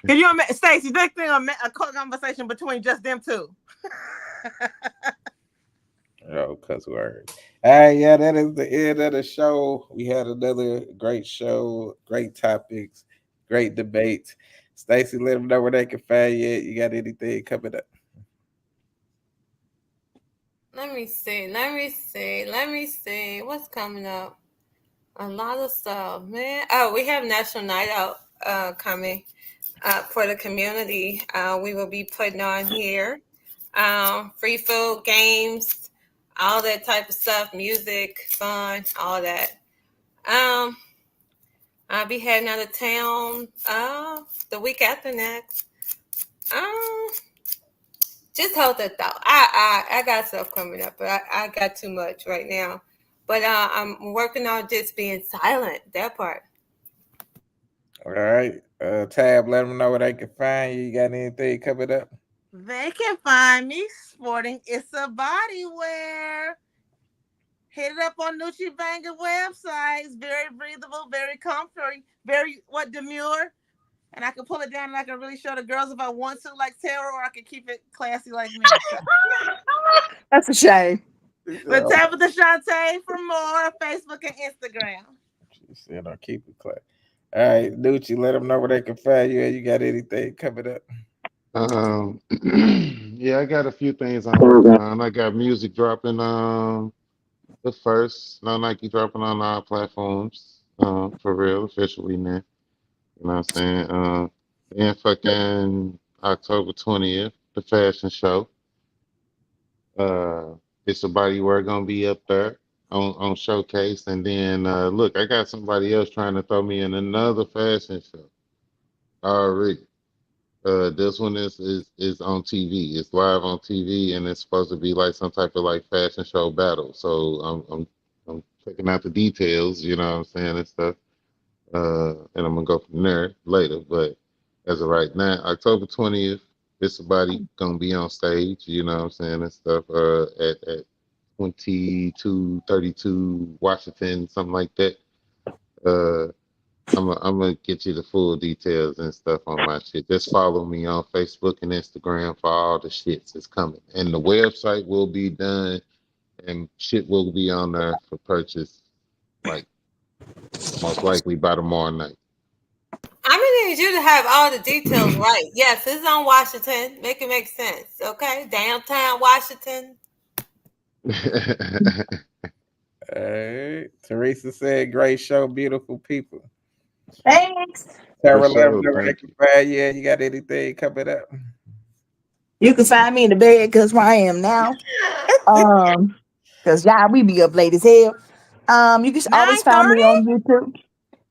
Can you imagine, Stacey? Next thing, a conversation between just them two. Oh, cuss word. All right, yeah, that is the end of the show. We had another great show, great topics, great debates. Stacey, let them know where they can find you. You got anything coming up? Let me see. What's coming up? A lot of stuff, man. Oh, we have National Night Out coming for the community. We will be putting on here free food, games, all that type of stuff, music, fun, all that. I'll be heading out of town the week after next. Just hold that thought. I got stuff coming up, but I got too much right now. But I'm working on just being silent. That part. All right. Tab, let them know where they can find you. You got anything coming up? They can find me sporting It's a Body Wear. Hit it up on Nucci Banger website. It's very breathable, very comfortable, very demure. And I can pull it down and I can really show the girls if I want to, like Tara, or I can keep it classy like me. That's a shame. But Tabitha Shantae for more, Facebook and Instagram. She said, I'll keep it clear. All right, Nucci, let them know where they can find you. You got anything coming up? Yeah, I got a few things I'm working on. I got music dropping the first, no Nike dropping on all platforms, for real, officially now. You know what I'm saying? Then fucking October 20th, the fashion show. It's a body wear gonna be up there on showcase. And then look, I got somebody else trying to throw me in another fashion show already. This one is on TV. It's live on TV, and it's supposed to be like some type of like fashion show battle. So I'm checking out the details, you know what I'm saying, and stuff. And I'm gonna go from there later. But as of right now, October 20th, it's somebody gonna be on stage, you know what I'm saying, and stuff. At 2232 Washington, something like that. I'm gonna get you the full details and stuff on my shit. Just follow me on Facebook and Instagram for all the shits that's coming. And the website will be done and shit will be on there for purchase, like most likely by tomorrow night. I'm gonna need you to have all the details right. Yes, it's on Washington. Make it make sense. Okay, downtown Washington. All right. Teresa said, "Great show, beautiful people." Thanks. Sarah, For sure, never thank you. yeah, you got anything coming up? You can find me in the bed because where I am now. Because y'all, we be up late as hell. You can always find me 9:30? on YouTube.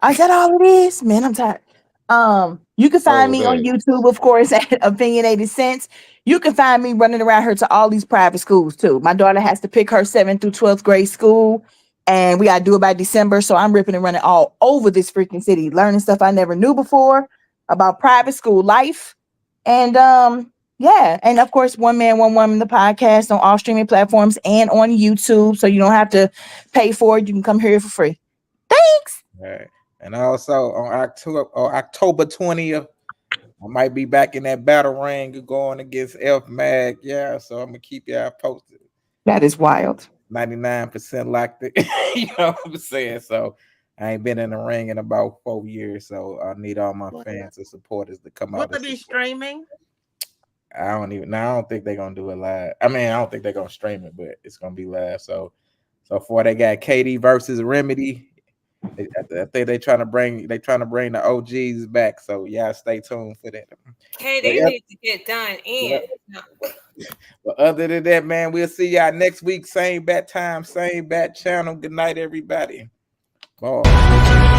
I said all it is, man. I'm tired. You can find Oh, me on hey. YouTube, of course, at Opinionated Sense. You can find me running around here to all these private schools too. My daughter has to pick her 7th through 12th grade school, and we gotta do it by December. So I'm ripping and running all over this freaking city, learning stuff I never knew before about private school life. And yeah, and of course, One Man, One Woman, the podcast on all streaming platforms and on YouTube. So you don't have to pay for it. You can come here for free. Thanks. All right. And also on October 20th, I might be back in that battle ring going against F Mag. Yeah, so I'm gonna keep y'all posted. That is wild. 99% locked it. You know what I'm saying? So I ain't been in the ring in about 4 years. So I need all my fans and supporters to come out. Will it be streaming? I don't think they're gonna do it live. I mean, I don't think they're gonna stream it, but it's gonna be live. So far they got KD versus Remedy. I think they trying to bring the OGs back. So yeah, stay tuned for that. Hey, they need to get done in. Yeah. But other than that, man, we'll see y'all next week. Same bat time, same bat channel. Good night, everybody. Bye.